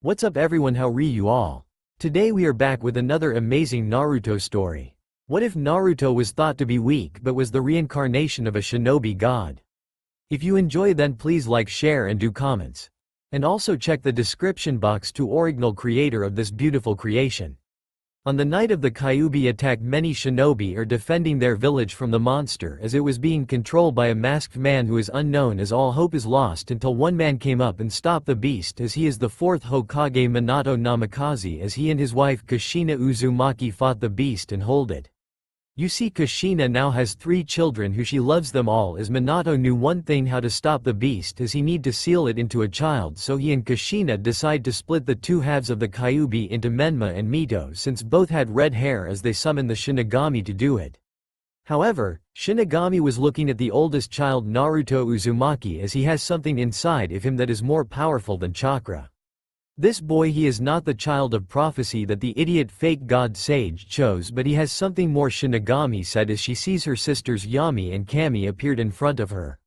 What's up everyone, how are you all? Today we are back with another amazing Naruto story. What if Naruto was thought to be weak but was the reincarnation of a shinobi god? If you enjoy, then please like, share and do comments. And also check the description box to original creator of this beautiful creation. On the night of the Kyuubi attack, many shinobi are defending their village from the monster as it was being controlled by a masked man who is unknown, as all hope is lost until one man came up and stopped the beast, as he is the fourth Hokage Minato Namikaze, as he and his wife Kushina Uzumaki fought the beast and hold it. You see, Kushina now has 3 children who she loves them all, as Minato knew one thing, how to stop the beast, as he need to seal it into a child, so he and Kushina decide to split the 2 halves of the Kyuubi into Menma and Mito, since both had red hair, as they summoned the Shinigami to do it. However, Shinigami was looking at the oldest child Naruto Uzumaki, as he has something inside of him that is more powerful than chakra. This boy, he is not the child of prophecy that the idiot fake god sage chose, but he has something more, Shinigami said as she sees her sisters Yami and Kami appeared in front of her.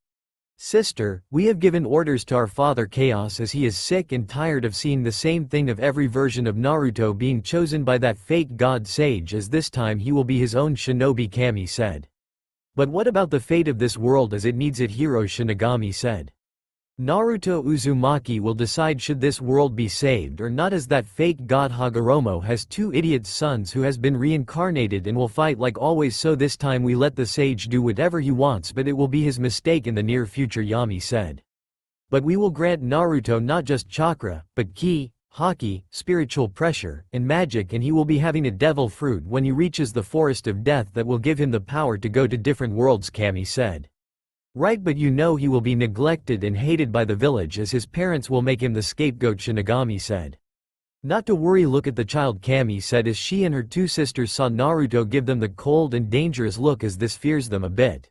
Sister, we have given orders to our father Chaos, as he is sick and tired of seeing the same thing of every version of Naruto being chosen by that fake god sage, as this time he will be his own shinobi, Kami said. But what about the fate of this world, as it needs it heroes, Shinigami said. Naruto Uzumaki will decide should this world be saved or not, as that fake god Hagoromo has 2 idiot sons who has been reincarnated and will fight like always, so this time we let the sage do whatever he wants, but it will be his mistake in the near future, Yami said. But we will grant Naruto not just chakra, but ki, haki, spiritual pressure, and magic, and he will be having a devil fruit when he reaches the forest of death that will give him the power to go to different worlds, Kami said. Right, but you know he will be neglected and hated by the village, as his parents will make him the scapegoat, Shinigami said. Not to worry, look at the child, Kami said as she and her 2 sisters saw Naruto give them the cold and dangerous look, as this fears them a bit.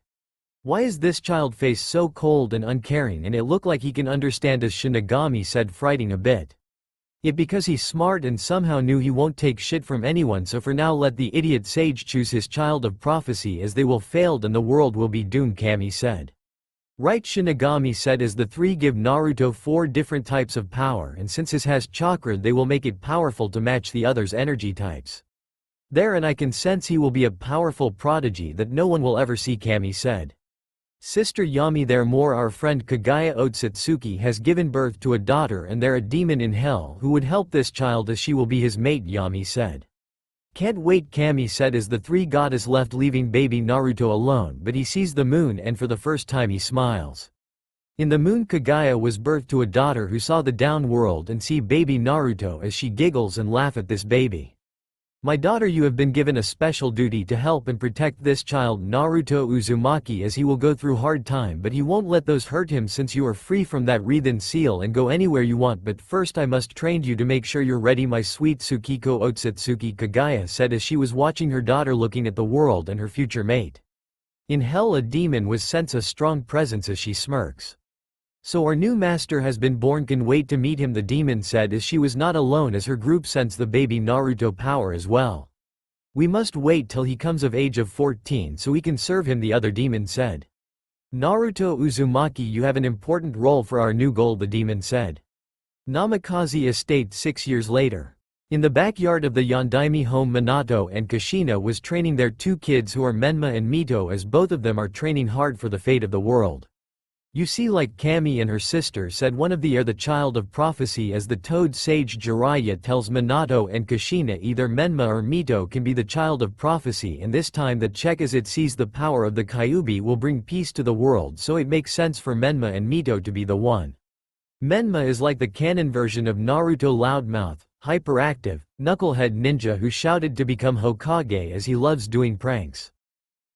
Why is this child face so cold and uncaring, and it look like he can understand, as Shinigami said, frighting a bit. It because he's smart and somehow knew he won't take shit from anyone, so for now let the idiot sage choose his child of prophecy, as they will failed and the world will be doomed, Kami said. Right, Shinigami said as the 3 give Naruto 4 different types of power, and since his has chakra they will make it powerful to match the others' energy types. There, and I can sense he will be a powerful prodigy that no one will ever see, Kami said. Sister Yami, there more, our friend Kagaya Otsutsuki has given birth to a daughter, and there a demon in hell who would help this child, as she will be his mate, Yami said. Can't wait, Kami said as the 3 goddess left, leaving baby Naruto alone, but he sees the moon and for the first time he smiles. In the moon, Kagaya was birthed to a daughter who saw the down world and see baby Naruto, as she giggles and laugh at this baby. My daughter, you have been given a special duty to help and protect this child Naruto Uzumaki, as he will go through hard time, but he won't let those hurt him, since you are free from that wreathen seal and go anywhere you want, but first I must train you to make sure you're ready, my sweet Tsukiko Otsutsuki, Kagaya said as she was watching her daughter looking at the world and her future mate. In hell a demon was sense a strong presence as she smirks. So our new master has been born, can wait to meet him, the demon said as she was not alone, as her group sensed the baby Naruto power as well. We must wait till he comes of age of 14 so we can serve him, the other demon said. Naruto Uzumaki, you have an important role for our new goal, the demon said. Namikaze Estate 6 years later. In the backyard of the Yondaime home, Minato and Kushina was training their 2 kids who are Menma and Mito, as both of them are training hard for the fate of the world. You see, like Kami and her sister said, one of the are the child of prophecy, as the toad sage Jiraiya tells Minato and Kushina either Menma or Mito can be the child of prophecy, and this time the check, as it sees the power of the Kyuubi will bring peace to the world, so it makes sense for Menma and Mito to be the one. Menma is like the canon version of Naruto, loudmouth, hyperactive, knucklehead ninja who shouted to become Hokage, as he loves doing pranks.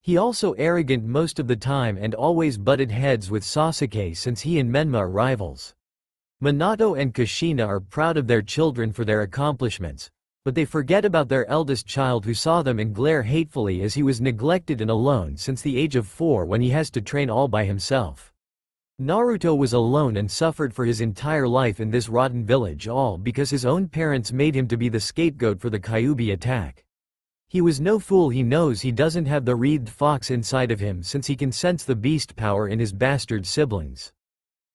He also arrogant most of the time and always butted heads with Sasuke, since he and Menma are rivals. Minato and Kushina are proud of their children for their accomplishments, but they forget about their eldest child who saw them and glare hatefully, as he was neglected and alone since the age of 4 when he has to train all by himself. Naruto was alone and suffered for his entire life in this rotten village, all because his own parents made him to be the scapegoat for the Kyuubi attack. He was no fool, he knows he doesn't have the wreathed fox inside of him, since he can sense the beast power in his bastard siblings.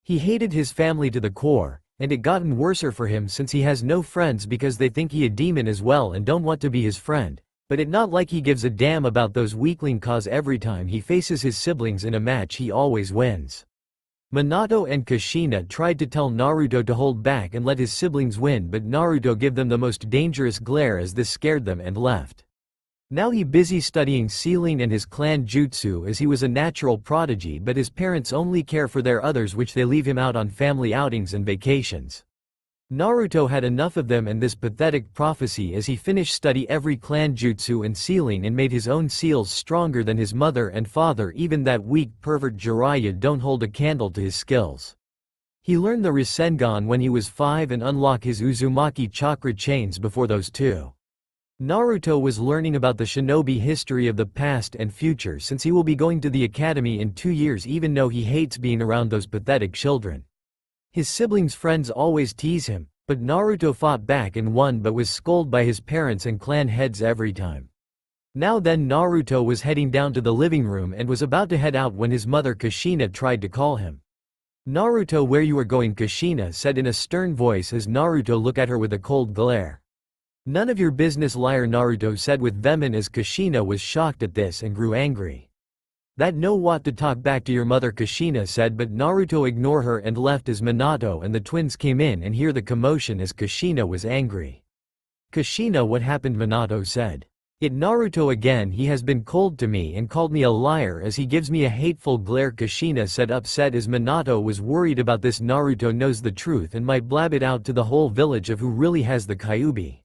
He hated his family to the core, and it gotten worser for him since he has no friends because they think he a demon as well and don't want to be his friend. But it not like he gives a damn about those weakling cause every time he faces his siblings in a match he always wins. Minato and Kushina tried to tell Naruto to hold back and let his siblings win, but Naruto gave them the most dangerous glare as this scared them and left. Now he busy studying sealing and his clan jutsu as he was a natural prodigy, but his parents only care for their others, which they leave him out on family outings and vacations. Naruto had enough of them and this pathetic prophecy as he finished study every clan jutsu and sealing and made his own seals stronger than his mother and father. Even that weak pervert Jiraiya don't hold a candle to his skills. He learned the Rasengan when he was 5 and unlocked his Uzumaki chakra chains before those two. Naruto was learning about the shinobi history of the past and future since he will be going to the academy in 2 years, even though he hates being around those pathetic children. His siblings' friends always tease him, but Naruto fought back and won but was scolded by his parents and clan heads every time. Now then, Naruto was heading down to the living room and was about to head out when his mother Kushina tried to call him. "Naruto, where you are going?" Kushina said in a stern voice as Naruto looked at her with a cold glare. "None of your business, liar," Naruto said with vehemence as Kushina was shocked at this and grew angry. "That know what to talk back to your mother," Kushina said, but Naruto ignored her and left as Minato and the twins came in and hear the commotion as Kushina was angry. "Kushina, what happened?" Minato said. "It Naruto again. He has been cold to me and called me a liar as he gives me a hateful glare," Kushina said, upset as Minato was worried about this. Naruto knows the truth and might blab it out to the whole village of who really has the Kyuubi.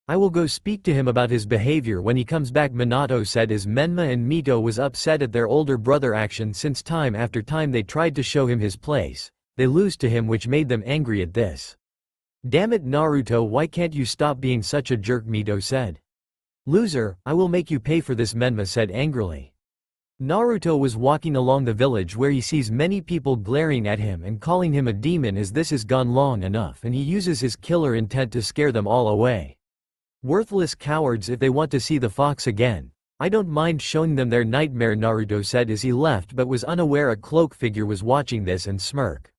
"I will go speak to him about his behavior when he comes back," Minato said as Menma and Mito was upset at their older brother action since time after time they tried to show him his place. They lose to him, which made them angry at this. "Damn it Naruto, why can't you stop being such a jerk?" Mito said. "Loser, I will make you pay for this," Menma said angrily. Naruto was walking along the village where he sees many people glaring at him and calling him a demon as this has gone long enough, and he uses his killer intent to scare them all away. "Worthless cowards, if they want to see the fox again, I don't mind showing them their nightmare," Naruto said as he left but was unaware a cloak figure was watching this and smirk.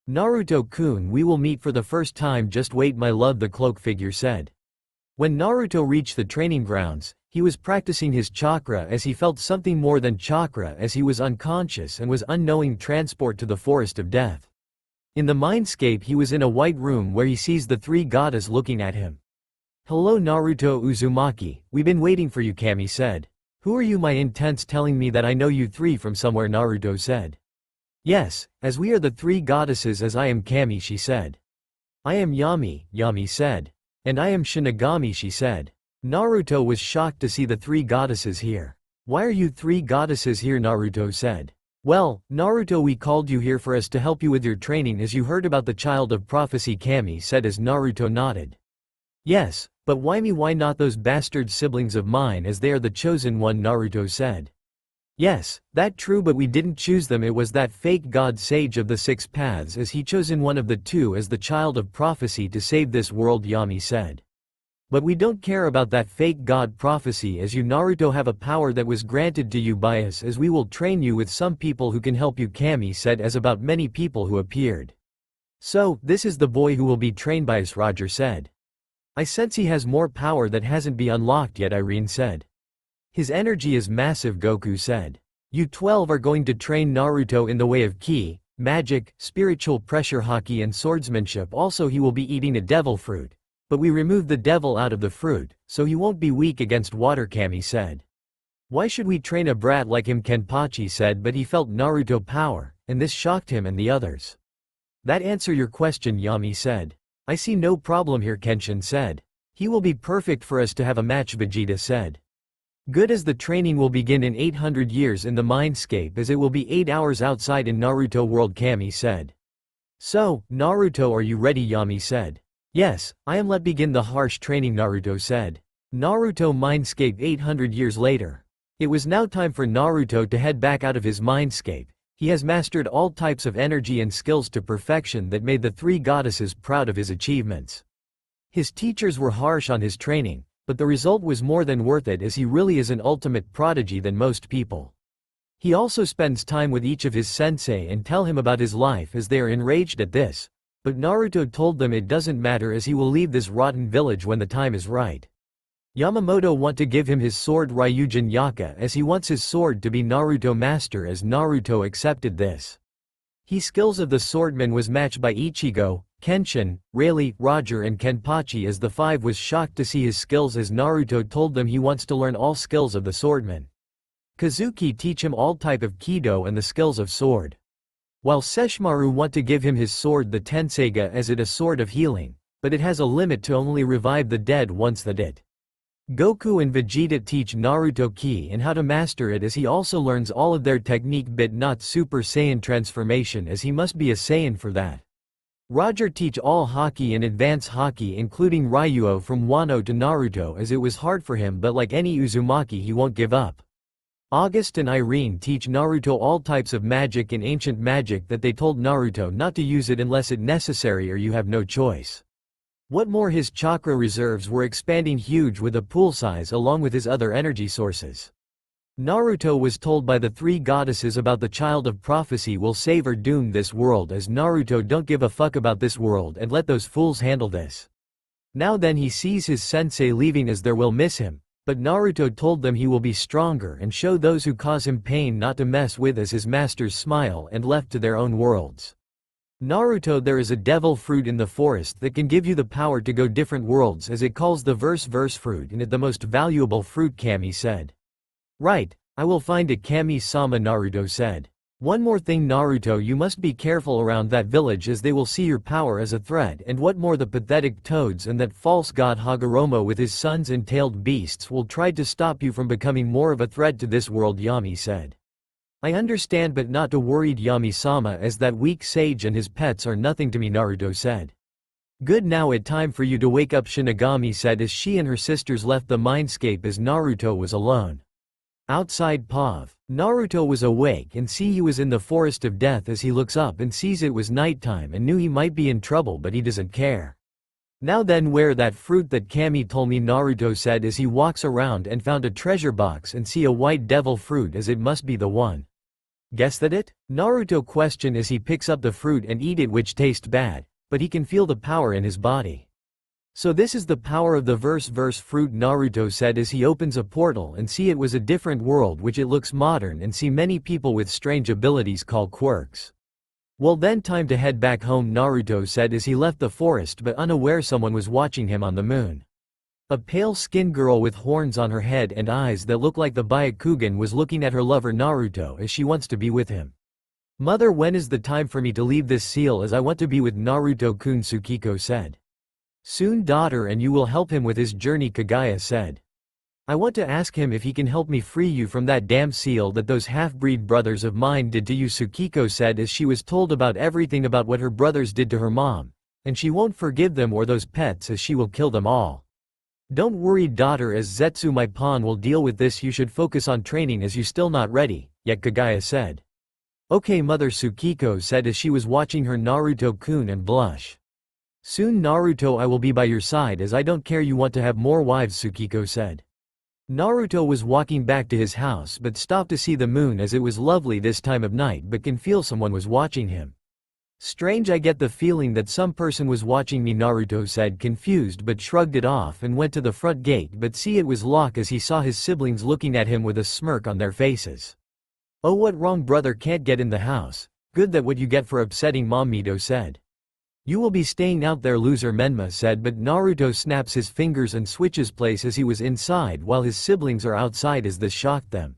"Naruto-kun, we will meet for the first time, just wait my love," the cloak figure said. When Naruto reached the training grounds, he was practicing his chakra as he felt something more than chakra as he was unconscious and was unknowing transport to the forest of death. In the mindscape he was in a white room where he sees the three goddesses looking at him. "Hello Naruto Uzumaki, we've been waiting for you," Kami said. "Who are you?" "My intent's telling me that I know you three from somewhere," Naruto said. "Yes, as we are the three goddesses, as I am Kami," she said. "I am Yami," Yami said. "And I am Shinigami," she said. Naruto was shocked to see the three goddesses here. "Why are you three goddesses here?" Naruto said. "Well, Naruto, we called you here for us to help you with your training as you heard about the child of prophecy," Kami said as Naruto nodded. "Yes, but why me? Why not those bastard siblings of mine as they are the chosen one?" Naruto said. "Yes, that true, but we didn't choose them, it was that fake god sage of the six paths as he chosen one of the two as the child of prophecy to save this world," Yami said. "But we don't care about that fake god prophecy as you Naruto have a power that was granted to you by us as we will train you with some people who can help you," Kami said as about many people who appeared. "So, this is the boy who will be trained by us," Roger said. "I sense he has more power that hasn't been unlocked yet," Irene said. "His energy is massive," Goku said. "You 12 are going to train Naruto in the way of ki, magic, spiritual pressure hockey and swordsmanship. Also he will be eating a devil fruit. But we removed the devil out of the fruit, so he won't be weak against water," Kami said. "Why should we train a brat like him?" Kenpachi said, but he felt Naruto power, and this shocked him and the others. "That answer your question," Yami said. "I see no problem here," Kenshin said. "He will be perfect for us to have a match," Vegeta said. "Good, as the training will begin in 800 years in the mindscape as it will be 8 hours outside in Naruto world," Kami said. "So, Naruto, are you ready?" Yami said. "Yes, I am. Let begin the harsh training," Naruto said. Naruto mindscape 800 years later. It was now time for Naruto to head back out of his mindscape. He has mastered all types of energy and skills to perfection that made the three goddesses proud of his achievements. His teachers were harsh on his training, but the result was more than worth it as he really is an ultimate prodigy than most people. He also spends time with each of his sensei and tell him about his life as they are enraged at this. But Naruto told them it doesn't matter as he will leave this rotten village when the time is right. Yamamoto want to give him his sword Ryujin Yaka as he wants his sword to be Naruto master as Naruto accepted this. He skills of the swordman was matched by Ichigo, Kenshin, Rayleigh, Roger and Kenpachi as the five was shocked to see his skills as Naruto told them he wants to learn all skills of the swordman. Kazuki teach him all type of Kido and the skills of sword. While Sesshomaru want to give him his sword the Tenseiga as it a sword of healing, but it has a limit to only revive the dead once that it. Goku and Vegeta teach Naruto Ki and how to master it as he also learns all of their technique but not Super Saiyan transformation as he must be a Saiyan for that. Roger teach all Haki and advance Haki including Ryuo from Wano to Naruto as it was hard for him but like any Uzumaki he won't give up. August and Irene teach Naruto all types of magic and ancient magic that they told Naruto not to use it unless it necessary or you have no choice. What more his chakra reserves were expanding huge with a pool size along with his other energy sources. Naruto was told by the three goddesses about the child of prophecy will save or doom this world as Naruto don't give a fuck about this world and let those fools handle this. Now then he sees his sensei leaving as there will miss him, but Naruto told them he will be stronger and show those who cause him pain not to mess with as his masters smile and left to their own worlds. Naruto there is a devil fruit in the forest that can give you the power to go different worlds as it calls the verse fruit and it the most valuable fruit Kami said. Right, I will find it Kami-sama Naruto said. One more thing Naruto you must be careful around that village as they will see your power as a threat and what more the pathetic toads and that false god Hagoromo with his sons and tailed beasts will try to stop you from becoming more of a threat to this world Yami said. I understand but not to worried Yami-sama as that weak sage and his pets are nothing to me Naruto said. Good now it time for you to wake up Shinigami said as she and her sisters left the mindscape as Naruto was alone. Outside Pav, Naruto was awake and see he was in the forest of death as he looks up and sees it was nighttime and knew he might be in trouble but he doesn't care. Now then where that fruit that Kami told me Naruto said as he walks around and found a treasure box and see a white devil fruit as it must be the one. Guess that it? Naruto question as he picks up the fruit and eat it which tastes bad, but he can feel the power in his body. So this is the power of the verse fruit Naruto said as he opens a portal and see it was a different world which it looks modern and see many people with strange abilities called quirks. Well then time to head back home Naruto said as he left the forest but unaware someone was watching him on the moon. A pale-skinned girl with horns on her head and eyes that look like the Byakugan was looking at her lover Naruto as she wants to be with him. Mother when is the time for me to leave this seal as I want to be with Naruto-kun Tsukiko said. Soon daughter and you will help him with his journey Kagaya said. I want to ask him if he can help me free you from that damn seal that those half-breed brothers of mine did to you Tsukiko said as she was told about everything about what her brothers did to her mom, and she won't forgive them or those pets as she will kill them all. Don't worry daughter as Zetsu my pawn will deal with this you should focus on training as you still not ready, yet Kagaya said. Okay mother Tsukiko said as she was watching her Naruto-kun and blush. Soon Naruto I will be by your side as I don't care you want to have more wives Tsukiko said. Naruto was walking back to his house but stopped to see the moon as it was lovely this time of night but can feel someone was watching him. Strange I get the feeling that some person was watching me Naruto said confused but shrugged it off and went to the front gate but see it was locked as he saw his siblings looking at him with a smirk on their faces. Oh what wrong brother can't get in the house, good that what you get for upsetting mom Mito said. You will be staying out there loser Menma said but Naruto snaps his fingers and switches place as he was inside while his siblings are outside as this shocked them.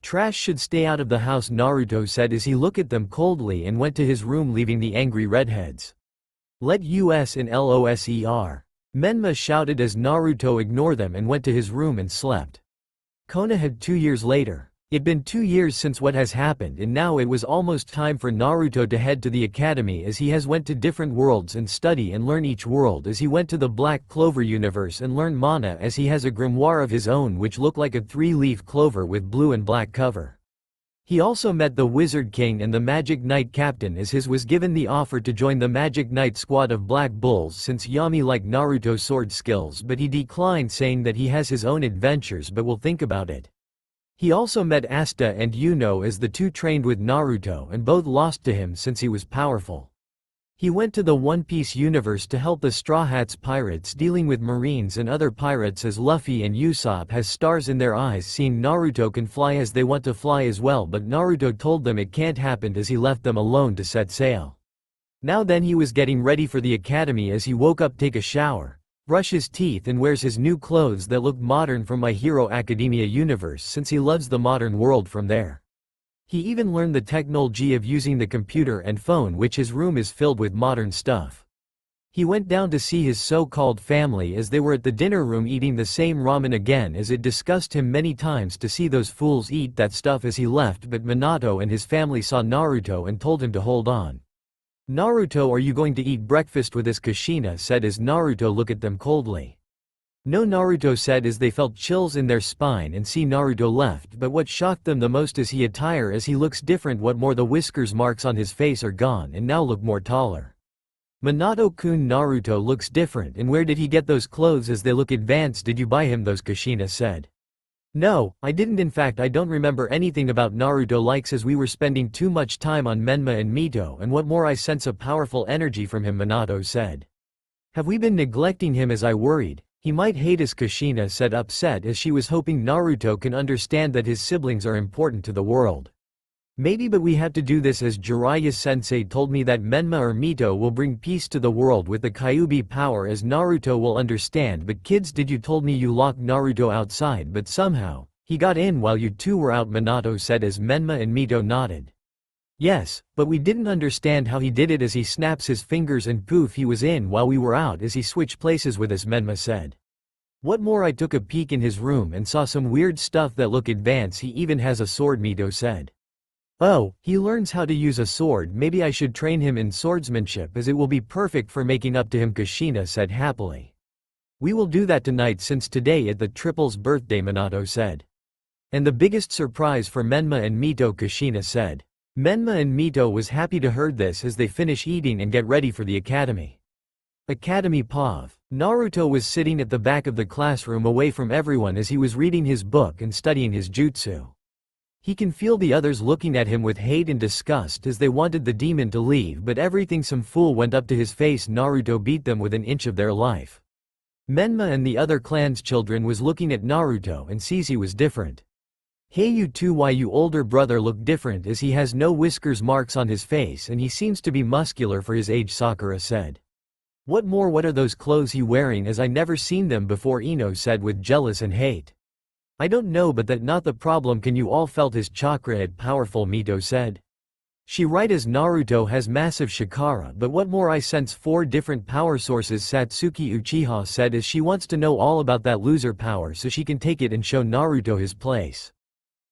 Trash should stay out of the house Naruto said as he looked at them coldly and went to his room leaving the angry redheads. Let us in LOSER. Menma shouted as Naruto ignored them and went to his room and slept. Konoha 2 years later. It'd been 2 years since what has happened and now it was almost time for Naruto to head to the academy as he has went to different worlds and study and learn each world as he went to the Black Clover universe and learn mana as he has a grimoire of his own which looked like a 3-leaf clover with blue and black cover. He also met the Wizard King and the Magic Knight Captain as his was given the offer to join the Magic Knight squad of Black Bulls since Yami liked Naruto's sword skills but he declined saying that he has his own adventures but will think about it. He also met Asta and Yuno as the two trained with Naruto and both lost to him since he was powerful. He went to the One Piece universe to help the Straw Hats pirates dealing with marines and other pirates as Luffy and Usopp has stars in their eyes seeing Naruto can fly as they want to fly as well, but Naruto told them it can't happen as he left them alone to set sail. Now then he was getting ready for the academy as he woke up, take a shower, brush his teeth and wears his new clothes that look modern from My Hero Academia universe since he loves the modern world from there. He even learned the technology of using the computer and phone, which his room is filled with modern stuff. He went down to see his so-called family as they were at the dinner room eating the same ramen again, as it disgusted him many times to see those fools eat that stuff as he left, but Minato and his family saw Naruto and told him to hold on. "Naruto, are you going to eat breakfast with us?" Kushina said as Naruto looked at them coldly. "No," Naruto said as they felt chills in their spine and see Naruto left, but what shocked them the most is his attire as he looks different. What more, the whiskers marks on his face are gone and now look more taller. "Minato-kun, Naruto looks different, and where did he get those clothes as they look advanced? Did you buy him those?" Kushina said. "No, I didn't. In fact, I don't remember anything about Naruto likes as we were spending too much time on Menma and Mito, and what more, I sense a powerful energy from him," Minato said. "Have we been neglecting him as I worried? He might hate us," Kushina said, upset as she was hoping Naruto can understand that his siblings are important to the world. "Maybe, but we have to do this as Jiraiya-sensei told me that Menma or Mito will bring peace to the world with the Kyuubi power, as Naruto will understand. But kids, did you told me you locked Naruto outside, but somehow he got in while you two were out," Minato said as Menma and Mito nodded. "Yes, but we didn't understand how he did it as he snaps his fingers and poof, he was in while we were out as he switched places with us," Menma said. "What more, I took a peek in his room and saw some weird stuff that look advanced. He even has a sword," Mito said. "Oh, he learns how to use a sword. Maybe I should train him in swordsmanship as it will be perfect for making up to him," Kushina said happily. "We will do that tonight since today is the triple's birthday," Minato said. "And the biggest surprise for Menma and Mito," Kushina said. Menma and Mito was happy to hear this as they finish eating and get ready for the academy. Academy POV. Naruto was sitting at the back of the classroom away from everyone as he was reading his book and studying his jutsu. He can feel the others looking at him with hate and disgust as they wanted the demon to leave, but everything some fool went up to his face. Naruto beat them with an inch of their life. Menma and the other clan's children was looking at Naruto and sees he was different. "Hey you two, why you older brother look different as he has no whiskers marks on his face and he seems to be muscular for his age," Sakura said. "What more, what are those clothes he wearing as I never seen them before?" Ino said with jealous and hate. "I don't know, but that not the problem. Can you all felt his chakra at powerful?" Mito said. "She right as Naruto has massive chakra, but what more, I sense 4 different power sources," Satsuki Uchiha said as she wants to know all about that loser power so she can take it and show Naruto his place.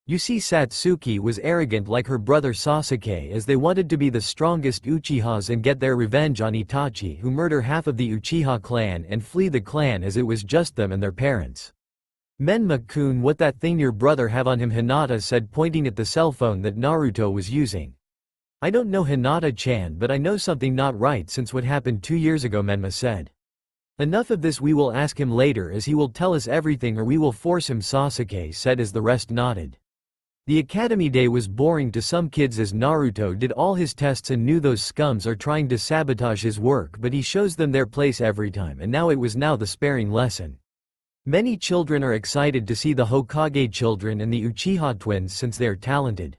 You see, Satsuki was arrogant like her brother Sasuke as they wanted to be the strongest Uchihas and get their revenge on Itachi, who murder half of the Uchiha clan and flee the clan as it was just them and their parents. "Menma-kun, what that thing your brother have on him?" Hinata said, pointing at the cell phone that Naruto was using. "I don't know, Hinata-chan, but I know something not right since what happened 2 years ago," Menma said. "Enough of this, we will ask him later as he will tell us everything or we will force him," Sasuke said as the rest nodded. The academy day was boring to some kids as Naruto did all his tests and knew those scums are trying to sabotage his work, but he shows them their place every time, and now it was the sparing lesson. Many children are excited to see the Hokage children and the Uchiha twins since they are talented.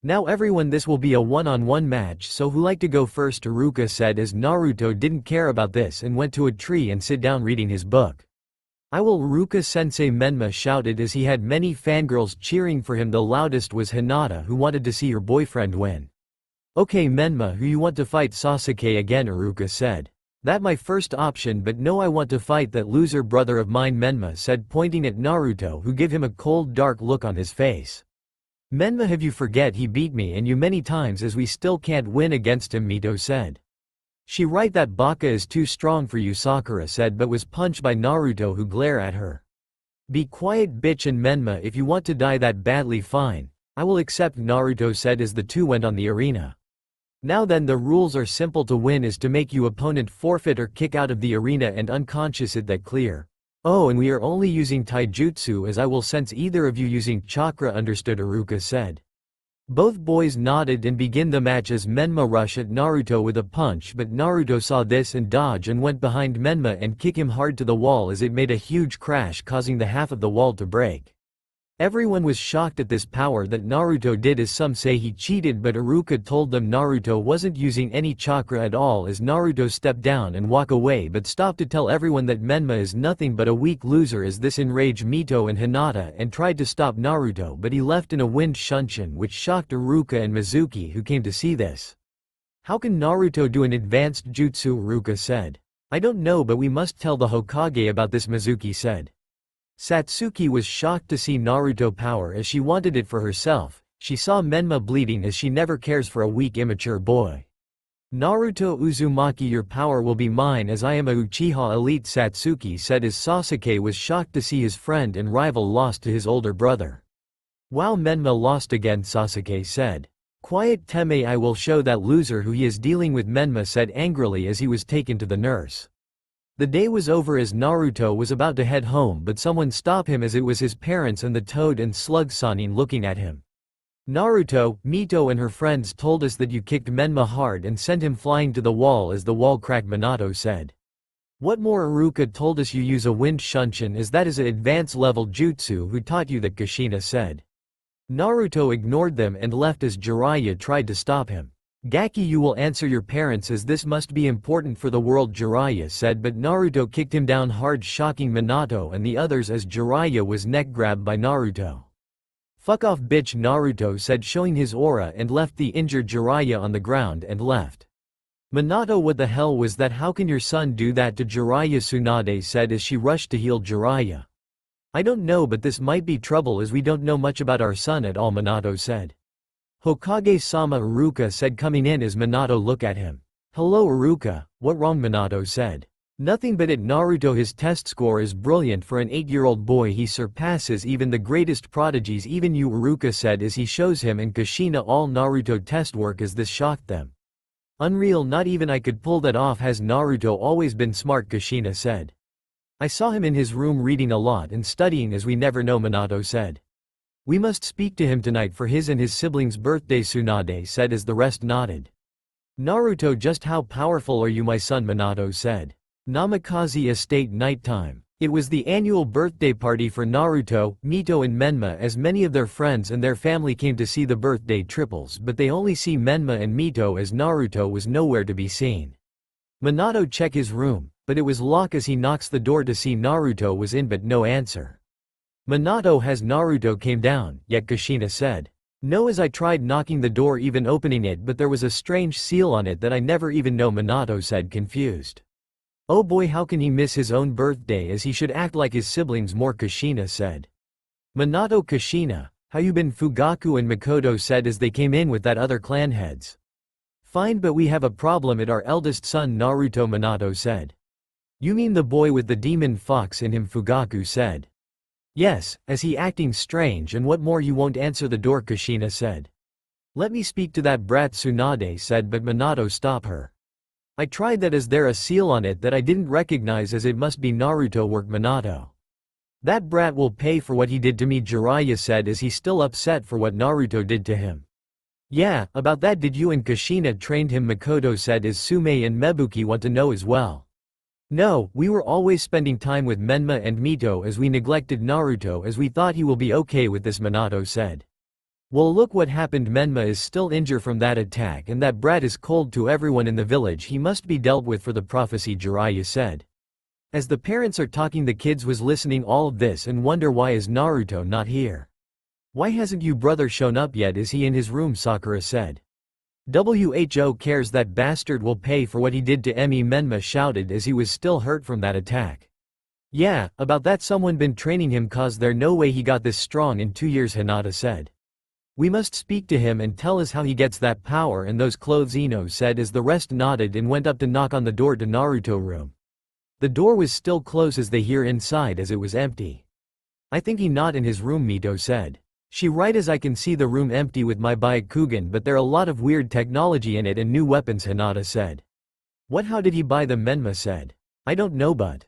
"Now everyone, this will be a one-on-one match, so who like to go first?" Iruka said as Naruto didn't care about this and went to a tree and sit down reading his book. "I will, Iruka-sensei," Menma shouted as he had many fangirls cheering for him. The loudest was Hinata, who wanted to see her boyfriend win. "Okay Menma, who you want to fight?" Sasuke again, Iruka said. "That my first option, but no, I want to fight that loser brother of mine," Menma said, pointing at Naruto, who gave him a cold dark look on his face. "Menma, have you forget he beat me and you many times as we still can't win against him?" Mito said. "She right, that baka is too strong for you," Sakura said, but was punched by Naruto, who glare at her. "Be quiet bitch, and Menma, if you want to die that badly, fine. I will accept," Naruto said as the two went on the arena. "Now then, the rules are simple. To win is to make your opponent forfeit or kick out of the arena and unconscious it. That clear? Oh, and we are only using taijutsu as I will sense either of you using chakra, understood?" Iruka said. Both boys nodded and began the match as Menma rushed at Naruto with a punch, but Naruto saw this and dodged and went behind Menma and kicked him hard to the wall as it made a huge crash, causing the half of the wall to break. Everyone was shocked at this power that Naruto did, as some say he cheated, but Iruka told them Naruto wasn't using any chakra at all as Naruto stepped down and walked away, but stopped to tell everyone that Menma is nothing but a weak loser. As this enraged Mito and Hinata and tried to stop Naruto, but he left in a wind shunshin, which shocked Iruka and Mizuki, who came to see this. "How can Naruto do an advanced jutsu?" Iruka said. "I don't know, but we must tell the Hokage about this," Mizuki said. Satsuki was shocked to see Naruto power as she wanted it for herself. She saw Menma bleeding as she never cares for a weak immature boy. "Naruto Uzumaki, your power will be mine as I am a Uchiha elite," Satsuki said as Sasuke was shocked to see his friend and rival lost to his older brother. "Wow, Menma lost again," Sasuke said. "Quiet, Teme, I will show that loser who he is dealing with," Menma said angrily as he was taken to the nurse. The day was over as Naruto was about to head home, but someone stopped him as it was his parents and the Toad and Slug Sannin looking at him. "Naruto, Mito and her friends told us that you kicked Menma hard and sent him flying to the wall as the wall cracked," Minato said. "What more? Iruka told us you use a wind shunshin as that is an advanced level jutsu. Who taught you that?" Kushina said. Naruto ignored them and left as Jiraiya tried to stop him. "Gaki, you will answer your parents as this must be important for the world," Jiraiya said, but Naruto kicked him down hard, shocking Minato and the others as Jiraiya was neck grabbed by Naruto. "Fuck off, bitch," Naruto said, showing his aura, and left the injured Jiraiya on the ground and left. Minato, "What the hell was that? How can your son do that to Jiraiya?" Tsunade said as she rushed to heal Jiraiya. "I don't know, but this might be trouble as we don't know much about our son at all," Minato said. "Hokage-sama," Iruka said, coming in as Minato looked at him. "Hello, Iruka, what wrong?" Minato said. "Nothing but it, Naruto. His test score is brilliant for an 8-year-old boy. He surpasses even the greatest prodigies, even you," Iruka said as he shows him and Kushina all Naruto test work as this shocked them. "Unreal, not even I could pull that off. Has Naruto always been smart?" Kushina said. "I saw him in his room reading a lot and studying as we never know," Minato said. "We must speak to him tonight for his and his siblings' birthday," Tsunade said as the rest nodded. "Naruto, just how powerful are you, my son?" Minato said. Namikaze Estate, nighttime. It was the annual birthday party for Naruto, Mito and Menma as many of their friends and their family came to see the birthday triples, but they only see Menma and Mito as Naruto was nowhere to be seen. Minato checked his room, but it was locked as he knocks the door to see Naruto was in but no answer. Minato, "Has Naruto came down yet?" Kushina said. "No, as I tried knocking the door, even opening it, but there was a strange seal on it that I never even know," Minato said, confused. "Oh boy, how can he miss his own birthday as he should act like his siblings more," Kushina said. Minato, "Kushina, how you been?" Fugaku and Makoto said as they came in with that other clan heads. "Fine, but we have a problem at our eldest son Naruto," Minato said. "You mean the boy with the demon fox in him?" Fugaku said. "Yes, as he acting strange, and what more? You won't answer the door," Kushina said. "Let me speak to that brat," Tsunade said, but Minato stopped her. "I tried that as there a seal on it that I didn't recognize as it must be Naruto work." Minato. "That brat will pay for what he did to me," Jiraiya said as he's still upset for what Naruto did to him. "Yeah, about that, did you and Kushina trained him?" Makoto said as Sume and Mebuki want to know as well. "No, we were always spending time with Menma and Mito as we neglected Naruto as we thought he will be okay with this," Minato said. "Well, look what happened. Menma is still injured from that attack and that brat is cold to everyone in the village. He must be dealt with for the prophecy," Jiraiya said. As the parents are talking, the kids was listening all of this and wonder why is Naruto not here. "Why hasn't you brother shown up yet? Is he in his room?" Sakura said. "Who cares? That bastard will pay for what he did to Emi," Menma shouted as he was still hurt from that attack. "Yeah, about that, someone been training him cause there no way he got this strong in 2 years," Hinata said. "We must speak to him and tell us how he gets that power and those clothes," Ino said as the rest nodded and went up to knock on the door to Naruto room. The door was still closed as they hear inside as it was empty. "I think he not in his room," Mito said. "She right, as I can see the room empty with my Byakugan, but there a lot of weird technology in it and new weapons," Hinata said. "What, how did he buy them?" Menma said. "I don't know, but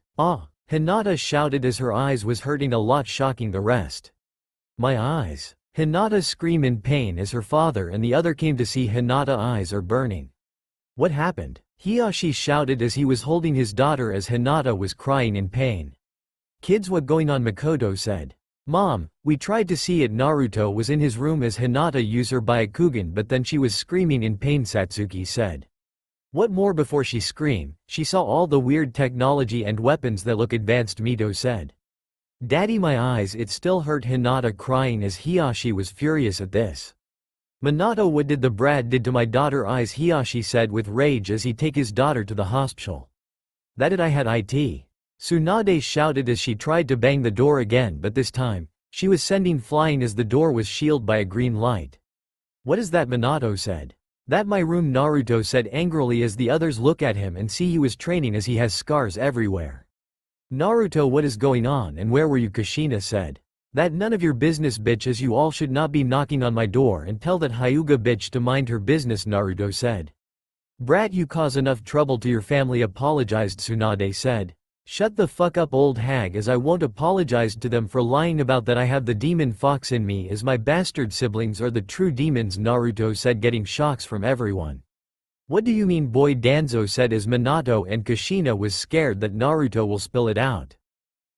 Hinata shouted as her eyes was hurting a lot, shocking the rest. "My eyes. Hinata screamed in pain as her father and the other came to see Hinata eyes are burning. What happened? Hiyashi shouted as he was holding his daughter as Hinata was crying in pain. Kids, what going on? Makoto said. Mom, we tried to see it. Naruto was in his room as Hinata used her Byakugan, but then she was screaming in pain, Satsuki said. What more? Before she screamed, she saw all the weird technology and weapons that look advanced, Mito said. Daddy, my eyes, it still hurt. Hinata crying as Hiyashi was furious at this. Minato, what did the brat did to my daughter eyes? Hiyashi said with rage as he take his daughter to the hospital. That it I had it. Tsunade shouted as she tried to bang the door again, but this time, she was sending flying as the door was shielded by a green light. What is that? Minato said. That my room, Naruto said angrily as the others look at him and see he was training as he has scars everywhere. Naruto, what is going on and where were you? Kushina said. That none of your business, bitch, as you all should not be knocking on my door, and tell that Hyuga bitch to mind her business, Naruto said. Brat, you cause enough trouble to your family, apologized, Tsunade said. Shut the fuck up, old hag, as I won't apologize to them for lying about that I have the demon fox in me, as my bastard siblings are the true demons, Naruto said, getting shocks from everyone. What do you mean, boy? Danzo said as Minato and Kushina was scared that Naruto will spill it out.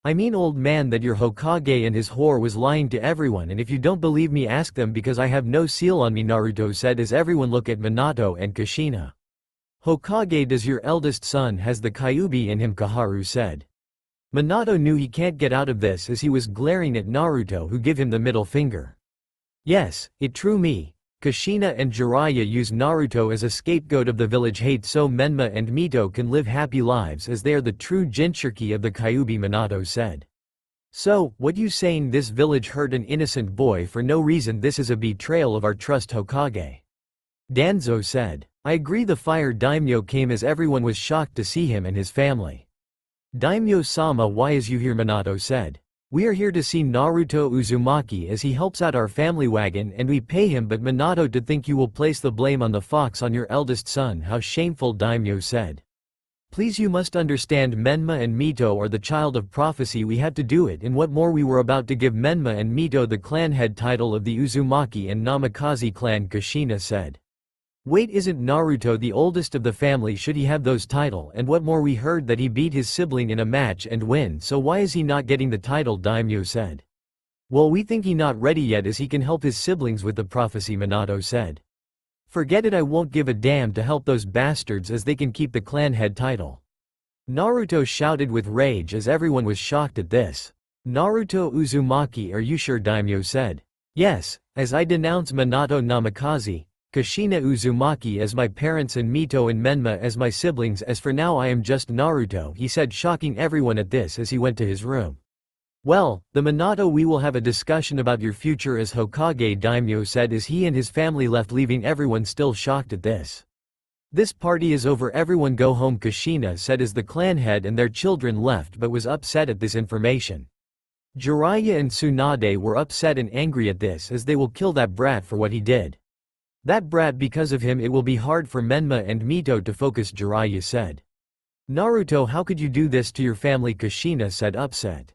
I mean, old man, that your Hokage and his whore was lying to everyone, and if you don't believe me, ask them because I have no seal on me, Naruto said as everyone looked at Minato and Kushina. Hokage, does your eldest son has the Kyuubi in him? Kaharu said. Minato knew he can't get out of this as he was glaring at Naruto, who give him the middle finger. Yes, it true me. Kushina and Jiraiya use Naruto as a scapegoat of the village hate so Menma and Mito can live happy lives as they are the true Jinchuriki of the Kyuubi, Minato said. So, what you saying this village hurt an innocent boy for no reason? This is a betrayal of our trust, Hokage. Danzo said. I agree. The fire daimyo came as everyone was shocked to see him and his family. Daimyo-sama, why is you here? Minato said. We are here to see Naruto Uzumaki as he helps out our family wagon and we pay him, but Minato, to think you will place the blame on the fox on your eldest son, how shameful, Daimyo said. Please, you must understand, Menma and Mito are the child of prophecy, we had to do it, and what more, we were about to give Menma and Mito the clan head title of the Uzumaki and Namikaze clan, Kushina said. Wait, isn't Naruto the oldest of the family? Should he have those title? And what more, we heard that he beat his sibling in a match and win, so why is he not getting the title? Daimyo said. Well, we think he not ready yet as he can help his siblings with the prophecy, Minato said. Forget it, I won't give a damn to help those bastards as they can keep the clan head title. Naruto shouted with rage as everyone was shocked at this. Naruto Uzumaki, are you sure? Daimyo said. Yes, as I denounce Minato Namikaze, Kushina Uzumaki as my parents and Mito and Menma as my siblings. As for now, I am just Naruto, he said, shocking everyone at this as he went to his room. Well, the Minato, we will have a discussion about your future as Hokage, Daimyo said as he and his family left, leaving everyone still shocked at this. This party is over, everyone go home, Kushina said as the clan head and their children left, but was upset at this information. Jiraiya and Tsunade were upset and angry at this as they will kill that brat for what he did. That brat, because of him it will be hard for Menma and Mito to focus, Jiraiya said. Naruto, how could you do this to your family? Kushina said, upset.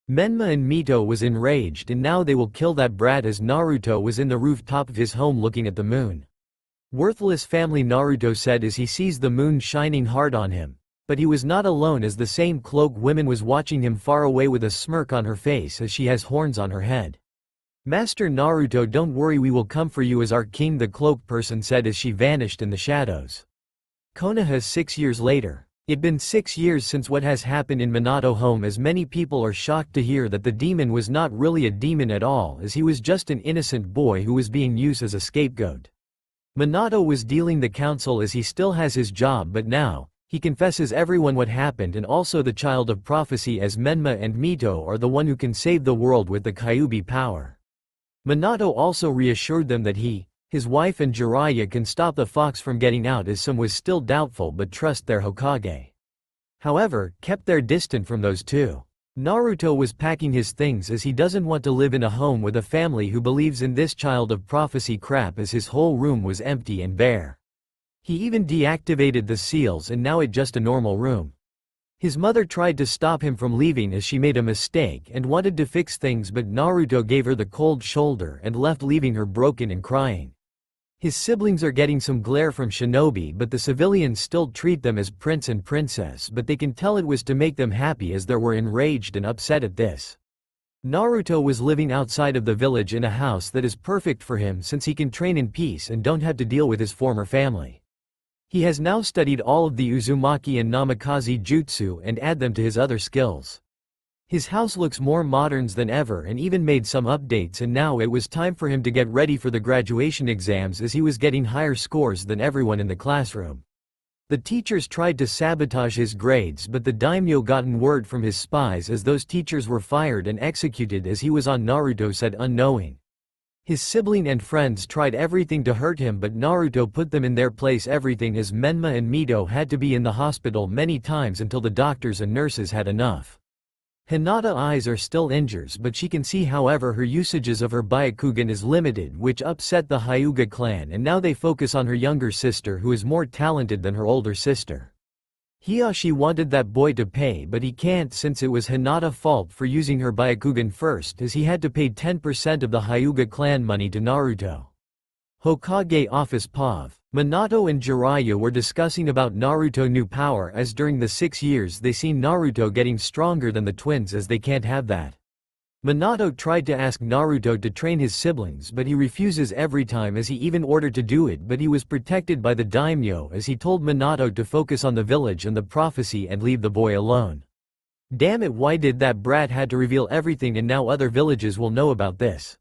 Menma and Mito was enraged and now they will kill that brat as Naruto was in the rooftop of his home looking at the moon. Worthless family, Naruto said as he sees the moon shining hard on him. But he was not alone as the same cloak woman was watching him far away with a smirk on her face as she has horns on her head. Master Naruto, don't worry, we will come for you as our king, the cloak person said as she vanished in the shadows. Konoha 6 years later. It'd been 6 years since what has happened in Minato home as many people are shocked to hear that the demon was not really a demon at all as he was just an innocent boy who was being used as a scapegoat. Minato was dealing the council as he still has his job, but now, he confesses everyone what happened and also the child of prophecy as Menma and Mito are the one who can save the world with the Kyuubi power. Minato also reassured them that he, his wife and Jiraiya can stop the fox from getting out as some was still doubtful but trust their Hokage. However, kept their distant from those two. Naruto was packing his things as he doesn't want to live in a home with a family who believes in this child of prophecy crap as his whole room was empty and bare. He even deactivated the seals and now it's just a normal room. His mother tried to stop him from leaving as she made a mistake and wanted to fix things, but Naruto gave her the cold shoulder and left, leaving her broken and crying. His siblings are getting some glare from Shinobi, but the civilians still treat them as prince and princess, but they can tell it was to make them happy as they were enraged and upset at this. Naruto was living outside of the village in a house that is perfect for him since he can train in peace and don't have to deal with his former family. He has now studied all of the Uzumaki and Namikaze jutsu and add them to his other skills. His house looks more modern than ever and even made some updates, and now it was time for him to get ready for the graduation exams as he was getting higher scores than everyone in the classroom. The teachers tried to sabotage his grades, but the daimyo gotten word from his spies as those teachers were fired and executed as he was on Naruto said unknowing. His sibling and friends tried everything to hurt him, but Naruto put them in their place everything as Menma and Mito had to be in the hospital many times until the doctors and nurses had enough. Hinata's eyes are still injured, but she can see, however her usages of her Byakugan is limited, which upset the Hyuga clan, and now they focus on her younger sister who is more talented than her older sister. Hiyashi wanted that boy to pay, but he can't since it was Hinata's fault for using her Byakugan first, as he had to pay 10% of the Hyuga clan money to Naruto. Hokage Office POV. Minato and Jiraiya were discussing about Naruto's new power, as during the 6 years they seen Naruto getting stronger than the twins, as they can't have that. Minato tried to ask Naruto to train his siblings, but he refuses every time, as he even ordered to do it, but he was protected by the daimyo as he told Minato to focus on the village and the prophecy and leave the boy alone. Damn it, why did that brat had to reveal everything, and now other villages will know about this?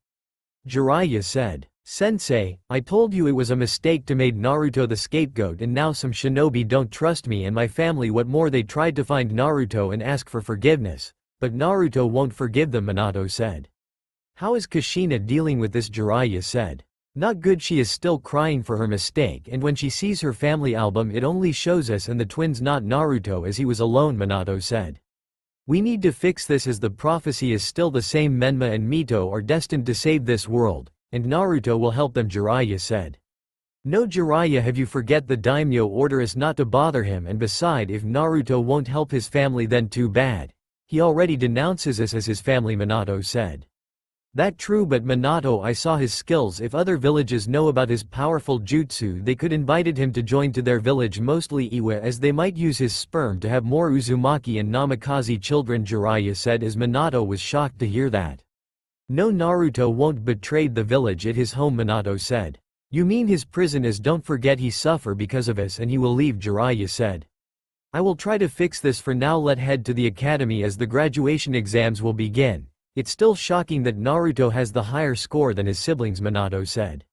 Jiraiya said, "Sensei, I told you it was a mistake to made Naruto the scapegoat, and now some shinobi don't trust me and my family. What more, they tried to find Naruto and ask for forgiveness, but Naruto won't forgive them," Minato said. "How is Kushina dealing with this?" Jiraiya said. "Not good, she is still crying for her mistake, and when she sees her family album it only shows us and the twins, not Naruto, as he was alone," Minato said. "We need to fix this as the prophecy is still the same. Menma and Mito are destined to save this world, and Naruto will help them," Jiraiya said. "No, Jiraiya, have you forget the daimyo order us not to bother him, and beside, if Naruto won't help his family then too bad. He already denounces us as his family," Minato said. "That true, but Minato, I saw his skills. If other villages know about his powerful jutsu they could invited him to join to their village, mostly Iwa, as they might use his sperm to have more Uzumaki and Namikaze children," Jiraiya said, as Minato was shocked to hear that. "No, Naruto won't betray the village at his home," Minato said. "You mean his prison is? Don't forget he suffer because of us and he will leave," Jiraiya said. "I will try to fix this. For now let head to the academy as the graduation exams will begin. It's still shocking that Naruto has the higher score than his siblings," Minato said.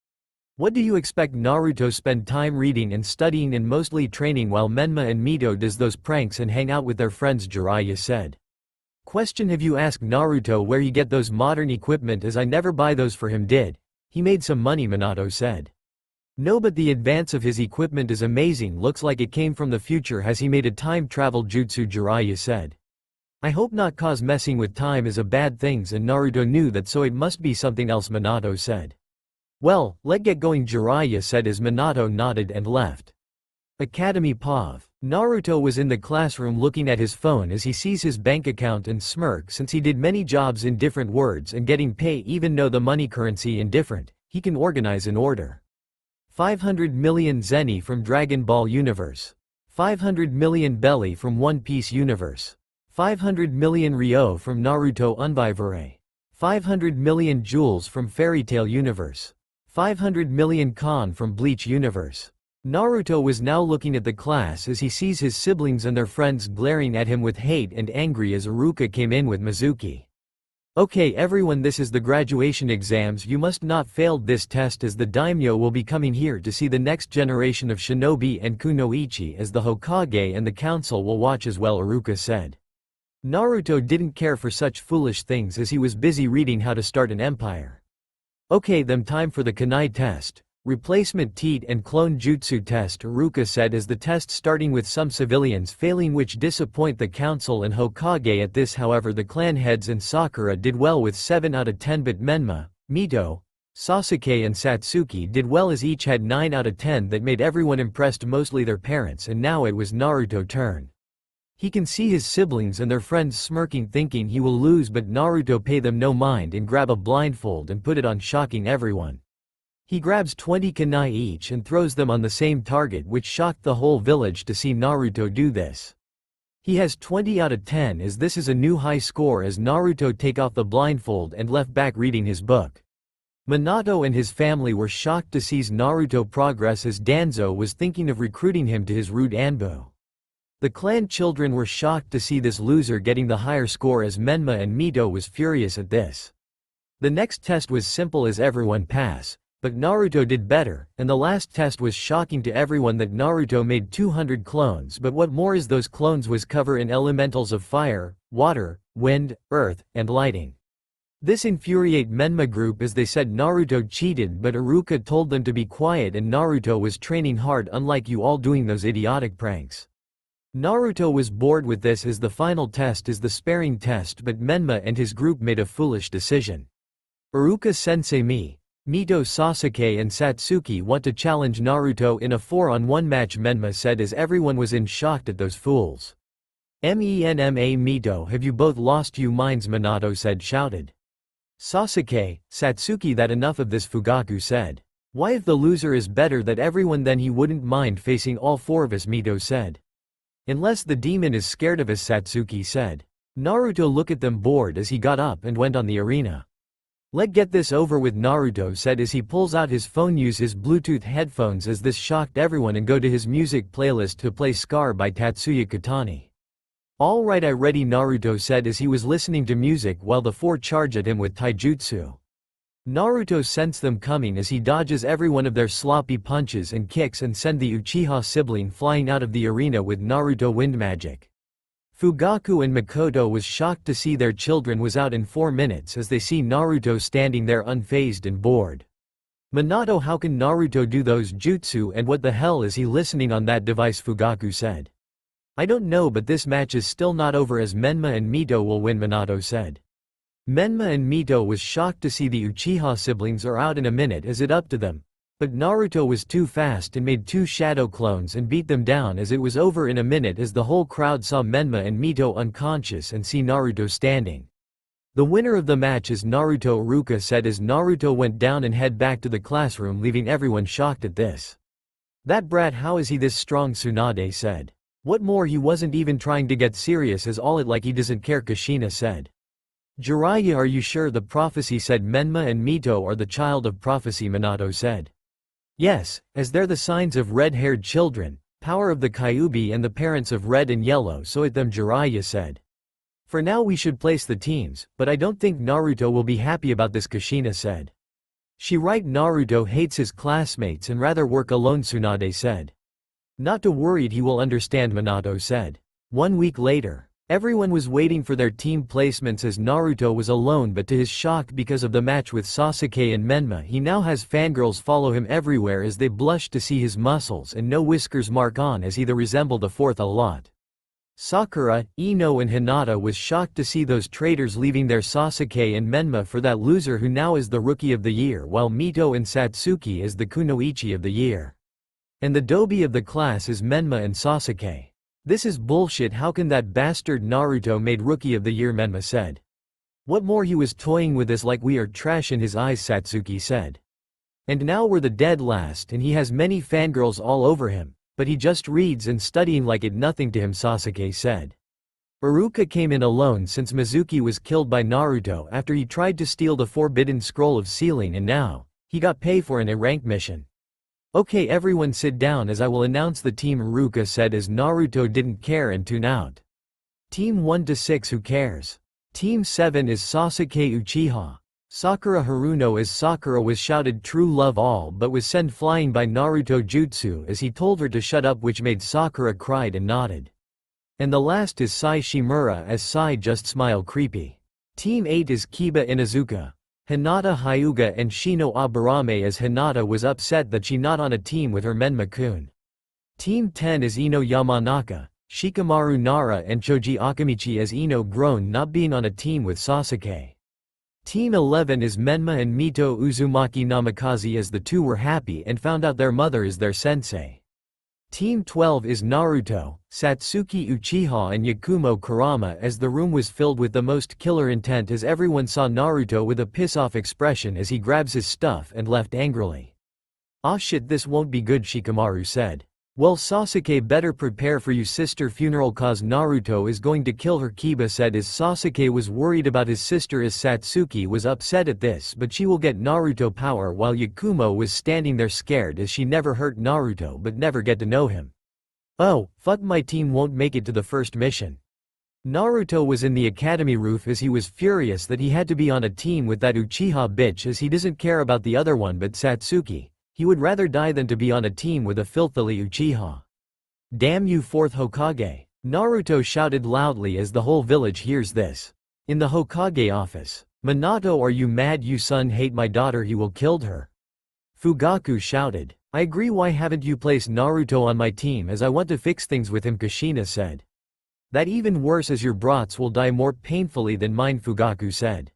"What do you expect? Naruto spend time reading and studying and mostly training, while Menma and Mito does those pranks and hang out with their friends," Jiraiya said. Question: Have you asked Naruto where he get those modern equipment, as I never buy those for him? Did he made some money? Minato said. "No, but the advance of his equipment is amazing. Looks like it came from the future. Has he made a time travel jutsu?" Jiraiya said. "I hope not, cause messing with time is a bad things, and Naruto knew that, so it must be something else," Minato said. "Well, let get going," Jiraiya said as Minato nodded and left. Academy POV. Naruto was in the classroom looking at his phone as he sees his bank account and smirk, since he did many jobs in different words and getting pay even though the money currency in different, he can organize an order. 500 million Zeni from Dragon Ball Universe. 500 million Belly from One Piece Universe. 500 million Ryo from Naruto Unvivere. 500 million Jewels from Fairy Tail Universe. 500 million Kon from Bleach Universe. Naruto was now looking at the class as he sees his siblings and their friends glaring at him with hate and angry as Iruka came in with Mizuki. "Okay everyone, this is the graduation exams. You must not fail this test, as the daimyo will be coming here to see the next generation of shinobi and kunoichi, as the Hokage and the council will watch as well," Iruka said. Naruto didn't care for such foolish things as he was busy reading how to start an empire. "Okay, them time for the Kunai test. Replacement teat and clone jutsu test," Iruka said, as the test starting with some civilians failing, which disappoint the council and Hokage at this. However, the clan heads and Sakura did well with 7 out of 10, but Menma, Mito, Sasuke and Satsuki did well, as each had 9 out of 10. That made everyone impressed, mostly their parents, and now it was Naruto's turn. He can see his siblings and their friends smirking thinking he will lose, but Naruto pay them no mind and grab a blindfold and put it on, shocking everyone. He grabs 20 kunai each and throws them on the same target, which shocked the whole village to see Naruto do this. He has 20 out of 10 as this is a new high score as Naruto take off the blindfold and left back reading his book. Minato and his family were shocked to see Naruto progress as Danzo was thinking of recruiting him to his route Anbu. The clan children were shocked to see this loser getting the higher score as Menma and Mito was furious at this. The next test was simple as everyone pass, but Naruto did better, and the last test was shocking to everyone that Naruto made 200 clones, but what more is those clones was cover in elementals of fire, water, wind, earth, and lighting. This infuriate Menma group as they said Naruto cheated, but Iruka told them to be quiet and Naruto was training hard unlike you all doing those idiotic pranks. Naruto was bored with this as the final test is the sparring test, but Menma and his group made a foolish decision. Iruka sensei Mito Sasuke and Satsuki want to challenge Naruto in a 4-on-1 match, Menma said as everyone was in shock at those fools. Menma Mito, have you both lost your minds? Minato said shouted. Sasuke, Satsuki, that enough of this, Fugaku said. Why if the loser is better that everyone then he wouldn't mind facing all four of us, Mito said. Unless the demon is scared of us, Satsuki said. Naruto looked at them bored as he got up and went on the arena. Let's get this over with, Naruto said as he pulls out his phone, use his Bluetooth headphones as this shocked everyone, and go to his music playlist to play Scar by Tatsuya Kitani. Alright, I ready, Naruto said as he was listening to music while the four charge at him with taijutsu. Naruto sensed them coming as he dodges every one of their sloppy punches and kicks and send the Uchiha sibling flying out of the arena with Naruto wind magic. Fugaku and Makoto was shocked to see their children was out in 4 minutes as they see Naruto standing there unfazed and bored. Minato, how can Naruto do those jutsu and what the hell is he listening on that device? Fugaku said. I don't know, but this match is still not over as Menma and Mito will win, Minato said. Menma and Mito was shocked to see the Uchiha siblings are out in a minute as it up to them, but Naruto was too fast and made 2 shadow clones and beat them down as it was over in a minute as the whole crowd saw Menma and Mito unconscious and see Naruto standing. The winner of the match is Naruto, Iruka said as Naruto went down and head back to the classroom, leaving everyone shocked at this. That brat, how is he this strong? Tsunade said. What more, he wasn't even trying to get serious as all it like he doesn't care, Kushina said. Jiraiya, are you sure? The prophecy said. Menma and Mito are the child of prophecy, Minato said. Yes, as they're the signs of red-haired children, power of the Kyuubi and the parents of red and yellow, so it them, Jiraiya said. For now we should place the teams, but I don't think Naruto will be happy about this, Kushina said. She right, Naruto hates his classmates and rather work alone, Tsunade said. Not to worried, he will understand, Minato said. 1 week later. Everyone was waiting for their team placements as Naruto was alone, but to his shock because of the match with Sasuke and Menma he now has fangirls follow him everywhere as they blush to see his muscles and no whiskers mark on as he resembled the fourth a lot. Sakura, Ino and Hinata was shocked to see those traitors leaving their Sasuke and Menma for that loser who now is the Rookie of the Year, while Mito and Satsuki is the Kunoichi of the Year. And the Dobi of the class is Menma and Sasuke. This is bullshit, how can that bastard Naruto made Rookie of the Year, Menma said. What more, he was toying with us like we are trash in his eyes, Satsuki said. And now we're the dead last and he has many fangirls all over him, but he just reads and studying like it nothing to him, Sasuke said. Iruka came in alone since Mizuki was killed by Naruto after he tried to steal the forbidden scroll of sealing, and now he got pay for an A-rank mission. Okay, everyone sit down as I will announce the team, Iruka said as Naruto didn't care and tune out. Team 1 to 6, who cares? Team 7 is Sasuke Uchiha. Sakura Haruno as Sakura was shouted true love all but was sent flying by Naruto jutsu as he told her to shut up, which made Sakura cried and nodded. And the last is Sai Shimura as Sai just smile creepy. Team 8 is Kiba Inuzuka. Hinata Hyuga and Shino Aburame as Hinata was upset that she not on a team with her Menma-kun. Team 10 is Ino Yamanaka, Shikamaru Nara and Choji Akamichi as Ino groaned not being on a team with Sasuke. Team 11 is Menma and Mito Uzumaki Namikaze as the two were happy and found out their mother is their sensei. Team 12 is Naruto, Satsuki Uchiha and Yakumo Kurama as the room was filled with the most killer intent as everyone saw Naruto with a piss-off expression as he grabs his stuff and left angrily. "Ah shit, this won't be good," Shikamaru said. "Well, Sasuke, better prepare for your sister funeral cause Naruto is going to kill her," Kiba said as Sasuke was worried about his sister as Satsuki was upset at this, but she will get Naruto power, while Yakumo was standing there scared as she never hurt Naruto but never get to know him. "Oh, fuck, my team won't make it to the first mission." Naruto was in the academy roof as he was furious that he had to be on a team with that Uchiha bitch as he doesn't care about the other one but Satsuki. He would rather die than to be on a team with a filthily Uchiha. "Damn you, fourth Hokage!" Naruto shouted loudly as the whole village hears this. In the Hokage office, "Minato, are you mad? You son hate my daughter, he will killed her." Fugaku shouted. "I agree, why haven't you placed Naruto on my team as I want to fix things with him," Kushina said. "That even worse as your brats will die more painfully than mine," Fugaku said.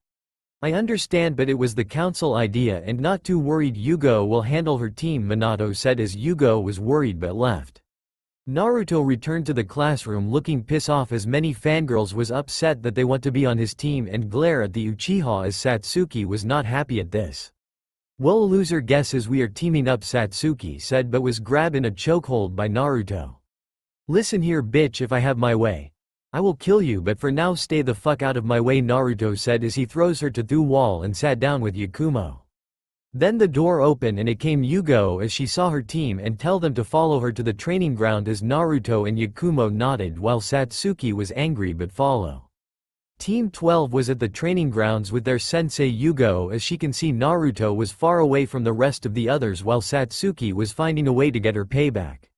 "I understand, but it was the council idea and not too worried, Yugo will handle her team," Minato said as Yugo was worried but left. Naruto returned to the classroom looking pissed off as many fangirls was upset that they want to be on his team and glare at the Uchiha as Satsuki was not happy at this. "Well, loser guesses we are teaming up," Satsuki said but was grabbed in a chokehold by Naruto. "Listen here, bitch, if I have my way, I will kill you, but for now stay the fuck out of my way," Naruto said as he throws her to the wall and sat down with Yakumo. Then the door opened and it came Yugo as she saw her team and tell them to follow her to the training ground as Naruto and Yakumo nodded while Satsuki was angry but follow. Team 12 was at the training grounds with their sensei Yugo as she can see Naruto was far away from the rest of the others while Satsuki was finding a way to get her payback.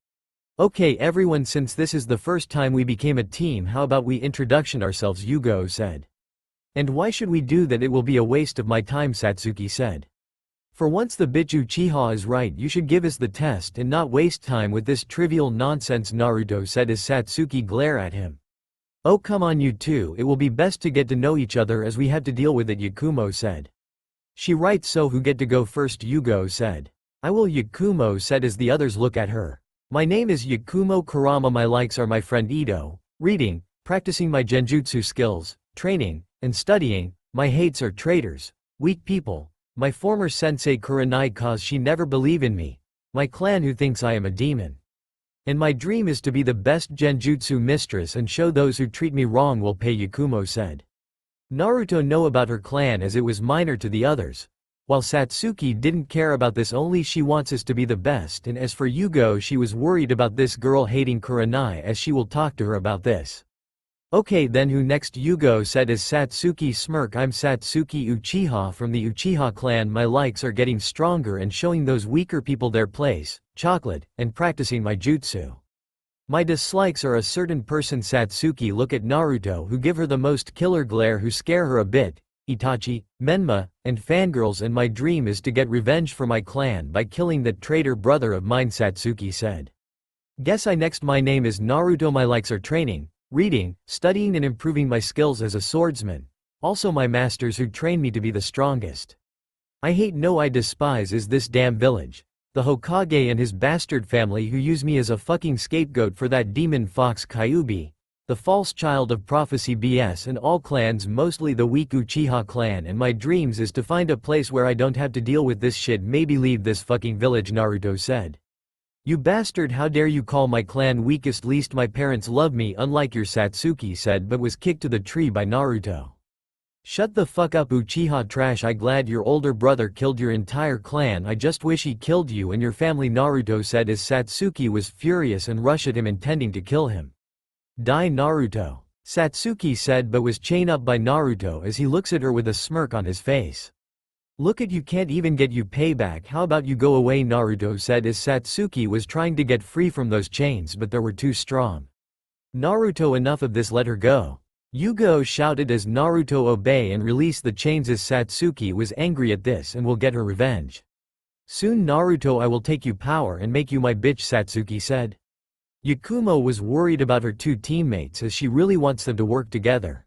"Okay everyone, since this is the first time we became a team, how about we introduction ourselves," Yugo said. "And why should we do that? It will be a waste of my time," Satsuki said. "For once the bitch Uchiha is right, you should give us the test and not waste time with this trivial nonsense," Naruto said as Satsuki glared at him. "Oh come on you two, it will be best to get to know each other as we have to deal with it," Yakumo said. "She right, so who get to go first?" Yugo said. "I will," Yakumo said as the others look at her. "My name is Yakumo Kurama, my likes are my friend Ito, reading, practicing my genjutsu skills, training, and studying. My hates are traitors, weak people, my former sensei Kurenai cause she never believe in me, my clan who thinks I am a demon. And my dream is to be the best genjutsu mistress and show those who treat me wrong will pay," Yakumo said. Naruto know about her clan as it was minor to the others. While Satsuki didn't care about this, only she wants us to be the best, and as for Yugo, she was worried about this girl hating Kurenai as she will talk to her about this. "Okay then, who next?" Yugo said as Satsuki smirked. "I'm Satsuki Uchiha from the Uchiha clan. My likes are getting stronger and showing those weaker people their place, chocolate, and practicing my jutsu. My dislikes are a certain person." Satsuki look at Naruto who give her the most killer glare who scare her a bit, Itachi, Menma, and fangirls, and my dream is to get revenge for my clan by killing that traitor brother of mine, Satsuki said. "Guess I next. My name is Naruto. My likes are training, reading, studying and improving my skills as a swordsman. Also my masters who train me to be the strongest. I hate, no I despise is this damn village, the Hokage and his bastard family who use me as a fucking scapegoat for that demon fox Kyuubi, the false child of prophecy BS, and all clans, mostly the weak Uchiha clan, and my dreams is to find a place where I don't have to deal with this shit, maybe leave this fucking village," Naruto said. "You bastard, how dare you call my clan weakest, least my parents love me unlike your," Satsuki said but was kicked to the tree by Naruto. "Shut the fuck up Uchiha trash, I glad your older brother killed your entire clan, I just wish he killed you and your family," Naruto said as Satsuki was furious and rushed at him intending to kill him. "Die Naruto," Satsuki said but was chained up by Naruto as he looks at her with a smirk on his face. "Look at you, can't even get you payback, how about you go away," Naruto said as Satsuki was trying to get free from those chains but they were too strong. "Naruto, enough of this, let her go," Yugo shouted as Naruto obey and release the chains as Satsuki was angry at this and will get her revenge. "Soon Naruto, I will take you power and make you my bitch," Satsuki said. Yakumo was worried about her two teammates as she really wants them to work together.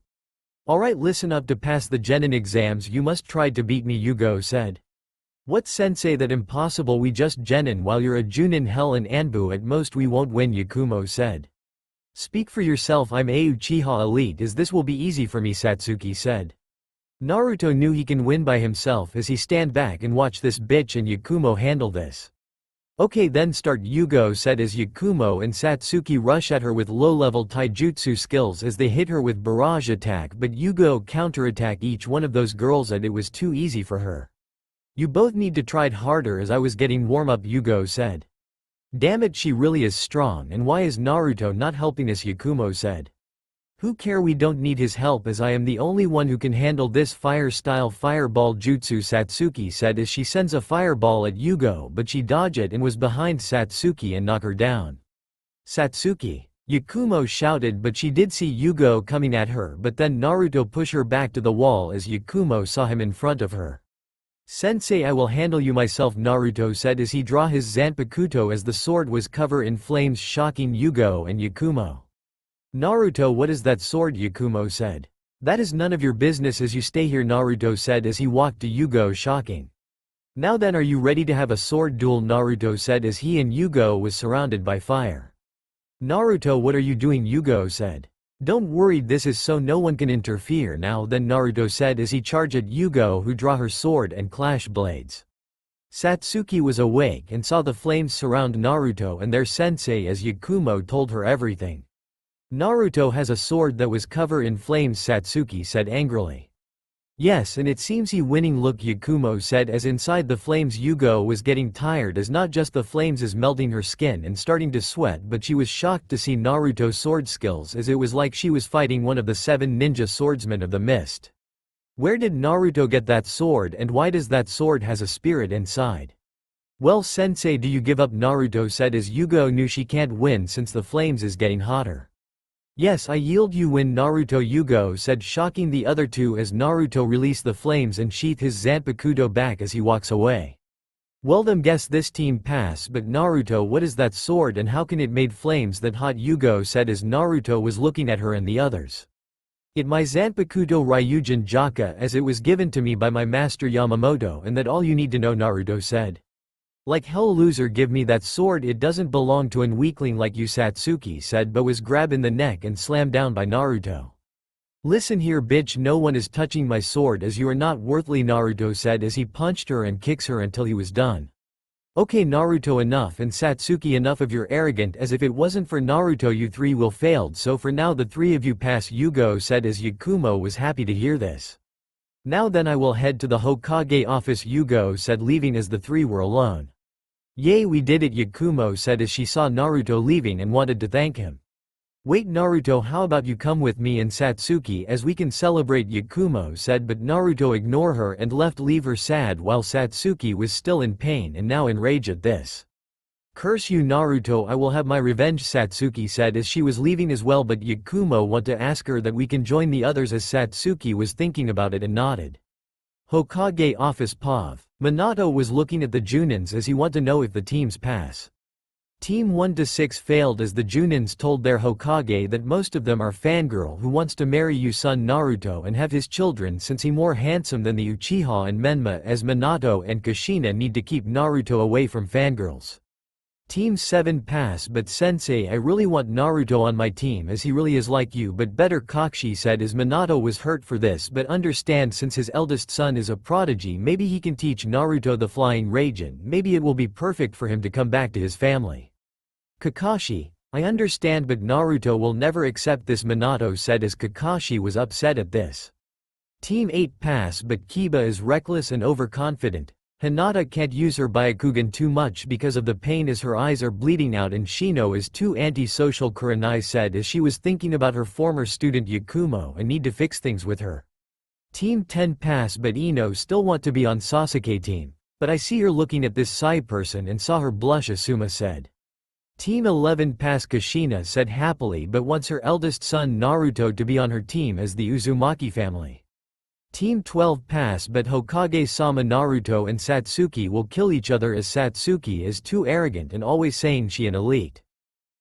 "Alright, listen up, to pass the genin exams you must try to beat me," Yugo said. What sensei that impossible, we just genin while you're a Junin hell and Anbu at most we won't win, Yakumo said. Speak for yourself, I'm a Uchiha elite, as this will be easy for me, Satsuki said. Naruto knew he can win by himself as he stand back and watch this bitch and Yakumo handle this. Okay then start, Yugo said as Yakumo and Satsuki rush at her with low-level taijutsu skills as they hit her with barrage attack, but Yugo counterattack each one of those girls and it was too easy for her. You both need to try harder, as I was getting warm up, Yugo said. Damn it, she really is strong, and why is Naruto not helping us, Yakumo said. Who care, we don't need his help as I am the only one who can handle this fire-style fireball jutsu, Satsuki said as she sends a fireball at Yugo, but she dodged it and was behind Satsuki and knocked her down. Satsuki! Yakumo shouted, but she did see Yugo coming at her, but then Naruto pushed her back to the wall as Yakumo saw him in front of her. Sensei, I will handle you myself, Naruto said as he draw his Zanpakuto as the sword was covered in flames, shocking Yugo and Yakumo. Naruto, what is that sword? Yakumo said. That is none of your business as you stay here, Naruto said as he walked to Yugo, shocking. Now then, are you ready to have a sword duel? Naruto said as he and Yugo was surrounded by fire. Naruto, what are you doing? Yugo said. Don't worry, this is so no one can interfere now then, Naruto said as he charged at Yugo, who draw her sword and clash blades. Satsuki was awake and saw the flames surround Naruto and their sensei as Yakumo told her everything. Naruto has a sword that was covered in flames, Satsuki said angrily. Yes, and it seems he winning, look, Yakumo said as inside the flames Yugo was getting tired as not just the flames is melting her skin and starting to sweat, but she was shocked to see Naruto's sword skills as it was like she was fighting one of the 7 ninja swordsmen of the mist. Where did Naruto get that sword, and why does that sword has a spirit inside? Well, sensei, do you give up? Naruto said as Yugo knew she can't win since the flames is getting hotter. Yes, I yield, you win, Naruto, Yugo said, shocking the other two as Naruto released the flames and sheathed his Zanpakuto back as he walks away. Well then, guess this team pass, but Naruto, what is that sword and how can it made flames that hot? Yugo said as Naruto was looking at her and the others. It my Zanpakuto Ryujin Jaka as it was given to me by my master Yamamoto, and that all you need to know, Naruto said. Like hell, loser, give me that sword, it doesn't belong to an weakling like you, Satsuki said, but was grabbed in the neck and slammed down by Naruto. Listen here, bitch, no one is touching my sword as you are not worthy, Naruto said as he punched her and kicks her until he was done. Okay Naruto, enough, and Satsuki, enough of your arrogant, as if it wasn't for Naruto you three will failed, so for now the three of you pass, Yugo said as Yakumo was happy to hear this. Now then, I will head to the Hokage office, Yugo said, leaving as the three were alone. Yay, we did it, Yakumo said as she saw Naruto leaving and wanted to thank him. Wait Naruto, how about you come with me and Satsuki as we can celebrate, Yakumo said, but Naruto ignored her and left, leave her sad while Satsuki was still in pain and now enraged at this. Curse you Naruto, I will have my revenge, Satsuki said as she was leaving as well, but Yakumo want to ask her that we can join the others as Satsuki was thinking about it and nodded. Hokage office POV. Minato was looking at the Junins as he want to know if the teams pass. Team 1 to 6 failed as the Junins told their Hokage that most of them are fangirl who wants to marry you son Naruto and have his children since he more handsome than the Uchiha and Menma, as Minato and Kushina need to keep Naruto away from fangirls. Team 7 pass, but sensei, I really want Naruto on my team as he really is like you, but better, Kakashi said as Minato was hurt for this, but understand since his eldest son is a prodigy, maybe he can teach Naruto the flying Raijin, maybe it will be perfect for him to come back to his family. Kakashi, I understand, but Naruto will never accept this, Minato said as Kakashi was upset at this. Team 8 pass, but Kiba is reckless and overconfident. Hinata can't use her Byakugan too much because of the pain as her eyes are bleeding out, and Shino is too anti-social, Kurenai said as she was thinking about her former student Yakumo and need to fix things with her. Team 10 pass, but Ino still want to be on Sasuke team. But I see her looking at this Sai person and saw her blush, Asuma said. Team 11 pass, Kushina said happily, but wants her eldest son Naruto to be on her team as the Uzumaki family. Team 12 pass, but Hokage-sama Naruto and Satsuki will kill each other as Satsuki is too arrogant and always saying she an elite.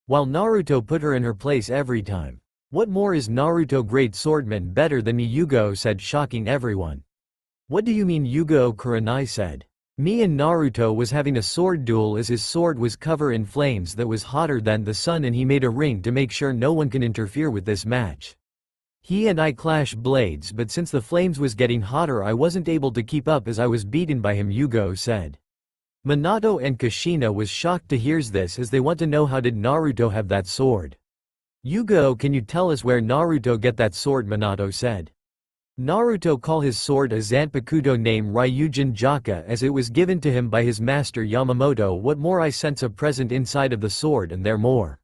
While Naruto put her in her place every time. What more is Naruto great swordman better than me, Yugo said, shocking everyone. What do you mean, Yugo, Kurenai said. Me and Naruto was having a sword duel as his sword was covered in flames that was hotter than the sun, and he made a ring to make sure no one can interfere with this match. He and I clashed blades, but since the flames was getting hotter I wasn't able to keep up as I was beaten by him, Yugo said. Minato and Kushina was shocked to hear this as they want to know how did Naruto have that sword. Yugo, can you tell us where Naruto get that sword, Minato said. Naruto call his sword a Zanpakuto name Ryujin Jaka as it was given to him by his master Yamamoto. What more, I sense a present inside of the sword and there more.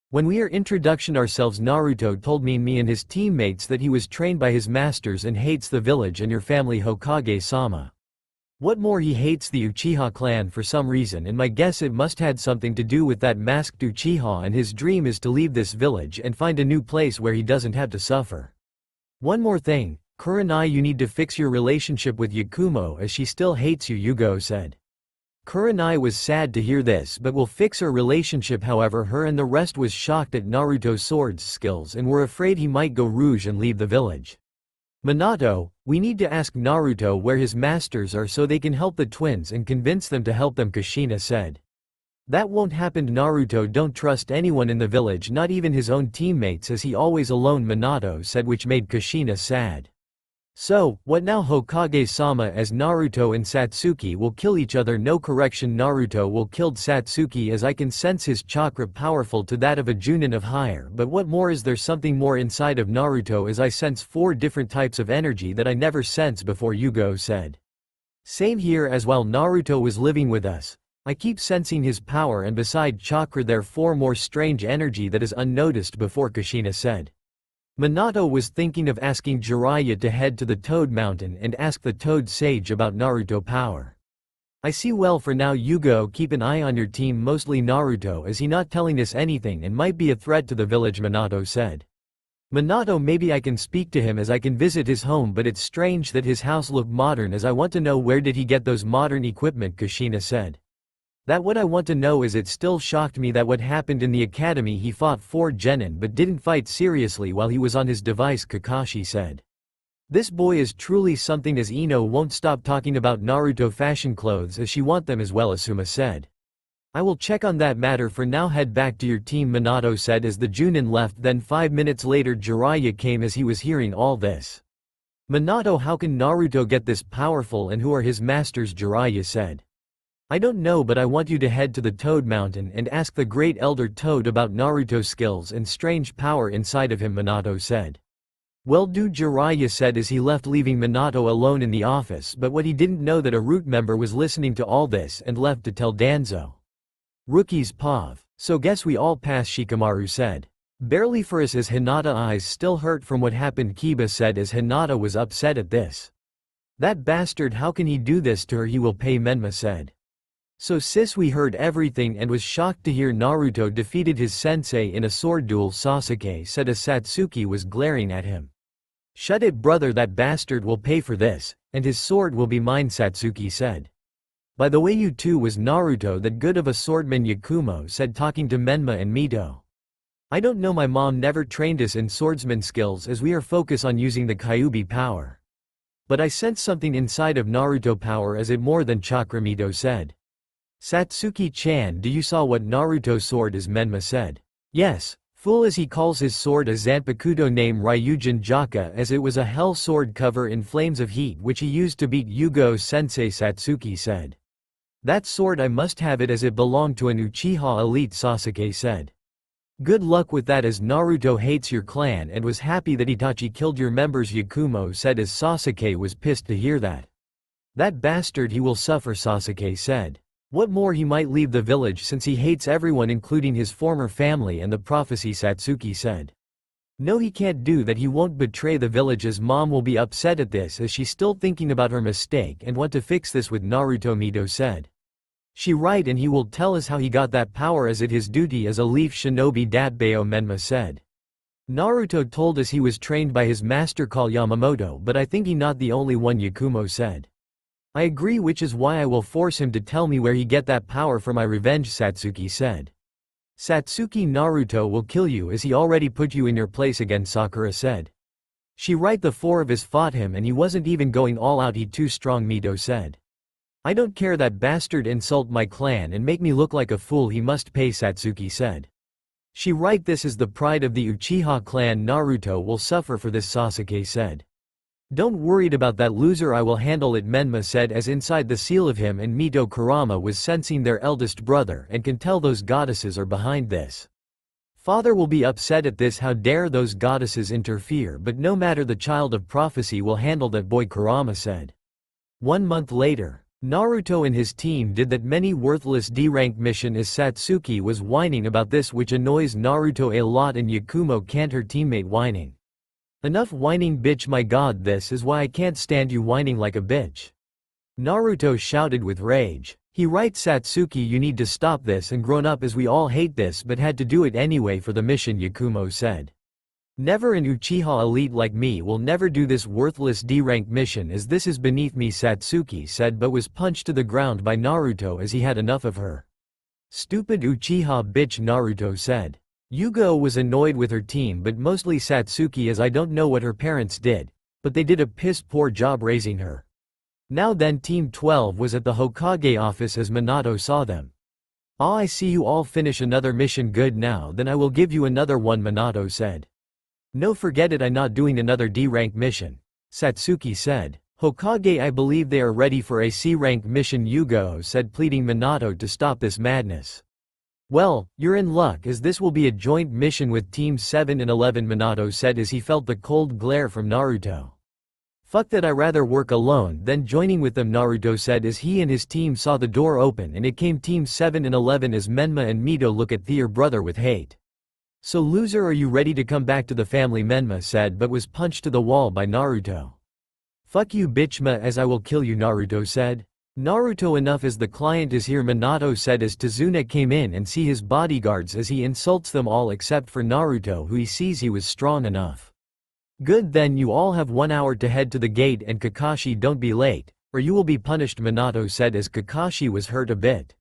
When we are introduction ourselves, Naruto told me and his teammates that he was trained by his masters and hates the village and your family Hokage-sama. What more, he hates the Uchiha clan for some reason, and my guess it must had something to do with that masked Uchiha, and his dream is to leave this village and find a new place where he doesn't have to suffer. One more thing, Kurenai, you need to fix your relationship with Yakumo as she still hates you, Yugo said. Kurenai was sad to hear this but will fix her relationship. However, her and the rest was shocked at Naruto's sword skills and were afraid he might go rouge and leave the village. Minato, we need to ask Naruto where his masters are so they can help the twins and convince them to help them, Kushina said. That won't happen. Naruto don't trust anyone in the village, not even his own teammates, as he always alone, Minato said, which made Kushina sad. So, what now, Hokage-sama, as Naruto and Satsuki will kill each other? No, correction, Naruto will kill Satsuki as I can sense his chakra powerful to that of a Junin of higher, but what more, is there something more inside of Naruto as I sense 4 different types of energy that I never sensed before, Yugo said. Same here, as while Naruto was living with us, I keep sensing his power, and beside chakra there 4 more strange energy that is unnoticed before, Kushina said. Minato was thinking of asking Jiraiya to head to the Toad Mountain and ask the Toad Sage about Naruto power. I see. Well, for now, Yugo, keep an eye on your team, mostly Naruto, as he not telling us anything and might be a threat to the village, Minato said. Minato, maybe I can speak to him as I can visit his home, but it's strange that his house look modern as I want to know where did he get those modern equipment, Kushina said. That what I want to know is, it still shocked me that what happened in the academy, he fought 4 genin but didn't fight seriously while he was on his device, Kakashi said. This boy is truly something, as Ino won't stop talking about Naruto fashion clothes as she want them as well, Asuma said. I will check on that matter. For now, head back to your team, Minato said as the Junin left. Then 5 minutes later Jiraiya came as he was hearing all this. Minato, how can Naruto get this powerful and who are his masters? Jiraiya said. I don't know, but I want you to head to the Toad Mountain and ask the Great Elder Toad about Naruto's skills and strange power inside of him, Minato said. Well do, Jiraiya said as he left, leaving Minato alone in the office, but what he didn't know that a root member was listening to all this and left to tell Danzo. Rookie's Pav. So guess we all pass, Shikamaru said. Barely for us, as Hinata eyes still hurt from what happened, Kiba said as Hinata was upset at this. That bastard, how can he do this to her? He will pay, Menma said. So sis, we heard everything and was shocked to hear Naruto defeated his sensei in a sword duel, Sasuke said as Satsuki was glaring at him. Shut it, brother, that bastard will pay for this, and his sword will be mine, Satsuki said. By the way, you too, was Naruto that good of a swordman? Yakumo said, talking to Menma and Mito. I don't know, my mom never trained us in swordsman skills as we are focused on using the Kyuubi power. But I sense something inside of Naruto power as it more than chakra, Mito said. Satsuki-chan, do you saw what Naruto's sword is? Menma said. Yes, fool, as he calls his sword a Zanpakuto name Ryujin Jaka as it was a hell sword cover in flames of heat which he used to beat Yugo sensei, Satsuki said. That sword, I must have it as it belonged to an Uchiha elite, Sasuke said. Good luck with that as Naruto hates your clan and was happy that Itachi killed your members, Yakumo said as Sasuke was pissed to hear that. That bastard, he will suffer, Sasuke said. What more, he might leave the village since he hates everyone including his former family and the prophecy, Satsuki said. No, he can't do that, he won't betray the village as mom will be upset at this as she's still thinking about her mistake and want to fix this with Naruto, Mito said. She right, and he will tell us how he got that power as it his duty as a leaf shinobi, Datbeo, Menma said. Naruto told us he was trained by his master called Yamamoto, but I think he not the only one, Yakumo said. I agree, which is why I will force him to tell me where he get that power for my revenge, Satsuki said. Satsuki, Naruto will kill you as he already put you in your place again, Sakura said. She right, the 4 of us fought him and he wasn't even going all out, he too strong, Mito said. I don't care, that bastard insult my clan and make me look like a fool, he must pay, Satsuki said. She right, this is the pride of the Uchiha clan, Naruto will suffer for this, Sasuke said. Don't worried about that loser, I will handle it, Menma said, as inside the seal of him and Mito Kurama was sensing their eldest brother and can tell those goddesses are behind this. Father will be upset at this, how dare those goddesses interfere, but no matter, the child of prophecy will handle that boy, Kurama said. 1 month later, Naruto and his team did that many worthless D-rank mission as Satsuki was whining about this, which annoys Naruto a lot, and Yakumo can't her teammate whining. Enough whining, bitch, my god, this is why I can't stand you whining like a bitch. Naruto shouted with rage. He right, Satsuki, you need to stop this and grown up, as we all hate this but had to do it anyway for the mission, Yakumo said. Never an Uchiha elite like me will never do this worthless D-rank mission, as this is beneath me, Satsuki said, but was punched to the ground by Naruto as he had enough of her. Stupid Uchiha bitch, Naruto said. Yugo was annoyed with her team but mostly Satsuki, as I don't know what her parents did, but they did a piss poor job raising her. Now then, Team 12 was at the Hokage office as Minato saw them. Ah, I see you all finish another mission, good, now then I will give you another one, Minato said. No, forget it, I'm not doing another D-rank mission, Satsuki said. Hokage, I believe they are ready for a C-rank mission, Yugo said, pleading Minato to stop this madness. Well, you're in luck, as this will be a joint mission with Teams 7 and 11, Minato said as he felt the cold glare from Naruto. Fuck that, I rather work alone than joining with them, Naruto said as he and his team saw the door open and it came Team 7 and 11 as Menma and Mito look at their brother with hate. So loser, are you ready to come back to the family, Menma said, but was punched to the wall by Naruto. Fuck you, bitchma, as I will kill you, Naruto said. Naruto, enough, as the client is here, Minato said as Tazuna came in and see his bodyguards as he insults them all except for Naruto, who he sees he was strong enough. Good, then you all have 1 hour to head to the gate, and Kakashi, don't be late, or you will be punished, Minato said as Kakashi was hurt a bit.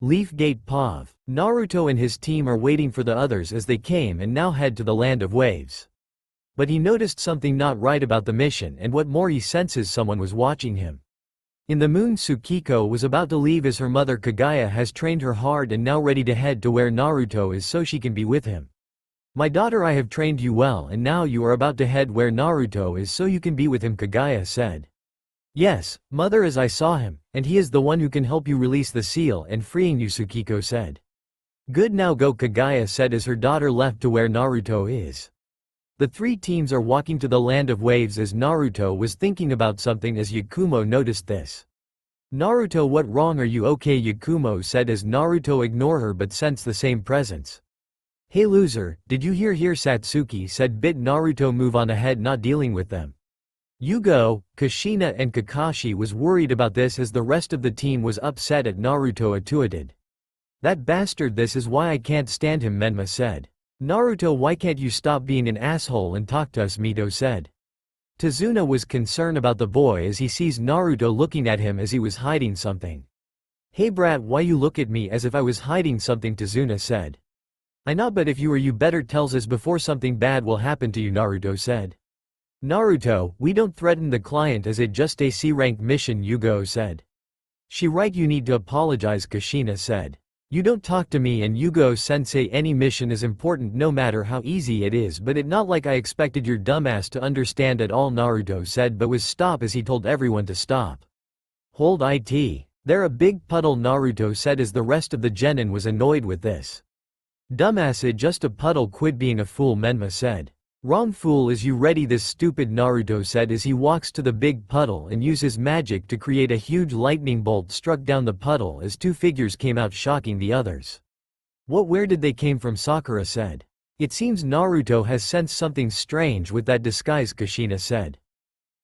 Leaf Gate Pav. Naruto and his team are waiting for the others as they came and now head to the land of waves. But he noticed something not right about the mission, and what more, he senses someone was watching him. In the moon, Tsukiko was about to leave as her mother Kagaya has trained her hard and now ready to head to where Naruto is so she can be with him. My daughter, I have trained you well and now you are about to head where Naruto is so you can be with him, Kagaya said. Yes, mother, as I saw him, and he is the one who can help you release the seal and freeing you, Tsukiko said. Good, now go, Kagaya said as her daughter left to where Naruto is. The three teams are walking to the land of waves as Naruto was thinking about something as Yakumo noticed this. Naruto, what wrong, are you okay, Yakumo said as Naruto ignored her but sensed the same presence. Hey loser, did you hear here, Satsuki said, bit Naruto, move on ahead, not dealing with them. Yugo, Kushina and Kakashi was worried about this as the rest of the team was upset at Naruto atuated. That bastard, this is why I can't stand him, Menma said. Naruto, why can't you stop being an asshole and talk to us, Mito said. Tazuna was concerned about the boy as he sees Naruto looking at him as he was hiding something. Hey brat, why you look at me as if I was hiding something, Tazuna said. I know, but if you were, you better tells us before something bad will happen to you, Naruto said. Naruto, we don't threaten the client as it just a C-rank mission, Yugo said. She right, you need to apologize, Kushina said. You don't talk to me and Yugo sensei, any mission is important no matter how easy it is, but it not like I expected your dumbass to understand at all, Naruto said, but was stop as he told everyone to stop. Hold it. They're a big puddle, Naruto said as the rest of the genin was annoyed with this. Dumbass, it just a puddle, quit being a fool, Menma said. Wrong, fool, is you ready, this stupid, Naruto said as he walks to the big puddle and uses magic to create a huge lightning bolt struck down the puddle as two figures came out shocking the others. What, where did they came from, Sakura said. It seems Naruto has sensed something strange with that disguise, Kushina said.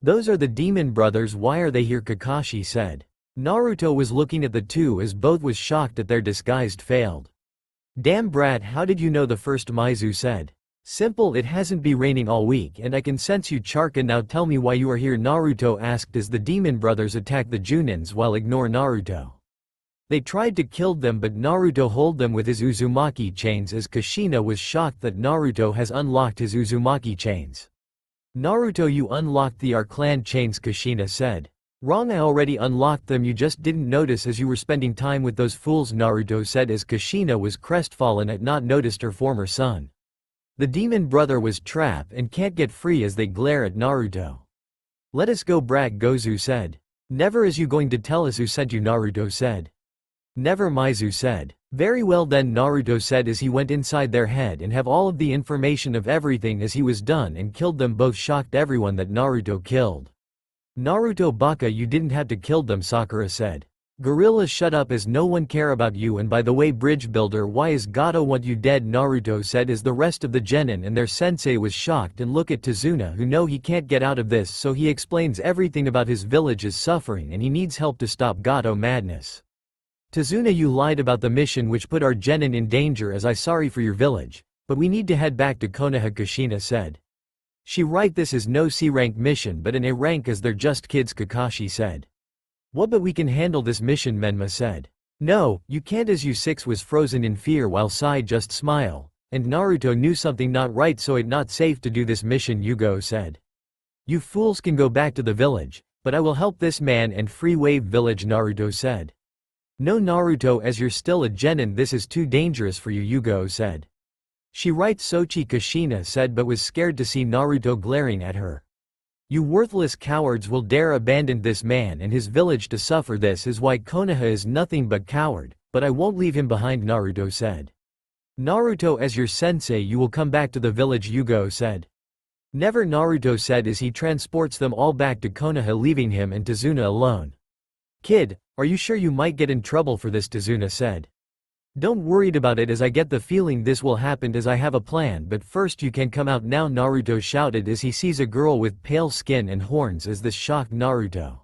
Those are the demon brothers, why are they here, Kakashi said. Naruto was looking at the two as both was shocked at their disguised failed. Damn brat, how did you know, the first Maizu said. Simple, it hasn't been raining all week and I can sense you, Charka, now tell me why you are here, Naruto asked as the demon brothers attacked the Junins while ignore Naruto. They tried to kill them but Naruto hold them with his Uzumaki chains as Kushina was shocked that Naruto has unlocked his Uzumaki chains. Naruto, you unlocked the our clan chains, Kushina said. Wrong, I already unlocked them, you just didn't notice as you were spending time with those fools, Naruto said as Kushina was crestfallen at not noticed her former son. The demon brother was trapped and can't get free as they glare at Naruto. Let us go, brat, Gozu said. Never, is you going to tell us who sent you, Naruto said. Never, Mizu said. Very well then, Naruto said as he went inside their head and have all of the information of everything as he was done and killed them both, shocked everyone that Naruto killed. Naruto baka, you didn't have to kill them, Sakura said. Gorilla, shut up as no one care about you, and by the way, bridge builder, why is Gato want you dead, Naruto said as the rest of the genin and their sensei was shocked and look at Tazuna who know he can't get out of this, so he explains everything about his village is suffering and he needs help to stop Gato madness. Tazuna, you lied about the mission which put our genin in danger, as I sorry for your village, but we need to head back to Konoha, Kushina said. She right, this is no C-rank mission but an A rank as they're just kids, Kakashi said. What, but we can handle this mission, Menma said. No, you can't, as U6 was frozen in fear while Sai just smile, and Naruto knew something not right, so it not safe to do this mission, Yugo said. You fools can go back to the village, but I will help this man and free Wave Village, Naruto said. No, Naruto, as you're still a genin, this is too dangerous for you, Yugo said. She right, Sochi, Kushina said, but was scared to see Naruto glaring at her. You worthless cowards will dare abandon this man and his village to suffer, this is why Konoha is nothing but coward, but I won't leave him behind, Naruto said. Naruto, as your sensei you will come back to the village, Yugo said. Never, Naruto said as he transports them all back to Konoha, leaving him and Tazuna alone. Kid, are you sure you might get in trouble for this, Tazuna said. Don't worried about it, as I get the feeling this will happen, as I have a plan, but first you can come out now, Naruto shouted as he sees a girl with pale skin and horns as this shocked Naruto.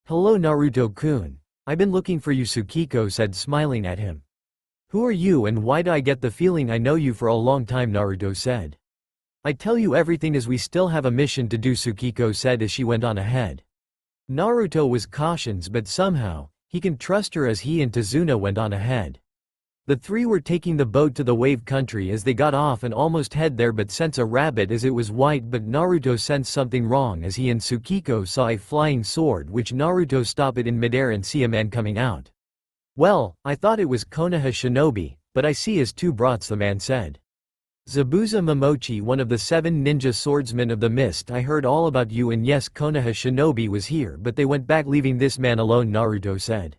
Hello, Naruto-kun. I've been looking for you, Tsukiko said, smiling at him. Who are you and why do I get the feeling I know you for a long time, Naruto said. I tell you everything as we still have a mission to do, Tsukiko said as she went on ahead. Naruto was cautious, but somehow, he can trust her as he and Tazuna went on ahead. The three were taking the boat to the wave country as they got off and almost head there, but sense a rabbit as it was white, but Naruto sensed something wrong as he and Tsukiko saw a flying sword which Naruto stopped it in midair and see a man coming out. Well, I thought it was Konoha Shinobi, but I see as two brats, the man said. Zabuza Momochi, one of the 7 ninja swordsmen of the mist, I heard all about you, and yes, Konoha Shinobi was here but they went back leaving this man alone, Naruto said.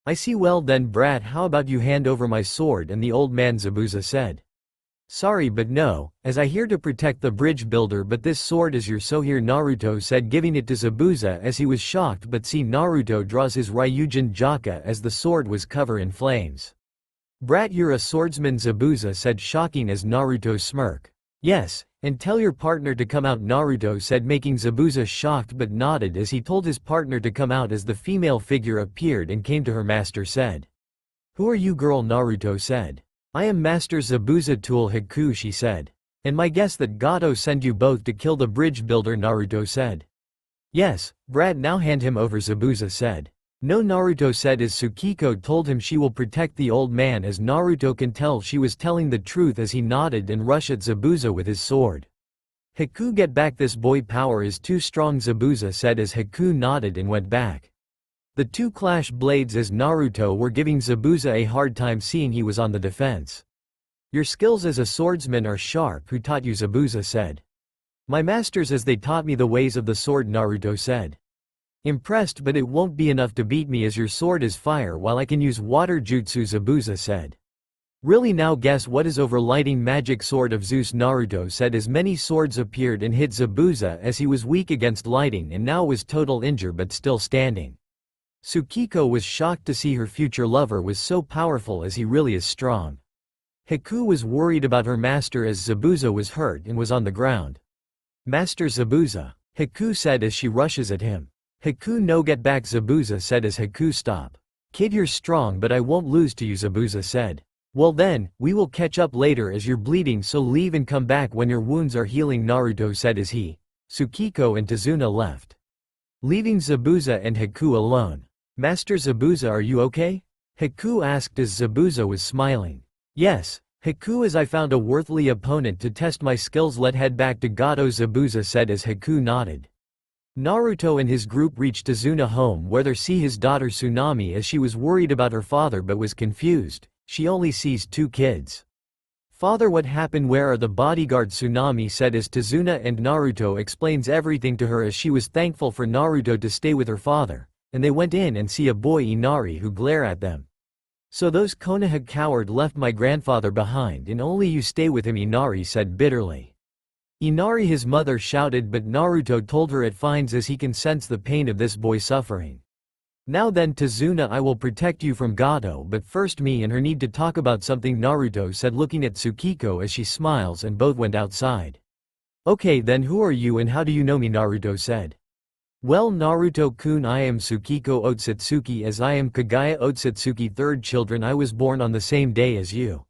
I see, well then brat, how about you hand over my sword, and the old man, Zabuza said. Sorry but no, as I here to protect the bridge builder, but this sword is yours, so here, Naruto said, giving it to Zabuza as he was shocked, but see Naruto draws his Ryujin Jaka as the sword was covered in flames. Brat, you're a swordsman, Zabuza said, shocking as Naruto smirk. Yes, and tell your partner to come out, Naruto said, making Zabuza shocked but nodded as he told his partner to come out as the female figure appeared and came to her. Master said. Who are you, girl, Naruto said. I am Master Zabuza Tool Haku, she said. And my guess that Gato send you both to kill the bridge builder, Naruto said. Yes, brat, now hand him over, Zabuza said. No, Naruto said as Tsukiko told him she will protect the old man, as Naruto can tell she was telling the truth as he nodded and rushed at Zabuza with his sword. Haku, get back, this boy power is too strong, Zabuza said as Haku nodded and went back. The two clashed blades as Naruto were giving Zabuza a hard time seeing he was on the defense. Your skills as a swordsman are sharp, who taught you, Zabuza said. My masters, as they taught me the ways of the sword, Naruto said. Impressed, but it won't be enough to beat me as your sword is fire while I can use water jutsu, Zabuza said. Really, now guess what is over lighting magic sword of Zeus, Naruto said as many swords appeared and hit Zabuza as he was weak against lighting and now was total injured but still standing. Tsukiko was shocked to see her future lover was so powerful as he really is strong. Haku was worried about her master as Zabuza was hurt and was on the ground. Master Zabuza, Haku said as she rushes at him. Haku, no, get back, Zabuza said as Haku stop. Kid, you're strong but I won't lose to you, Zabuza said. Well then, we will catch up later as you're bleeding, so leave and come back when your wounds are healing, Naruto said as he, Tsukiko and Tazuna left. Leaving Zabuza and Haku alone. Master Zabuza, are you okay? Haku asked as Zabuza was smiling. Yes, Haku, as I found a worthy opponent to test my skills, let head back to Gato, Zabuza said as Haku nodded. Naruto and his group reached Tazuna home where they see his daughter Tsunami as she was worried about her father but was confused. She only sees two kids. "Father, what happened? Where are the bodyguards?" Tsunami said as Tazuna and Naruto explains everything to her as she was thankful for Naruto to stay with her father, and they went in and see a boy Inari who glare at them. "So those Konoha coward left my grandfather behind and only you stay with him," Inari said bitterly. Inari his mother shouted but Naruto told her it fines as he can sense the pain of this boy suffering. "Now then Tazuna, I will protect you from Gato, but first me and her need to talk about something," Naruto said looking at Tsukiko as she smiles, and both went outside. "Okay then, who are you and how do you know me?" Naruto said. "Well Naruto-kun, I am Tsukiko Otsutsuki as I am Kagaya Otsutsuki third children. I was born on the same day as you.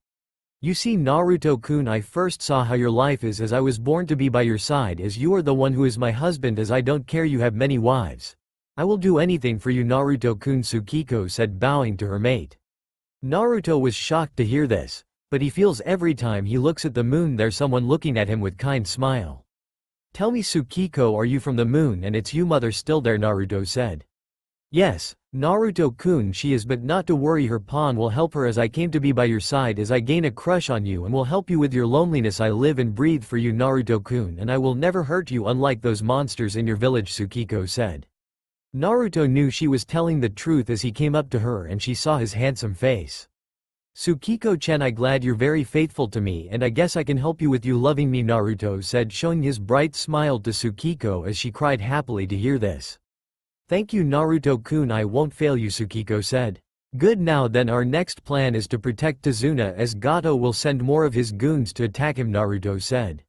You see Naruto-kun, I first saw how your life is as I was born to be by your side as you are the one who is my husband as I don't care you have many wives. I will do anything for you Naruto-kun," Tsukiko said bowing to her mate. Naruto was shocked to hear this, but he feels every time he looks at the moon there's someone looking at him with kind smile. "Tell me Tsukiko, are you from the moon and it's you mother still there?" Naruto said. "Yes, Naruto-kun, she is, but not to worry, her pawn will help her as I came to be by your side as I gain a crush on you and will help you with your loneliness. I live and breathe for you Naruto-kun and I will never hurt you unlike those monsters in your village," Tsukiko said. Naruto knew she was telling the truth as he came up to her and she saw his handsome face. "Tsukiko-chan, I glad you're very faithful to me and I guess I can help you with you loving me," Naruto said showing his bright smile to Tsukiko as she cried happily to hear this. "Thank you Naruto-kun, I won't fail you," Tsukiko said. "Good, now then our next plan is to protect Tazuna as Gato will send more of his goons to attack him," Naruto said.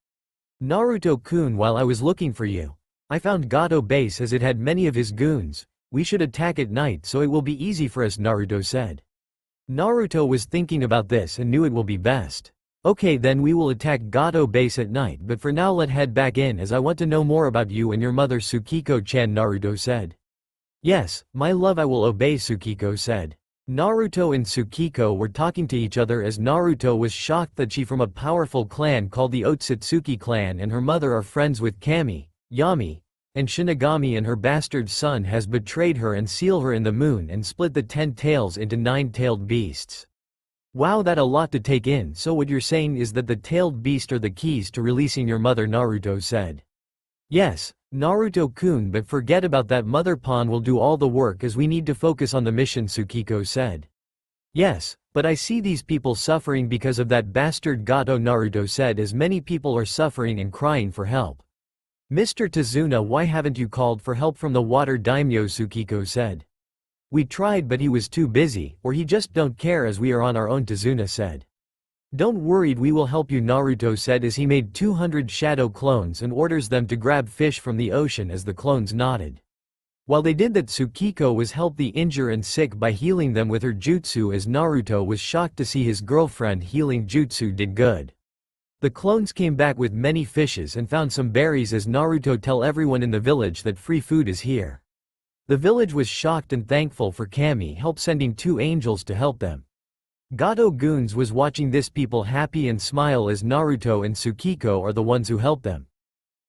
"Naruto-kun, while I was looking for you, I found Gato base as it had many of his goons. We should attack at night so it will be easy for us," Naruto said. Naruto was thinking about this and knew it will be best. "Okay then, we will attack Gato base at night, but for now let's head back in as I want to know more about you and your mother Tsukiko-chan," Naruto said. "Yes, my love, I will obey," Tsukiko said. Naruto and Tsukiko were talking to each other as Naruto was shocked that she from a powerful clan called the Otsutsuki clan and her mother are friends with Kami, Yami, and Shinigami, and her bastard son has betrayed her and sealed her in the moon and split the 10 tails into 9-tailed beasts. Wow, that a lot to take in. So what you're saying is that the tailed beast are the keys to releasing your mother, Naruto said. Yes, Naruto-kun, but forget about that, Mother Pawn will do all the work as we need to focus on the mission, Tsukiko said. Yes, but I see these people suffering because of that bastard Gato, Naruto said, as many people are suffering and crying for help. Mr. Tazuna, why haven't you called for help from the water daimyo, Tsukiko said. We tried but he was too busy, or he just don't care as we are on our own, Tazuna said. Don't worry, we will help you, Naruto said as he made 200 shadow clones and orders them to grab fish from the ocean as the clones nodded. While they did that, Tsukiko was helped the injured and sick by healing them with her jutsu as Naruto was shocked to see his girlfriend healing jutsu did good. The clones came back with many fishes and found some berries as Naruto tell everyone in the village that free food is here. The village was shocked and thankful for Kami help sending 2 angels to help them. Gato goons was watching this people happy and smile as Naruto and Tsukiko are the ones who helped them.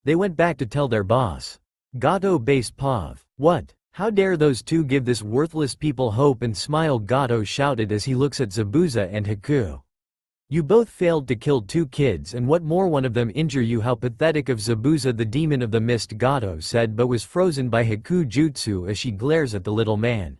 They went back to tell their boss. Gato base Pav. What? How dare those two give this worthless people hope and smile, Gato shouted as he looks at Zabuza and Haku. You both failed to kill 2 kids and what more, one of them injure you, how pathetic of Zabuza, the demon of the mist, Gato said, but was frozen by Haku jutsu as she glares at the little man.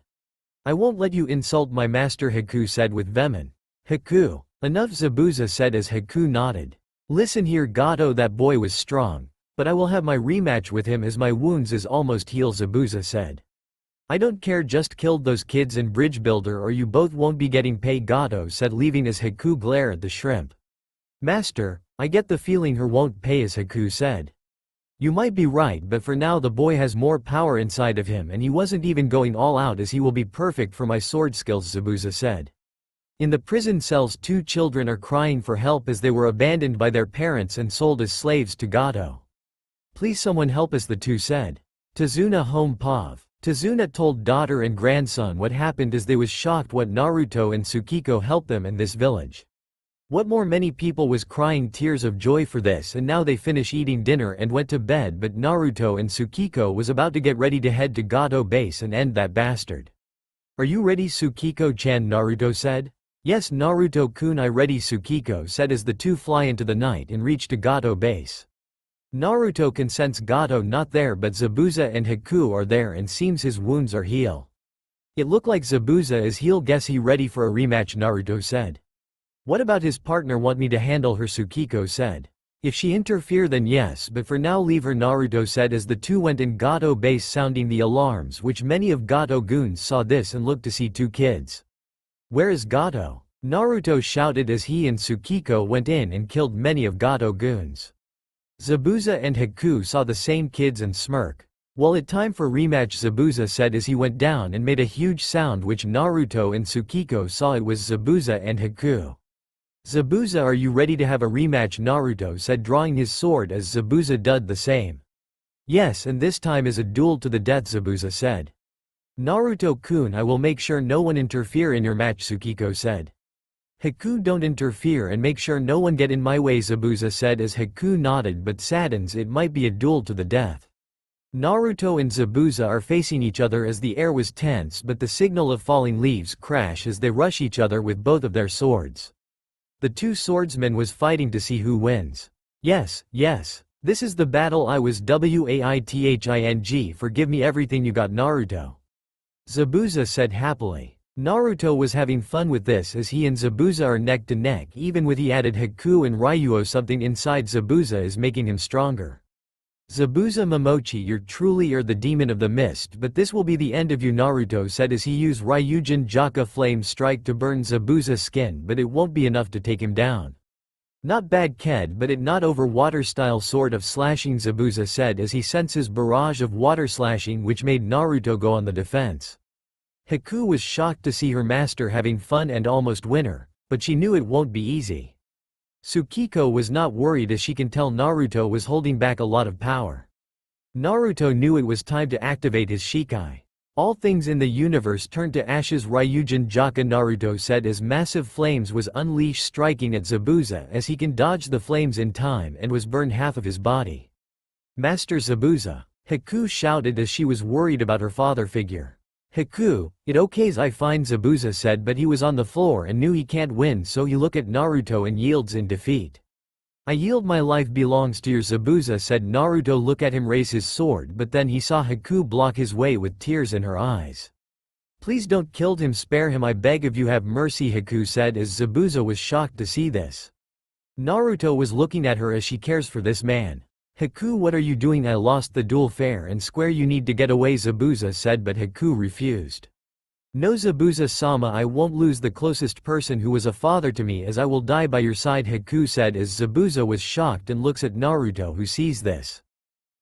I won't let you insult my master, Haku said with venom. Haku. Enough, Zabuza said as Haku nodded. Listen here, Gato, that boy was strong, but I will have my rematch with him as my wounds is almost healed, Zabuza said. I don't care, just killed those kids and bridge builder or you both won't be getting paid, Gato said, leaving as Haku glare at the shrimp. Master, I get the feeling her won't pay, as Haku said. You might be right, but for now the boy has more power inside of him and he wasn't even going all out as he will be perfect for my sword skills, Zabuza said. In the prison cells, 2 children are crying for help as they were abandoned by their parents and sold as slaves to Gato. Please someone help us, the 2 said. Tazuna home Pav. Tazuna told daughter and grandson what happened as they was shocked what Naruto and Tsukiko helped them in this village. What more, many people was crying tears of joy for this, and now they finish eating dinner and went to bed, but Naruto and Tsukiko was about to get ready to head to Gato base and end that bastard. Are you ready, Tsukiko-chan? Naruto said. Yes, Naruto-kun, I ready, Tsukiko said as the two fly into the night and reach to Gato base. Naruto can sense Gato not there, but Zabuza and Haku are there and seems his wounds are heal. It look like Zabuza is heal, guess he ready for a rematch, Naruto said. What about his partner, want me to handle her? Tsukiko said. If she interfere then yes, but for now leave her, Naruto said as the two went in Gato base sounding the alarms, which many of Gato goons saw this and looked to see two kids. Where is Gato? Naruto shouted as he and Tsukiko went in and killed many of Gato goons. Zabuza and Haku saw the same kids and smirk. Well, it time for rematch, Zabuza said as he went down and made a huge sound, which Naruto and Tsukiko saw it was Zabuza and Haku. Zabuza, are you ready to have a rematch? Naruto said, drawing his sword as Zabuza did the same. Yes, and this time is a duel to the death, Zabuza said. Naruto-kun, I will make sure no one interfere in your match, Tsukiko said. Haku, don't interfere and make sure no one get in my way, Zabuza said as Haku nodded, but saddens it might be a duel to the death. Naruto and Zabuza are facing each other as the air was tense, but the signal of falling leaves crash as they rush each other with both of their swords. The two swordsmen was fighting to see who wins. Yes, this is the battle I was waiting, forgive me everything you got, Naruto. Zabuza said happily. Naruto was having fun with this as he and Zabuza are neck to neck, even with he added Haku and Ryuo, something inside Zabuza is making him stronger. Zabuza Momochi, you're the demon of the mist, but this will be the end of you, Naruto said as he used Ryujin Jaka Flame Strike to burn Zabuza's skin, but it won't be enough to take him down. Not bad, kid, but it not over water style sort of slashing, Zabuza said as he senses barrage of water slashing, which made Naruto go on the defense. Haku was shocked to see her master having fun and almost win her, but she knew it won't be easy. Tsukiko was not worried as she can tell Naruto was holding back a lot of power. Naruto knew it was time to activate his Shikai. All things in the universe turned to ashes, Ryujin Jaka, Naruto said as massive flames was unleashed, striking at Zabuza as he can dodge the flames in time and was burned half of his body. Master Zabuza, Haku shouted as she was worried about her father figure. Haku, it okays, I find, Zabuza said, but he was on the floor and knew he can't win, so he look at Naruto and yields in defeat. I yield, my life belongs to your, Zabuza said. Naruto look at him raise his sword, but then he saw Haku block his way with tears in her eyes. Please don't kill him, spare him, I beg of you, have mercy, Haku said as Zabuza was shocked to see this. Naruto was looking at her as she cares for this man. Haku, what are you doing? I lost the duel fair and square, you need to get away, Zabuza said, but Haku refused. No, Zabuza-sama, I won't lose the closest person who was a father to me, as I will die by your side, Haku said as Zabuza was shocked and looks at Naruto, who sees this.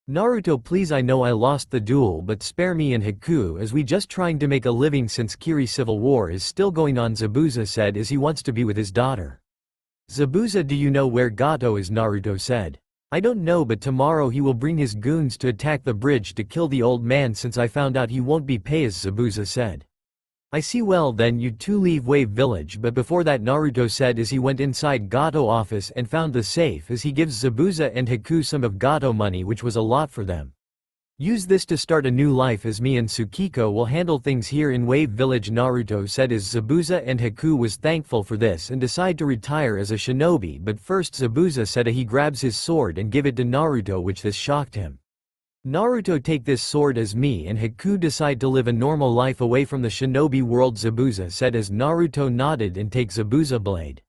Naruto, please, I know I lost the duel, but spare me and Haku as we just trying to make a living since Kiri civil war is still going on, Zabuza said as he wants to be with his daughter. Zabuza, do you know where Gato is? Naruto said. I don't know, but tomorrow he will bring his goons to attack the bridge to kill the old man, since I found out he won't be paid, Zabuza said. I see, well then you two leave Wave Village, but before that, Naruto said as he went inside Gato office and found the safe as he gives Zabuza and Haku some of Gato money, which was a lot for them. Use this to start a new life as me and Tsukiko will handle things here in Wave Village, Naruto said as Zabuza and Haku was thankful for this and decide to retire as a shinobi, but first Zabuza said he grabs his sword and give it to Naruto, which this shocked him. Naruto, take this sword as me and Haku decide to live a normal life away from the shinobi world, Zabuza said as Naruto nodded and take Zabuza blade.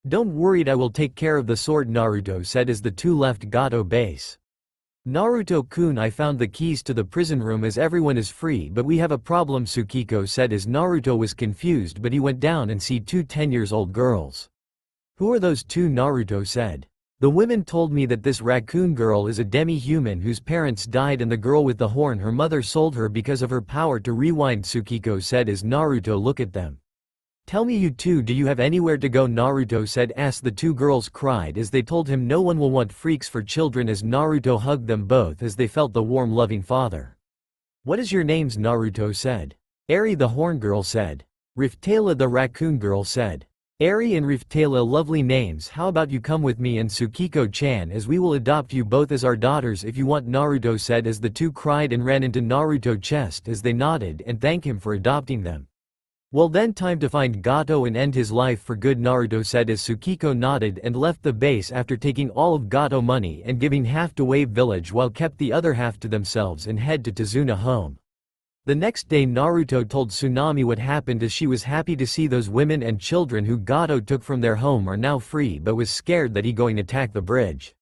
Don't worry, I will take care of the sword, Naruto said as the two left Gato base. Naruto-kun, I found the keys to the prison room as everyone is free, but we have a problem, Tsukiko said as Naruto was confused, but he went down and see two 10-year-old girls. Who are those two? Naruto said. The women told me that this raccoon girl is a demi-human whose parents died and the girl with the horn, her mother sold her because of her power to rewind, Tsukiko said as Naruto look at them. Tell me, you two, do you have anywhere to go? Naruto said as the two girls cried as they told him no one will want freaks for children as Naruto hugged them both as they felt the warm loving father. What is your names? Naruto said. Eri, the horn girl said. Riftala, the raccoon girl said. Eri and Riftaila, lovely names. How about you come with me and Tsukiko-chan, as we will adopt you both as our daughters if you want, Naruto said as the two cried and ran into Naruto's chest as they nodded and thanked him for adopting them. Well then, time to find Gato and end his life for good, Naruto said as Tsukiko nodded and left the base after taking all of Gato money and giving half to Wave Village while kept the other half to themselves and head to Tazuna home. The next day Naruto told Tsunami what happened as she was happy to see those women and children who Gato took from their home are now free, but was scared that he going to attack the bridge.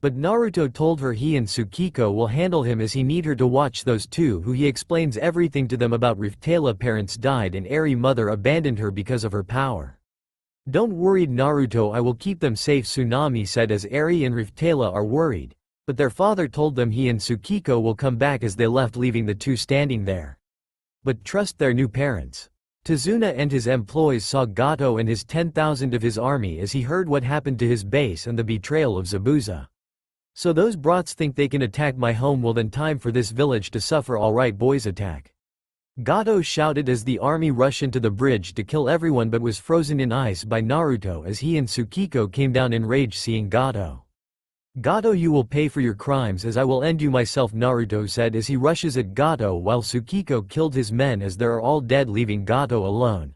But Naruto told her he and Tsukiko will handle him as he need her to watch those two who he explains everything to them about Riftaila parents died and Eri mother abandoned her because of her power. Don't worry Naruto, I will keep them safe, Tsunami said as Eri and Riftaila are worried. But their father told them he and Tsukiko will come back as they left, leaving the two standing there. But trust their new parents. Tazuna and his employees saw Gato and his 10,000 of his army as he heard what happened to his base and the betrayal of Zabuza. So those brats think they can attack my home, well then time for this village to suffer, alright boys, attack. Gato shouted as the army rushed into the bridge to kill everyone but was frozen in ice by Naruto as he and Tsukiko came down in rage seeing Gato. Gato, you will pay for your crimes as I will end you myself, Naruto said as he rushes at Gato while Tsukiko killed his men as they are all dead, leaving Gato alone.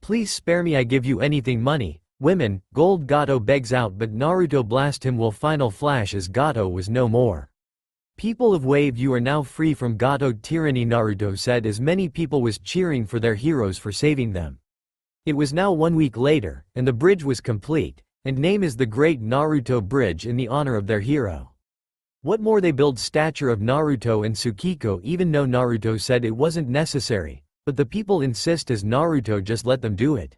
Please spare me, I give you anything, money, women, gold, Gato begs out, but Naruto blast him will final flash as Gato was no more. People of Wave, you are now free from Gato tyranny, Naruto said as many people was cheering for their heroes for saving them. It was now 1 week later, and the bridge was complete, and name is the Great Naruto Bridge in the honor of their hero. What more, they build statue of Naruto and Tsukiko even though Naruto said it wasn't necessary, but the people insist as Naruto just let them do it.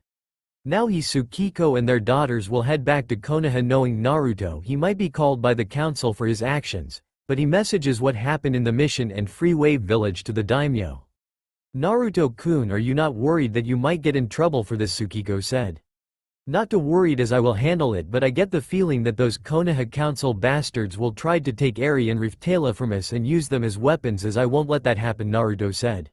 Now he, Tsukiko and their daughters will head back to Konoha knowing Naruto he might be called by the council for his actions, but he messages what happened in the mission and free Wave Village to the daimyo. Naruto-kun, are you not worried that you might get in trouble for this, Tsukiko said. Not too worried as I will handle it, but I get the feeling that those Konoha council bastards will try to take Eri and Riftaila from us and use them as weapons as I won't let that happen, Naruto said.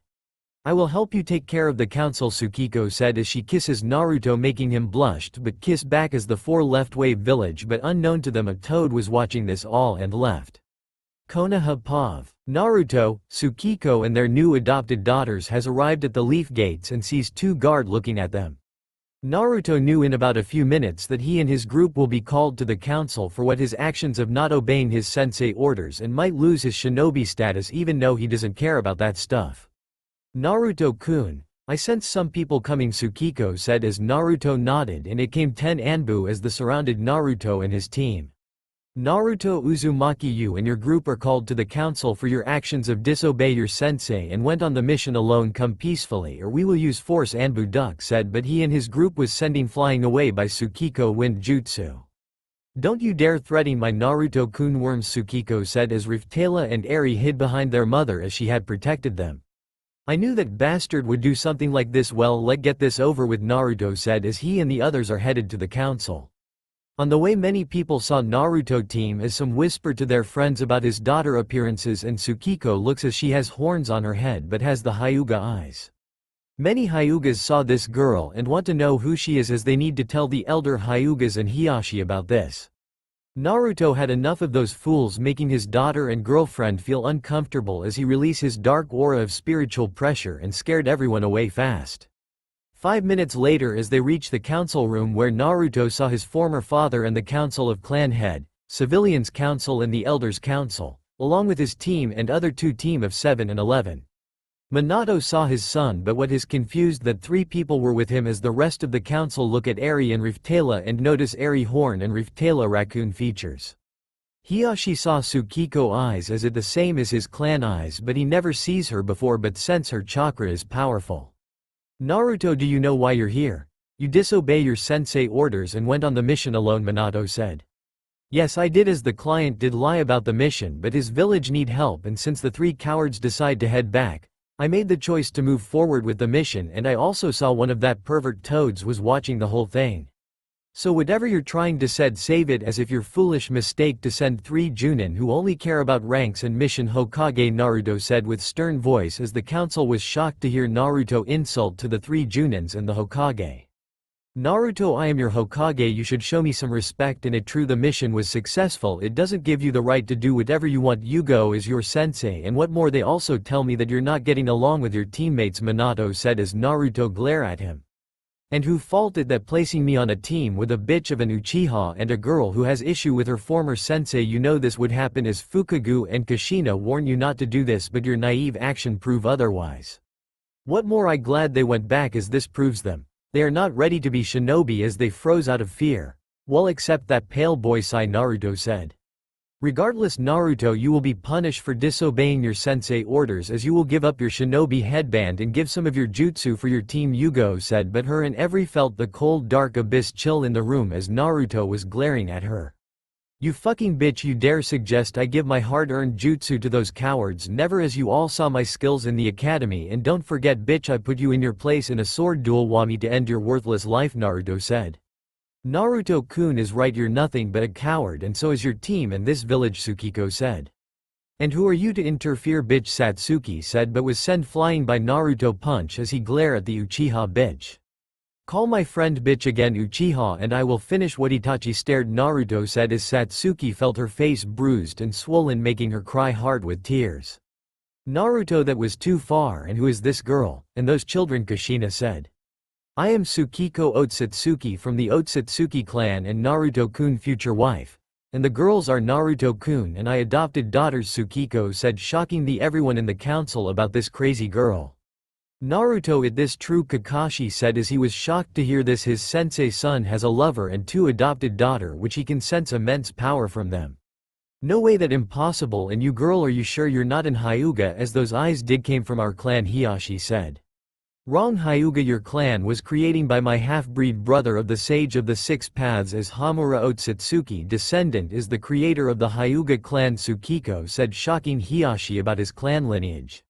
I will help you take care of the council, Tsukiko said as she kisses Naruto making him blushed but kiss back as the four left Wave Village, but unknown to them a toad was watching this all and left. Konoha Pav. Naruto, Tsukiko and their new adopted daughters has arrived at the leaf gates and sees two guards looking at them. Naruto knew in about a few minutes that he and his group will be called to the council for what his actions of not obeying his sensei orders and might lose his shinobi status, even though he doesn't care about that stuff. Naruto-kun, I sense some people coming, Tsukiko said as Naruto nodded, and it came 10 Anbu as they surrounded Naruto and his team. Naruto Uzumaki, you and your group are called to the council for your actions of disobey your sensei and went on the mission alone. Come peacefully or we will use force, Anbu Duck said, but he and his group was sending flying away by Tsukiko wind jutsu. Don't you dare threaten my Naruto-kun worms, Tsukiko said as Riftaila and Eri hid behind their mother as she had protected them. I knew that bastard would do something like this. Well, let's get this over with, Naruto said as he and the others are headed to the council. On the way many people saw Naruto team as some whisper to their friends about his daughter appearances, and Tsukiko looks as she has horns on her head but has the Hyuga eyes. Many Hyugas saw this girl and want to know who she is as they need to tell the elder Hyugas and Hiyashi about this. Naruto had enough of those fools making his daughter and girlfriend feel uncomfortable as he released his dark aura of spiritual pressure and scared everyone away fast. 5 minutes later as they reached the council room where Naruto saw his former father and the council of clan head, civilians council and the elders council, along with his team and other two team of 7 and 11. Minato saw his son but what is confused that 3 people were with him as the rest of the council look at Eri and Riftaila and notice Eri horn and Riftaila raccoon features. Hiyashi saw Tsukiko eyes as it the same as his clan eyes, but he never sees her before but sense her chakra is powerful. Naruto, do you know why you're here? You disobey your sensei orders and went on the mission alone, Minato said. Yes, I did, as the client did lie about the mission, but his village need help, and since the 3 cowards decide to head back, I made the choice to move forward with the mission, and I also saw one of that pervert toads was watching the whole thing. So whatever you're trying to said, save it, as if your foolish mistake to send 3 Junin who only care about ranks and mission, Hokage, Naruto said with stern voice as the council was shocked to hear Naruto insult to the 3 Junins and the Hokage. Naruto, I am your Hokage, you should show me some respect, and it true the mission was successful, it doesn't give you the right to do whatever you want, Yugo is your sensei, and what more, they also tell me that you're not getting along with your teammates, Minato said as Naruto glared at him. And who fault it that placing me on a team with a bitch of an Uchiha and a girl who has issue with her former sensei, you know this would happen as Fukagu and Kushina warn you not to do this, but your naive action prove otherwise. What more, I glad they went back as this proves them. They are not ready to be shinobi as they froze out of fear. Well, except that pale boy sigh, Naruto said. Regardless, Naruto, you will be punished for disobeying your sensei orders as you will give up your shinobi headband and give some of your jutsu for your team, Yugo said, but her and every felt the cold dark abyss chill in the room as Naruto was glaring at her. You fucking bitch, you dare suggest I give my hard-earned jutsu to those cowards? Never, as you all saw my skills in the academy, and don't forget bitch, I put you in your place in a sword duel, want me to end your worthless life, Naruto said. Naruto-kun is right, you're nothing but a coward, and so is your team and this village, Tsukiko said. And who are you to interfere, bitch, Satsuki said, but was sent flying by Naruto punch as he glared at the Uchiha bitch. Call my friend bitch again, Uchiha, and I will finish what Itachi stared, Naruto said as Satsuki felt her face bruised and swollen, making her cry hard with tears. Naruto, that was too far, and who is this girl, and those children, Kushina said. I am Tsukiko Otsutsuki from the Otsutsuki clan and Naruto-kun future wife. And the girls are Naruto-kun and I adopted daughters, Tsukiko said, shocking everyone in the council about this crazy girl. Naruto, it this true, Kakashi said as he was shocked to hear this, his sensei son has a lover and 2 adopted daughter which he can sense immense power from them. No way, that impossible, and you girl, are you sure you're not in Hyuga as those eyes did came from our clan, Hiashi said. Wrong, Hyuga, your clan was creating by my half-breed brother of the Sage of the Six Paths as Hamura Otsutsuki descendant is the creator of the Hyuga clan, Tsukiko said, shocking Hiashi about his clan lineage.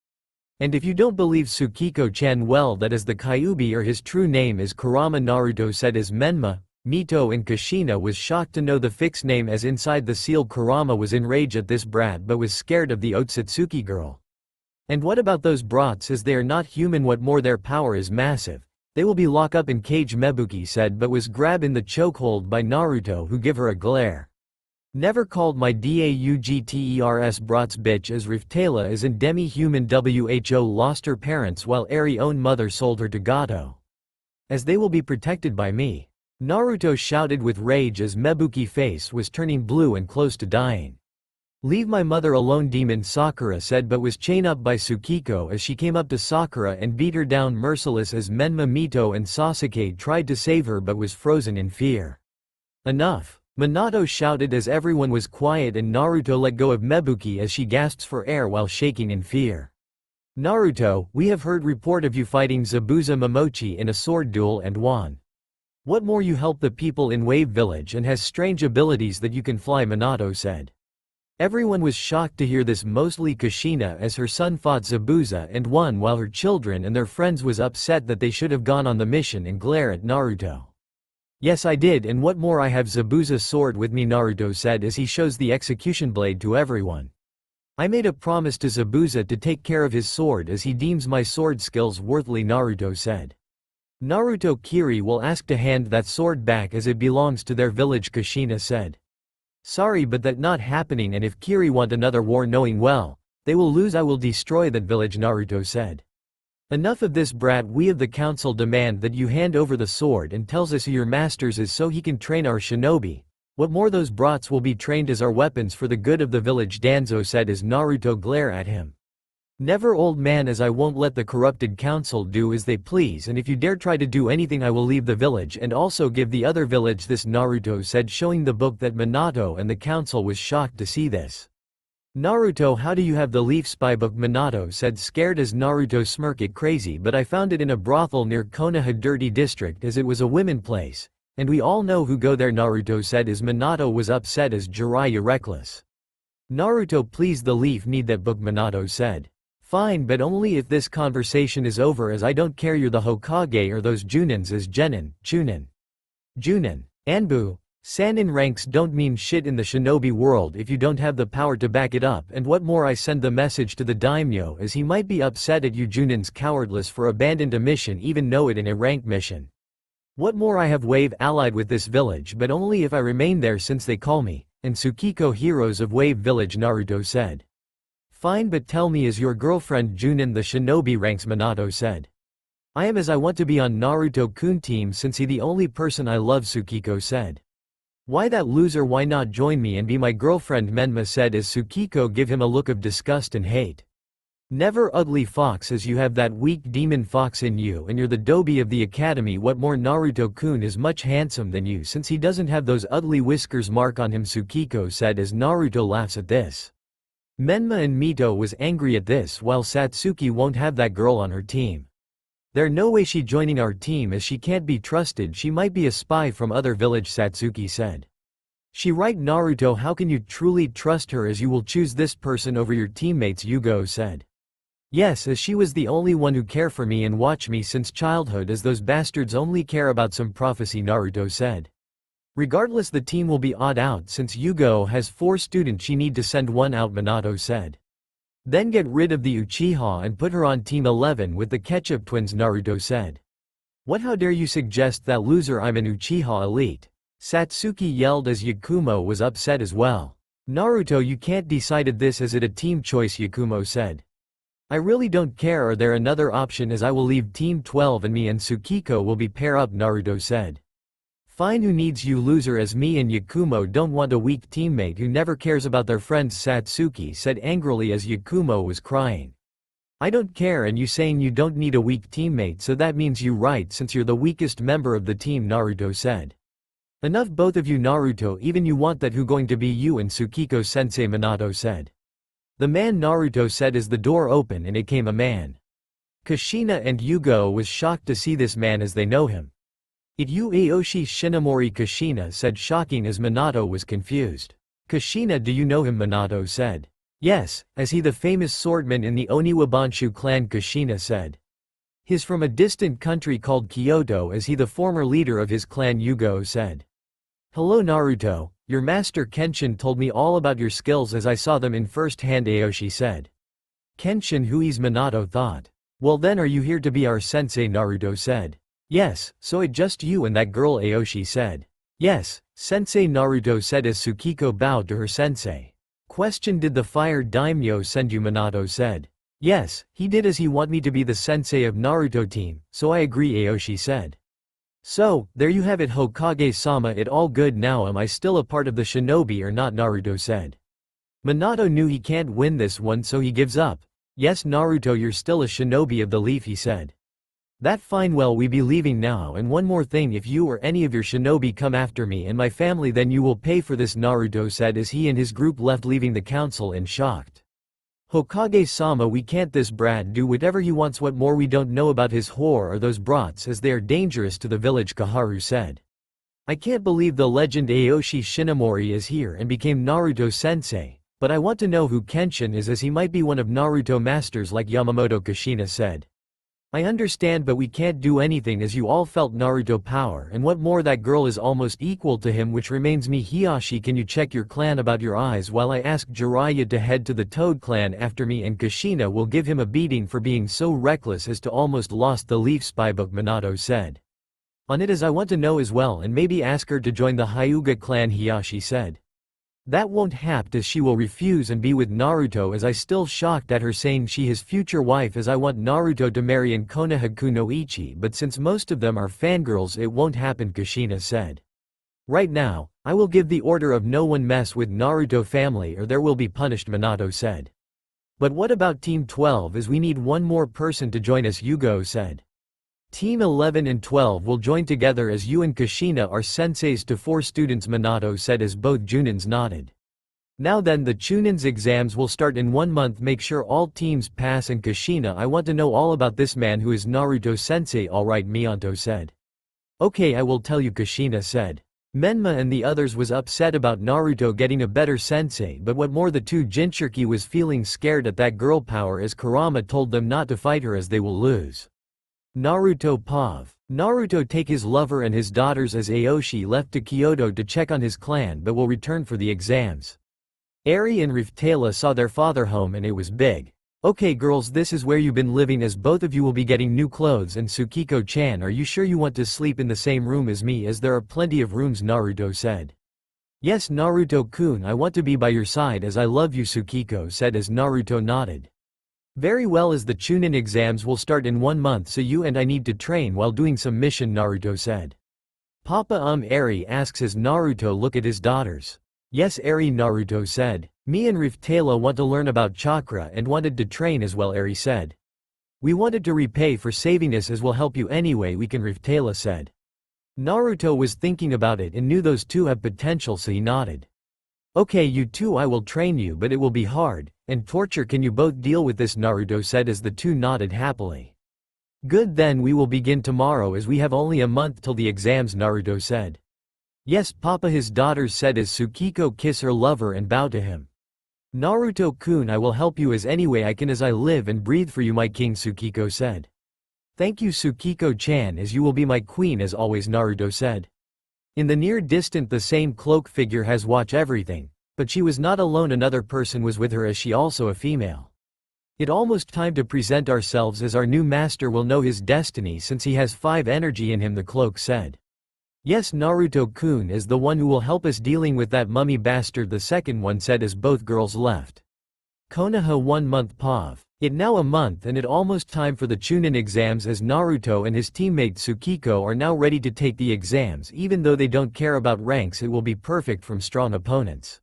And if you don't believe Tsukiko-chan, well, that is the Kyuubi, or his true name is Kurama, Naruto said as Menma, Mito and Kushina was shocked to know the fixed name as inside the seal. Kurama was enraged at this brat but was scared of the Otsutsuki girl. And what about those brats, as they are not human, what more, their power is massive. They will be locked up in cage, Mebuki said, but was grabbed in the chokehold by Naruto who give her a glare. Never called my daughters brats bitch as Riftala is in demi-human, WHO lost her parents while Eri own mother sold her to Gato. As they will be protected by me. Naruto shouted with rage as Mebuki face was turning blue and close to dying. Leave my mother alone, demon, Sakura said, but was chained up by Tsukiko as she came up to Sakura and beat her down merciless as Menma, Mito and Sasuke tried to save her but was frozen in fear. Enough. Minato shouted as everyone was quiet and Naruto let go of Mebuki as she gasps for air while shaking in fear. Naruto, we have heard report of you fighting Zabuza Momochi in a sword duel and won. What more, you help the people in Wave Village and has strange abilities that you can fly, Minato said. Everyone was shocked to hear this, mostly Kushina as her son fought Zabuza and won while her children and their friends was upset that they should have gone on the mission and glare at Naruto. Yes, I did, and what more, I have Zabuza's sword with me, Naruto said as he shows the execution blade to everyone. I made a promise to Zabuza to take care of his sword as he deems my sword skills worthy, Naruto said. Naruto, Kiri will ask to hand that sword back as it belongs to their village, Kushina said. Sorry, but that not happening, and if Kiri want another war, knowing well, they will lose, I will destroy that village, Naruto said. Enough of this, brat, we of the council demand that you hand over the sword and tells us who your masters is so he can train our shinobi. What more, those brats will be trained as our weapons for the good of the village, Danzo said as Naruto glared at him. Never, old man, as I won't let the corrupted council do as they please, and if you dare try to do anything I will leave the village and also give the other village this, Naruto said, showing the book that Minato and the council was shocked to see this. Naruto, how do you have the leaf spy book, Minato said, scared as Naruto smirked it, crazy, but I found it in a brothel near Konoha dirty district as it was a women place, and we all know who go there, Naruto said as Minato was upset as Jiraiya reckless. Naruto, please, the leaf need that book, Minato said. Fine, but only if this conversation is over as I don't care, you're the Hokage or those Junins as Genin, Chunin. Junin. Anbu. Sanin ranks don't mean shit in the shinobi world if you don't have the power to back it up, and what more, I send the message to the daimyo as he might be upset at you Junin's cowardless for abandoned a mission even know it in a ranked mission. What more I have wave allied with this village but only if I remain there since they call me, and Tsukiko heroes of Wave Village Naruto said. Fine but tell me is your girlfriend Junin the shinobi ranks Minato said. I am as I want to be on Naruto-kun team since he the only person I love Tsukiko said. Why that loser why not join me and be my girlfriend Menma said as Tsukiko give him a look of disgust and hate. Never ugly fox as you have that weak demon fox in you and you're the Dobi of the academy what more Naruto-kun is much handsome than you since he doesn't have those ugly whiskers mark on him Tsukiko said as Naruto laughs at this. Menma and Mito was angry at this while Satsuki won't have that girl on her team. There no way she joining our team as she can't be trusted she might be a spy from other village Satsuki said. She right Naruto how can you truly trust her as you will choose this person over your teammates Yugo said. Yes as she was the only one who care for me and watch me since childhood as those bastards only care about some prophecy Naruto said. Regardless the team will be odd out since Yugo has 4 students she need to send one out Minato said. Then get rid of the Uchiha and put her on Team 11 with the Ketchup twins Naruto said. What how dare you suggest that loser I'm an Uchiha elite? Satsuki yelled as Yakumo was upset as well. Naruto you can't decided this as it a team choice Yakumo said. I really don't care are there another option as I will leave Team 12 and me and Tsukiko will be pair up Naruto said. Fine who needs you loser as me and Yakumo don't want a weak teammate who never cares about their friends Satsuki said angrily as Yakumo was crying. I don't care and you saying you don't need a weak teammate so that means you right since you're the weakest member of the team Naruto said. Enough both of you Naruto even you want that who going to be you and Tsukiko sensei Minato said. The man Naruto said as the door opened and it came a man. Kushina and Yugo was shocked to see this man as they know him. It you Aoshi Shinomori Kushina said shocking as Minato was confused. Kushina do you know him Minato said. Yes, as he the famous swordman in the Oniwabanshu clan Kushina said. He's from a distant country called Kyoto as he the former leader of his clan Yugo said. Hello Naruto, your master Kenshin told me all about your skills as I saw them in first hand Aoshi said. Kenshin who is Minato thought. Well then are you here to be our sensei Naruto said. Yes, so it just you and that girl Aoshi said. Yes, sensei Naruto said as Tsukiko bowed to her sensei. Question did the fire daimyo send you Minato said. Yes, he did as he want me to be the sensei of Naruto team, so I agree Aoshi said. So, there you have it Hokage-sama it all good now am I still a part of the shinobi or not Naruto said. Minato knew he can't win this one so he gives up. Yes Naruto you're still a shinobi of the leaf he said. That fine well we be leaving now and one more thing if you or any of your shinobi come after me and my family then you will pay for this Naruto said as he and his group left leaving the council and shocked. Hokage-sama we can't this brat do whatever he wants what more we don't know about his whore or those brats as they are dangerous to the village Kaharu said. I can't believe the legend Aoshi Shinomori is here and became Naruto sensei, but I want to know who Kenshin is as he might be one of Naruto masters like Yamamoto Kushina said. I understand but we can't do anything as you all felt Naruto power and what more that girl is almost equal to him which remains me Hiyashi can you check your clan about your eyes while I ask Jiraiya to head to the Toad clan after me and Kushina will give him a beating for being so reckless as to almost lost the leaf spybook Minato said. On it as I want to know as well and maybe ask her to join the Hyuga clan Hiyashi said. That won't happen as she will refuse and be with Naruto as I still shocked at her saying she his future wife as I want Naruto to marry in Konohaku no Ichi but since most of them are fangirls it won't happen Kushina said. Right now, I will give the order of no one mess with Naruto family or there will be punished Minato said. But what about Team 12 as we need one more person to join us Yugo said. Team 11 and 12 will join together as you and Kushina are senseis to 4 students Minato said as both Junins nodded. Now then the Chunin's exams will start in 1 month make sure all teams pass and Kushina I want to know all about this man who is Naruto sensei alright Miyanto said. Okay I will tell you Kushina said. Menma and the others was upset about Naruto getting a better sensei but what more the 2 Jinchuriki was feeling scared at that girl power as Kurama told them not to fight her as they will lose. Naruto Pav. Naruto take his lover and his daughters as Aoshi left to Kyoto to check on his clan but will return for the exams. Eri and Riftala saw their father home and it was big. Okay girls, this is where you've been living, as both of you will be getting new clothes. And Tsukiko-chan, are you sure you want to sleep in the same room as me, as there are plenty of rooms, Naruto said. Yes Naruto-kun, I want to be by your side as I love you, Tsukiko said as Naruto nodded. Very well, as the Chunin exams will start in 1 month, so you and I need to train while doing some mission, Naruto said. Papa Eri asks as Naruto look at his daughters. Yes Eri, Naruto said. Me and Riftala want to learn about chakra and wanted to train as well, Eri said. We wanted to repay for saving us as we'll help you anyway we can, Riftala said. Naruto was thinking about it and knew those two have potential, so he nodded. Okay you two, I will train you, but it will be hard, and torture. Can you both deal with this, Naruto said as the two nodded happily. Good, then we will begin tomorrow as we have only a month till the exams, Naruto said. Yes Papa, his daughters said as Tsukiko kissed her lover and bowed to him. Naruto-kun, I will help you as any way I can as I live and breathe for you, my king, Tsukiko said. Thank you Tsukiko-chan, as you will be my queen as always, Naruto said. In the near distant the same cloak figure has watch everything, but she was not alone, another person was with her, as she also a female. It almost time to present ourselves as our new master will know his destiny since he has 5 energy in him, the cloak said. Yes Naruto-kun is the one who will help us dealing with that mummy bastard, the second one said as both girls left. Konoha 1 month Pav. It now a month and it almost time for the Chunin exams, as Naruto and his teammate Tsukiko are now ready to take the exams. Even though they don't care about ranks, it will be perfect from strong opponents.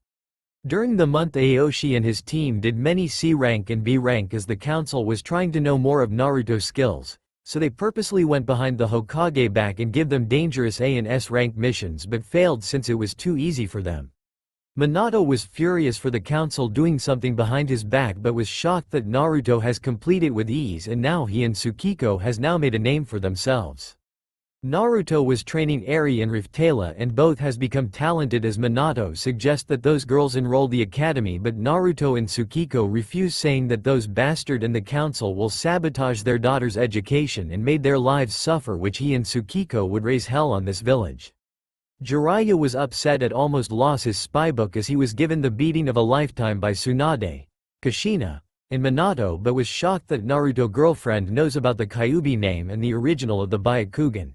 During the month Aoshi and his team did many C rank and B rank as the council was trying to know more of Naruto's skills, so they purposely went behind the Hokage back and give them dangerous A and S rank missions, but failed since it was too easy for them. Minato was furious for the council doing something behind his back, but was shocked that Naruto has completed with ease, and now he and Tsukiko has now made a name for themselves. Naruto was training Eri and Riftala and both has become talented as Minato suggests that those girls enroll the academy, but Naruto and Tsukiko refuse, saying that those bastard and the council will sabotage their daughter's education and made their lives suffer, which he and Tsukiko would raise hell on this village. Jiraiya was upset at almost lost his spy book as he was given the beating of a lifetime by Tsunade, Kushina, and Minato, but was shocked that Naruto girlfriend knows about the Kyuubi name and the original of the Byakugan.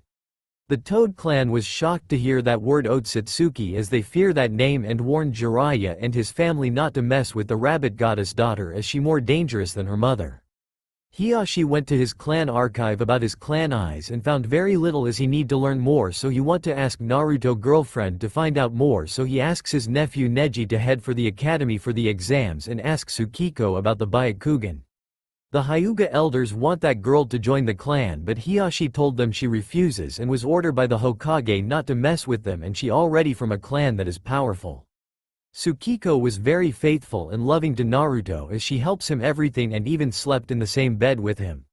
The Toad clan was shocked to hear that word Otsutsuki as they fear that name and warned Jiraiya and his family not to mess with the rabbit goddess daughter as she more dangerous than her mother. Hiyashi went to his clan archive about his clan eyes and found very little as he need to learn more, so he want to ask Naruto girlfriend to find out more, so he asks his nephew Neji to head for the academy for the exams and asks Tsukiko about the Byakugan. The Hyuga elders want that girl to join the clan, but Hiyashi told them she refuses and was ordered by the Hokage not to mess with them, and she already from a clan that is powerful. Tsukiko was very faithful and loving to Naruto as she helps him everything and even slept in the same bed with him.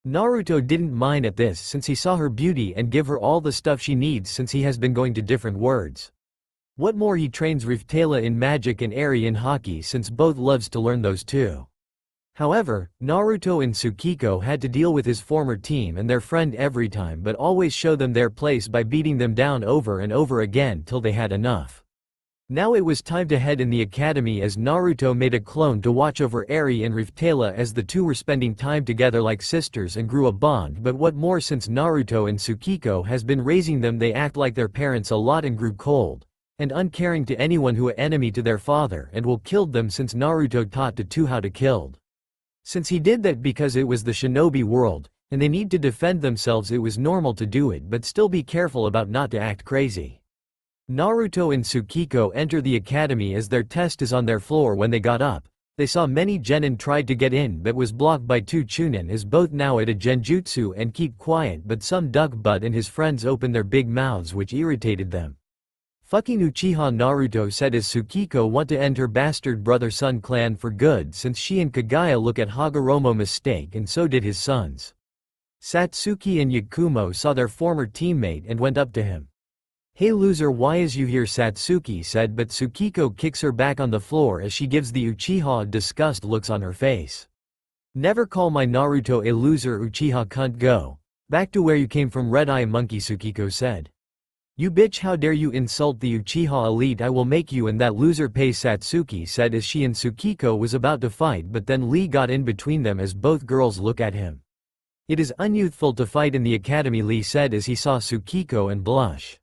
Naruto didn't mind at this since he saw her beauty and give her all the stuff she needs since he has been going to different worlds. What more, he trains Riftala in magic and Eri in hockey since both loves to learn those two. However, Naruto and Tsukiko had to deal with his former team and their friend every time, but always show them their place by beating them down over and over again till they had enough. Now it was time to head in the academy as Naruto made a clone to watch over Eri and Riftala as the two were spending time together like sisters and grew a bond, but what more, since Naruto and Tsukiko has been raising them, they act like their parents a lot and grew cold and uncaring to anyone who an enemy to their father and will killed them since Naruto taught the two how to killed. Since he did that because it was the shinobi world, and they need to defend themselves, it was normal to do it, but still be careful about not to act crazy. Naruto and Tsukiko enter the academy as their test is on their floor. When they got up, they saw many genin tried to get in but was blocked by 2 chunin as both now at a genjutsu and keep quiet, but some duck butt and his friends opened their big mouths which irritated them. Fucking Uchiha, Naruto said as Tsukiko want to end her bastard brother-son clan for good since she and Kagaya look at Hagoromo mistake and so did his sons. Satsuki and Yakumo saw their former teammate and went up to him. Hey loser, why is you here, Satsuki said, but Tsukiko kicks her back on the floor as she gives the Uchiha disgust looks on her face. Never call my Naruto a loser, Uchiha cunt, go back to where you came from, red eye monkey, Tsukiko said. You bitch, how dare you insult the Uchiha elite, I will make you and that loser pay, Satsuki said as she and Tsukiko was about to fight, but then Lee got in between them as both girls look at him. It is unyouthful to fight in the academy, Lee said as he saw Tsukiko and blush.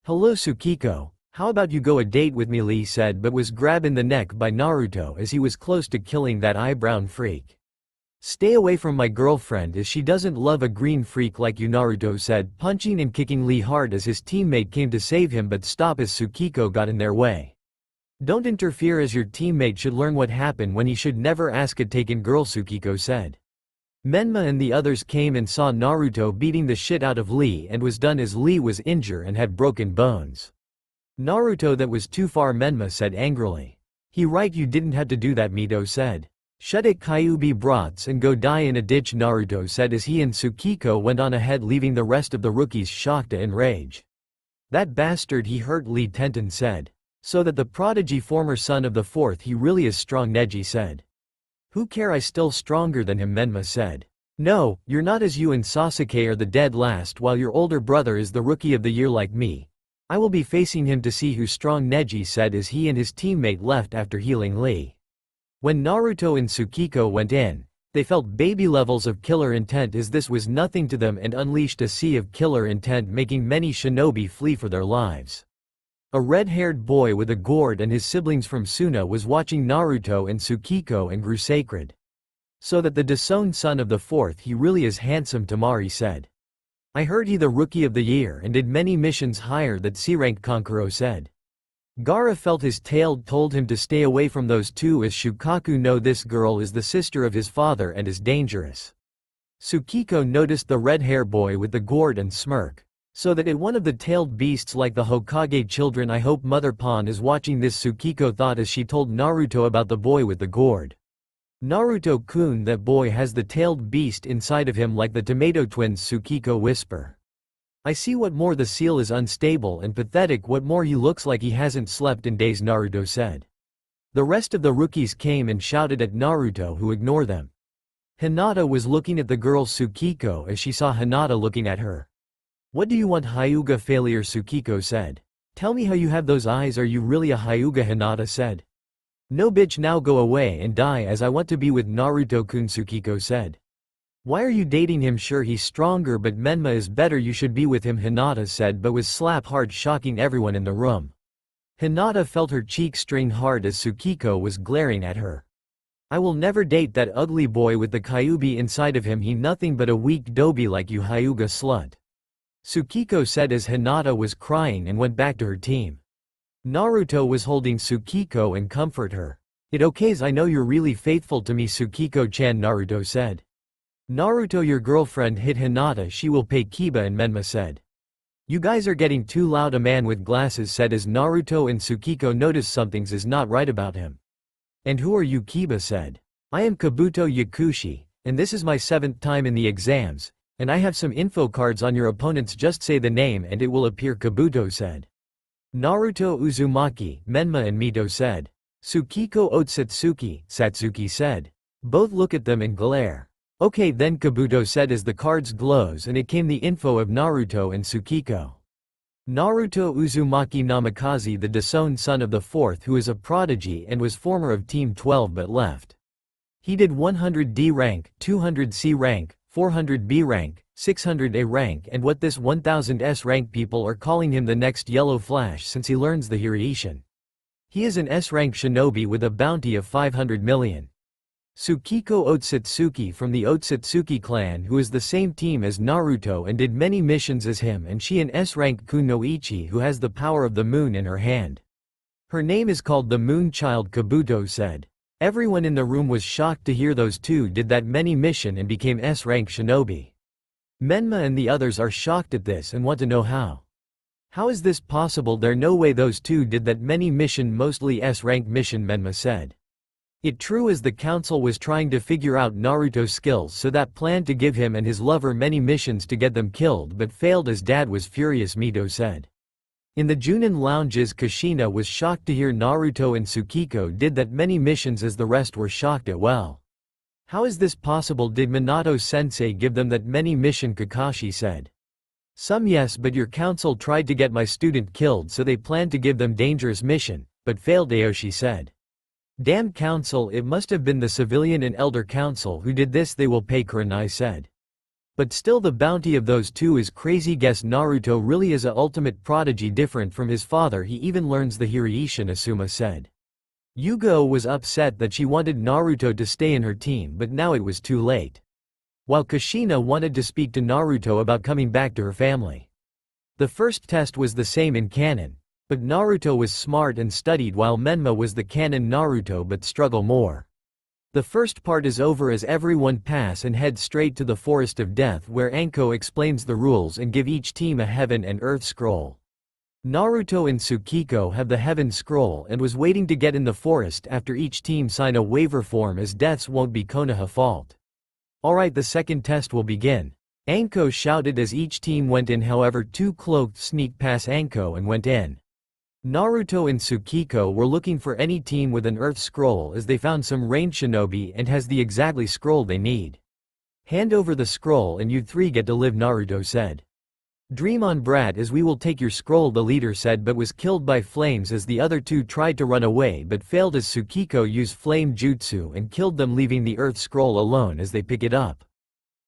Hello Tsukiko, how about you go a date with me, Lee said, but was grabbed in the neck by Naruto as he was close to killing that eyebrow freak. Stay away from my girlfriend as she doesn't love a green freak like you, Naruto said, punching and kicking Lee hard as his teammate came to save him but stop as Tsukiko got in their way. Don't interfere as your teammate should learn what happened when he should never ask a taken girl, Tsukiko said. Menma and the others came and saw Naruto beating the shit out of Lee and was done as Lee was injured and had broken bones. Naruto, that was too far, Menma said angrily. He right, you didn't have to do that, Mito said. Shut it, Kyuubi brats, and go die in a ditch, Naruto said as he and Tsukiko went on ahead, leaving the rest of the rookies shocked and enraged. That bastard, he hurt, Lee Tenten said. So that the prodigy former son of the fourth, he really is strong, Neji said. Who care, I still stronger than him, Menma said. No, you're not, as you and Sasuke are the dead last while your older brother is the rookie of the year like me. I will be facing him to see who's strong, Neji said as he and his teammate left after healing Lee. When Naruto and Tsukiko went in, they felt baby levels of killer intent as this was nothing to them and unleashed a sea of killer intent, making many shinobi flee for their lives. A red-haired boy with a gourd and his siblings from Suna was watching Naruto and Tsukiko and grew sacred. So that the disowned son of the fourth, he really is handsome, Tamari said. I heard he the rookie of the year and did many missions higher than C-rank, Kankuro said. Gaara felt his tail told him to stay away from those two as Shukaku know this girl is the sister of his father and is dangerous. Tsukiko noticed the red hair boy with the gourd and smirk. So that it one of the tailed beasts like the Hokage children. I hope Mother Pond is watching this, Tsukiko thought as she told Naruto about the boy with the gourd. Naruto-kun, that boy has the tailed beast inside of him like the tomato twins, Tsukiko whisper. I see, what more, the seal is unstable and pathetic, what more he looks like he hasn't slept in days, Naruto said. The rest of the rookies came and shouted at Naruto, who ignored them. Hinata was looking at the girl Tsukiko as she saw Hinata looking at her. What do you want, Hyuga failure, Tsukiko said. Tell me how you have those eyes, are you really a Hyuga, Hinata said. No bitch, now go away and die as I want to be with Naruto-kun, Tsukiko said. Why are you dating him? Sure, he's stronger but Menma is better, you should be with him, Hinata said, but was slap hard, shocking everyone in the room. Hinata felt her cheek strain hard as Tsukiko was glaring at her. I will never date that ugly boy with the Kyuubi inside of him, he nothing but a weak dobi like you, Hyuga slut. Tsukiko said as Hinata was crying and went back to her team. Naruto was holding Tsukiko and comfort her. It okays, I know you're really faithful to me, Tsukiko-chan, Naruto said. Naruto, your girlfriend hit Hinata, she will pay, Kiba and Menma said. You guys are getting too loud, a man with glasses said as Naruto and Tsukiko noticed something's is not right about him. And who are you, Kiba said. I am Kabuto Yakushi, and this is my 7th time in the exams, and I have some info cards on your opponents, just say the name and it will appear, Kabuto said. Naruto Uzumaki, Menma and Mito said. Tsukiko Otsutsuki, Satsuki said. Both look at them and glare. Okay then, Kabuto said as the cards glows and it came the info of Naruto and Tsukiko. Naruto Uzumaki Namikaze, the disowned son of the fourth, who is a prodigy and was former of Team 12 but left. He did 100 D rank, 200 C rank, 400 B rank, 600 A rank, and what this 1000 S rank people are calling him the next Yellow Flash since he learns the Hirishin. He is an S rank shinobi with a bounty of 500 million. Tsukiko Otsutsuki from the Otsutsuki clan, who is the same team as Naruto and did many missions as him, and she an S-rank Kunoichi who has the power of the moon in her hand. Her name is called the Moon Child, Kabuto said. Everyone in the room was shocked to hear those two did that many mission and became S-rank shinobi. Menma and the others are shocked at this and want to know how. How is this possible? There no way those two did that many mission, mostly S-rank mission, Menma said. It true as the council was trying to figure out Naruto's skills, so that planned to give him and his lover many missions to get them killed but failed as dad was furious, Mito said. In the Junin lounges, Kushina was shocked to hear Naruto and Tsukiko did that many missions as the rest were shocked at well. How is this possible? Did Minato sensei give them that many mission? Kakashi said. Some yes, but your council tried to get my student killed, so they planned to give them dangerous mission, but failed, Aoshi said. Damn council, it must have been the civilian and elder council who did this, they will pay, Kurenai said. But still the bounty of those two is crazy. Guess Naruto really is a ultimate prodigy, different from his father, he even learns the Hiraishi, Asuma said. Yugo was upset that she wanted Naruto to stay in her team, but now it was too late. While Kushina wanted to speak to Naruto about coming back to her family. The first test was the same in canon, but Naruto was smart and studied, while Menma was the canon Naruto but struggle more. The first part is over as everyone pass and head straight to the Forest of Death, where Anko explains the rules and give each team a Heaven and Earth scroll. Naruto and Tsukiko have the Heaven scroll and was waiting to get in the forest after each team sign a waiver form, as deaths won't be Konoha fault. Alright, the second test will begin. Anko shouted as each team went in, however two cloaked sneaked past Anko and went in. Naruto and Tsukiko were looking for any team with an Earth scroll, as they found some range shinobi and has the exactly scroll they need. Hand over the scroll and you three get to live, Naruto said. Dream on, brat, as we will take your scroll, the leader said, but was killed by flames as the other two tried to run away but failed as Tsukiko used flame jutsu and killed them, leaving the Earth scroll alone as they pick it up.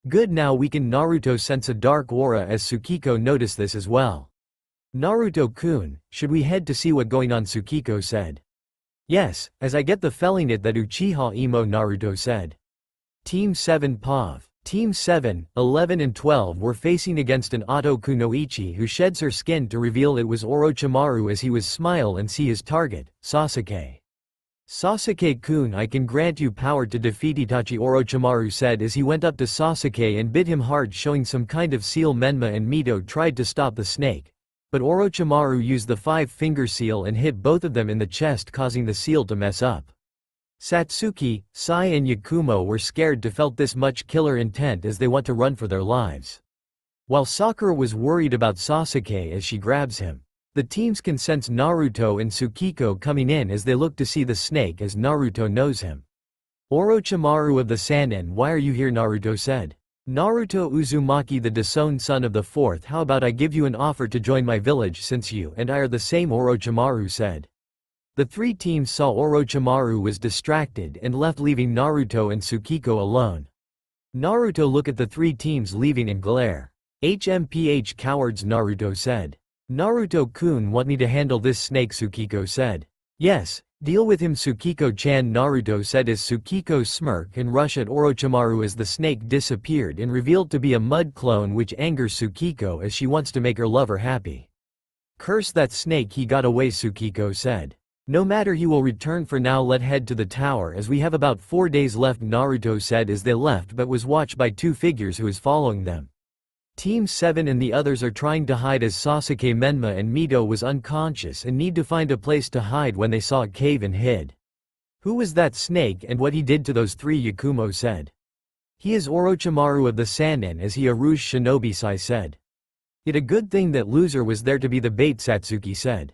Good, now we can. Naruto sense a dark aura as Tsukiko noticed this as well. Naruto-kun, should we head to see what going on, Tsukiko said. Yes, as I get the feeling it that Uchiha Imo, Naruto said. Team 7 POV. Team 7, 11 and 12 were facing against an Oto Kunoichi who sheds her skin to reveal it was Orochimaru as he was smile and see his target, Sasuke. Sasuke-kun, I can grant you power to defeat Itachi, Orochimaru said as he went up to Sasuke and bit him hard, showing some kind of seal. Menma and Mito tried to stop the snake, but Orochimaru used the 5-finger seal and hit both of them in the chest, causing the seal to mess up. Satsuki, Sai and Yakumo were scared to felt this much killer intent as they want to run for their lives. While Sakura was worried about Sasuke as she grabs him. The teams can sense Naruto and Tsukiko coming in as they look to see the snake, as Naruto knows him. Orochimaru of the Sannin, why are you here, Naruto said. Naruto Uzumaki, the disowned son of the fourth, how about I give you an offer to join my village since you and I are the same, Orochimaru said. The three teams saw Orochimaru was distracted and left, leaving Naruto and Tsukiko alone. Naruto look at the three teams leaving and glare. HMPH cowards, Naruto said. Naruto-kun, want me to handle this snake, Tsukiko said. Yes, deal with him, Tsukiko-chan, Naruto said as Tsukiko smirk and rush at Orochimaru as the snake disappeared and revealed to be a mud clone, which angers Tsukiko as she wants to make her lover happy. Curse that snake, he got away, Tsukiko said. No matter, he will return. For now let head to the tower as we have about 4 days left, Naruto said as they left, but was watched by two figures who is following them. Team 7 and the others are trying to hide as Sasuke, Menma and Mito was unconscious and need to find a place to hide when they saw a cave and hid. Who was that snake and what he did to those three, Yakumo said. He is Orochimaru of the Sannin, as he a rouge shinobi, Sai said. It a good thing that loser was there to be the bait, Satsuki said.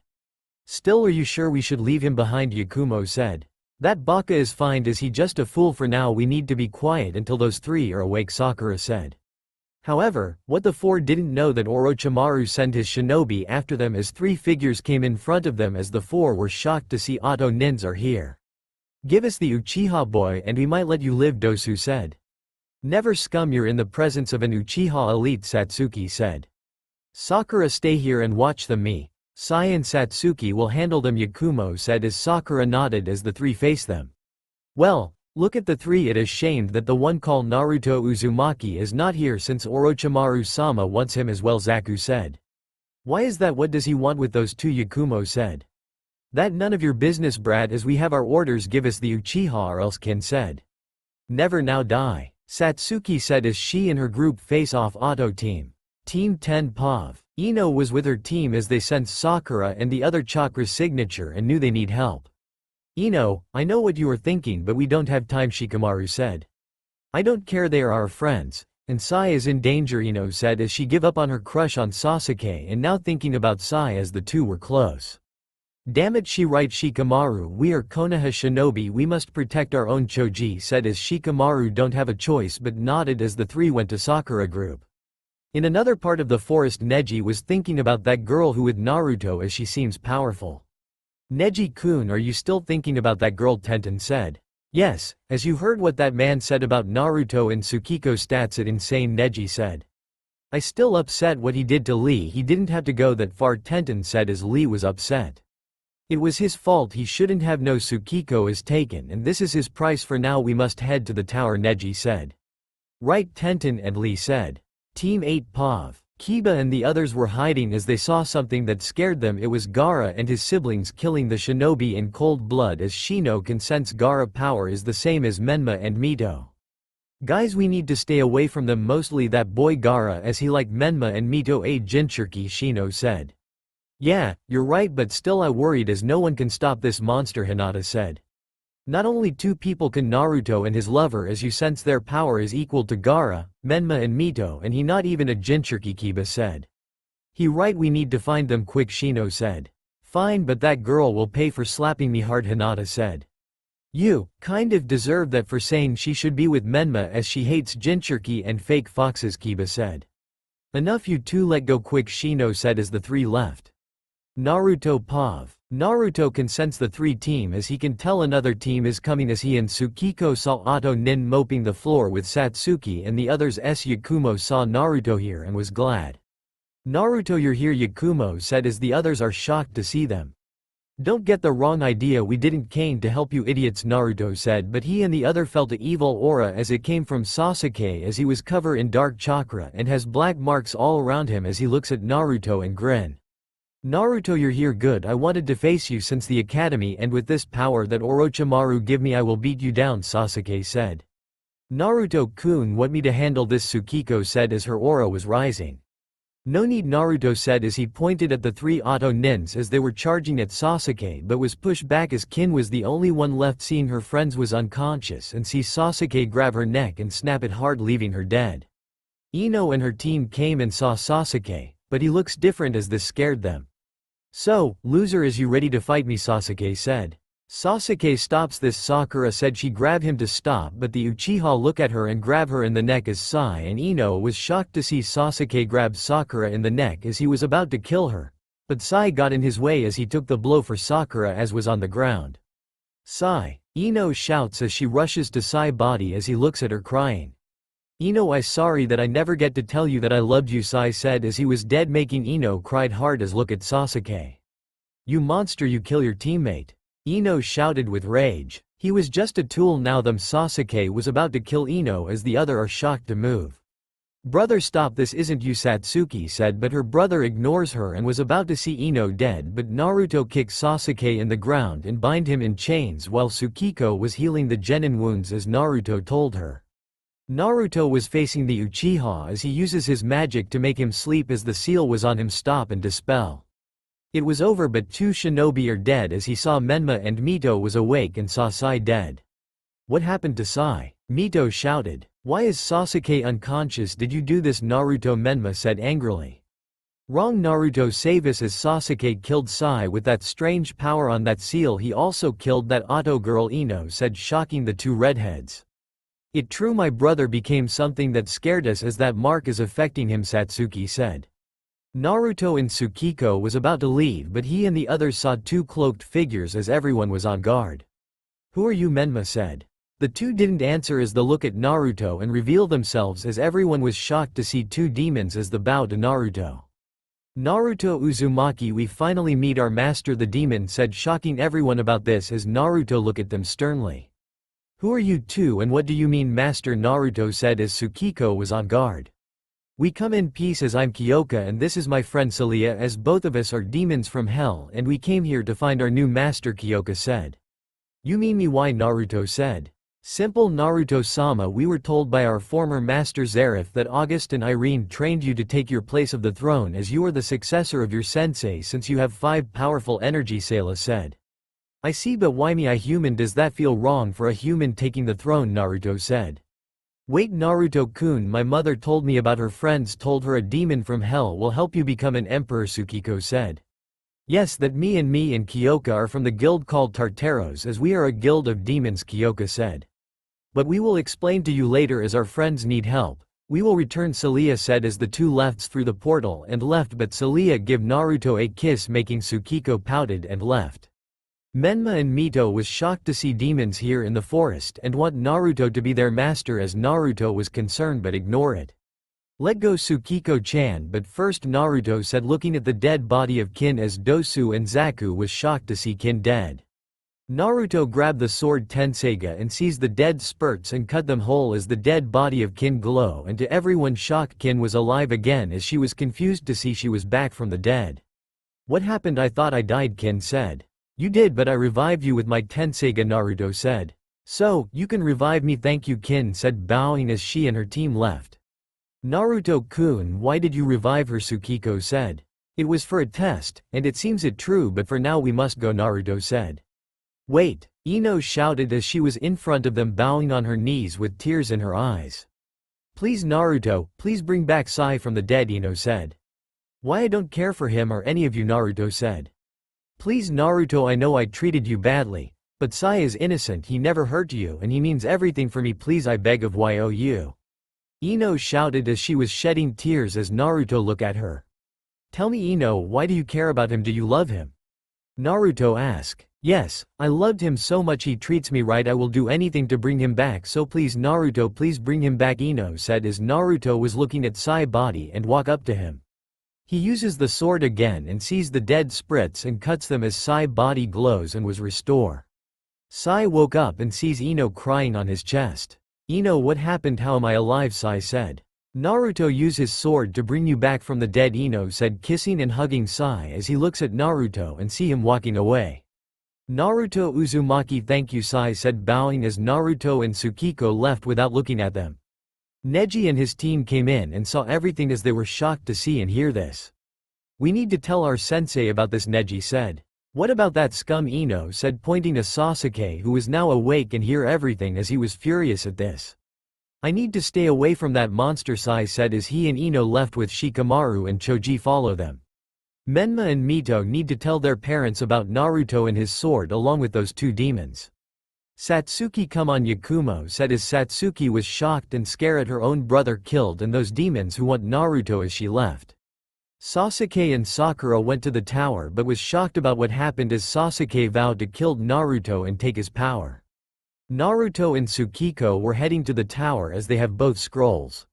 Still, are you sure we should leave him behind, Yakumo said. That baka is fine as he just a fool. For now we need to be quiet until those three are awake, Sakura said. However, what the four didn't know that Orochimaru sent his shinobi after them as three figures came in front of them, as the four were shocked to see Oto Nins are here. Give us the Uchiha boy and we might let you live, Dosu said. Never, scum, you're in the presence of an Uchiha elite, Satsuki said. Sakura, stay here and watch them. Me, Sai and Satsuki will handle them, Yakumo said as Sakura nodded as the three face them. Well, look at the three. It is shamed that the one called Naruto Uzumaki is not here since Orochimaru-sama wants him as well, Zaku said. Why is that? What does he want with those two, Yakumo said. That none of your business, brat, as we have our orders. Give us the Uchiha or else, Kin said. Never, now die, Satsuki said as she and her group face off Oto team. Team 10 POV. Ino was with her team as they sensed Sakura and the other chakra signature and knew they need help. Ino, I know what you are thinking, but we don't have time, Shikamaru said. I don't care, they are our friends, and Sai is in danger, Ino said as she give up on her crush on Sasuke and now thinking about Sai as the two were close. Damn it, she right, Shikamaru, we are Konoha shinobi, we must protect our own, Choji said as Shikamaru don't have a choice but nodded as the three went to Sakura group. In another part of the forest, Neji was thinking about that girl who with Naruto, as she seems powerful. Neji-kun, are you still thinking about that girl? Tenten said. Yes, as you heard what that man said about Naruto and Tsukiko's stats, it insane, Neji said. I still upset what he did to Lee. He didn't have to go that far, Tenten said as Lee was upset. It was his fault, he shouldn't have. No, Tsukiko is taken and this is his price. For now we must head to the tower, Neji said. Right, Tenten and Lee said. Team 8 Pav, Kiba and the others were hiding as they saw something that scared them. It was Gaara and his siblings killing the shinobi in cold blood. As Shino can sense, Gaara power is the same as Menma and Mito. Guys, we need to stay away from them, mostly that boy Gaara, as he like Menma and Mito. A Jinchuriki, Shino said. Yeah, you're right, but still I worried as no one can stop this monster, Hinata said. Not only two people can Naruto and his lover, as you sense their power is equal to Gaara, Menma and Mito, and he not even a Jinchuriki, Kiba said. He right, we need to find them quick, Shino said. Fine, but that girl will pay for slapping me hard, Hinata said. You kind of deserve that for saying she should be with Menma as she hates Jinchuriki and fake foxes, Kiba said. Enough, you two let go quick, Shino said as the three left. Naruto Pav. Naruto can sense the three team as he can tell another team is coming as he and Tsukiko saw Otto Nin moping the floor with Satsuki and the others. Yakumo saw Naruto here and was glad. Naruto, you're here, Yakumo said as the others are shocked to see them. Don't get the wrong idea, we didn't came to help you idiots, Naruto said, but he and the other felt an evil aura as it came from Sasuke as he was covered in dark chakra and has black marks all around him as he looks at Naruto and grin. Naruto, you're here, good, I wanted to face you since the academy and with this power that Orochimaru give me I will beat you down, Sasuke said. Naruto-kun, want me to handle this, Tsukiko said as her aura was rising. No need, Naruto said as he pointed at the three Otto Nins as they were charging at Sasuke but was pushed back as Kin was the only one left. Seeing her friends was unconscious and see Sasuke grab her neck and snap it hard, leaving her dead. Ino and her team came and saw Sasuke, but he looks different as this scared them. So, loser, is you ready to fight me, Sasuke said. Sasuke stops this, Sakura said. She grabbed him to stop but the Uchiha look at her and grab her in the neck as Sai and Ino was shocked to see Sasuke grab Sakura in the neck as he was about to kill her. But Sai got in his way as he took the blow for Sakura as was on the ground. Sai, Ino shouts as she rushes to Sai's body as he looks at her crying. Ino, I sorry that I never get to tell you that I loved you, Sai said as he was dead, making Ino cried hard as look at Sasuke. You monster, you kill your teammate. Ino shouted with rage. He was just a tool now. Sasuke was about to kill Ino as the other are shocked to move. Brother, stop, this isn't you, Satsuki said, but her brother ignores her and was about to see Ino dead, but Naruto kicked Sasuke in the ground and bind him in chains while Tsukiko was healing the genin wounds as Naruto told her. Naruto was facing the Uchiha as he uses his magic to make him sleep as the seal was on him stop and dispel. It was over, but two shinobi are dead as he saw Menma and Mito was awake and saw Sai dead. What happened to Sai? Mito shouted. Why is Sasuke unconscious? Did you do this, Naruto? Menma said angrily. Wrong, Naruto, save us, as Sasuke killed Sai with that strange power on that seal. He also killed that Otto girl, Ino said, shocking the two redheads. It true, my brother became something that scared us as that mark is affecting him, Satsuki said. Naruto and Tsukiko was about to leave but he and the others saw two cloaked figures as everyone was on guard. Who are you? Menma said. The two didn't answer as they look at Naruto and reveal themselves as everyone was shocked to see two demons as they bow to Naruto. Naruto Uzumaki, we finally meet our master, the demon said, shocking everyone about this as Naruto looked at them sternly. Who are you two and what do you mean, master? Naruto said as Tsukiko was on guard. We come in peace as I'm Kyoka and this is my friend Celia as both of us are demons from hell and we came here to find our new master, Kyoka said. You mean me? Why? Naruto said. Simple, Naruto-sama, we were told by our former master Zareth that August and Irene trained you to take your place of the throne as you are the successor of your sensei since you have 5 powerful energy, Sayla said. I see, but why me? I human, does that feel wrong for a human taking the throne? Naruto said. Wait, Naruto-kun, my mother told me about her friends told her a demon from hell will help you become an emperor, Tsukiko said. Yes, that me and Kyoka are from the guild called Tartaros as we are a guild of demons, Kyoka said. But we will explain to you later as our friends need help. We will return, Celia said as the two left through the portal and left, but Celia gave Naruto a kiss, making Tsukiko pouted and left. Menma and Mito was shocked to see demons here in the forest and want Naruto to be their master, as Naruto was concerned but ignore it. Let go Tsukiko-chan, but first Naruto said, looking at the dead body of Kin, as Dosu and Zaku was shocked to see Kin dead. Naruto grabbed the sword Tenseiga and sees the dead spurts and cut them whole as the dead body of Kin glow, and to everyone shocked, Kin was alive again as she was confused to see she was back from the dead. What happened? I thought I died, Kin said. You did, but I revived you with my Tenseiga, Naruto said. So, you can revive me, thank you, Kin said, bowing as she and her team left. Naruto-kun, why did you revive her? Tsukiko said. It was for a test, and it seems it true, but for now we must go, Naruto said. Wait, Ino shouted as she was in front of them, bowing on her knees with tears in her eyes. Please Naruto, please bring back Sai from the dead, Ino said. Why? I don't care for him or any of you, Naruto said. Please Naruto, I know I treated you badly, but Sai is innocent, he never hurt you and he means everything for me, please I beg of you. Ino shouted as she was shedding tears as Naruto looked at her. Tell me Ino, why do you care about him? Do you love him? Naruto asked. Yes, I loved him so much, he treats me right, I will do anything to bring him back, so please Naruto, please bring him back, Ino said as Naruto was looking at Sai body and walk up to him. He uses the sword again and sees the dead spritz and cuts them as Sai body glows and was restored. Sai woke up and sees Ino crying on his chest. Ino, what happened? How am I alive? Sai said. Naruto use his sword to bring you back from the dead, Ino said, kissing and hugging Sai as he looks at Naruto and see him walking away. Naruto Uzumaki, thank you, Sai said, bowing as Naruto and Tsukiko left without looking at them. Neji and his team came in and saw everything as they were shocked to see and hear this. We need to tell our sensei about this, Neji said. What about that scum? Ino said, pointing to Sasuke, who was now awake and hear everything as he was furious at this. I need to stay away from that monster, Sai said as he and Ino left with Shikamaru and Choji follow them. Menma and Mito need to tell their parents about Naruto and his sword along with those two demons. Satsuki, come on, Yakumo said as Satsuki was shocked and scared at her own brother killed and those demons who want Naruto as she left. Sasuke and Sakura went to the tower but was shocked about what happened as Sasuke vowed to kill Naruto and take his power. Naruto and Tsukiko were heading to the tower as they have both scrolls.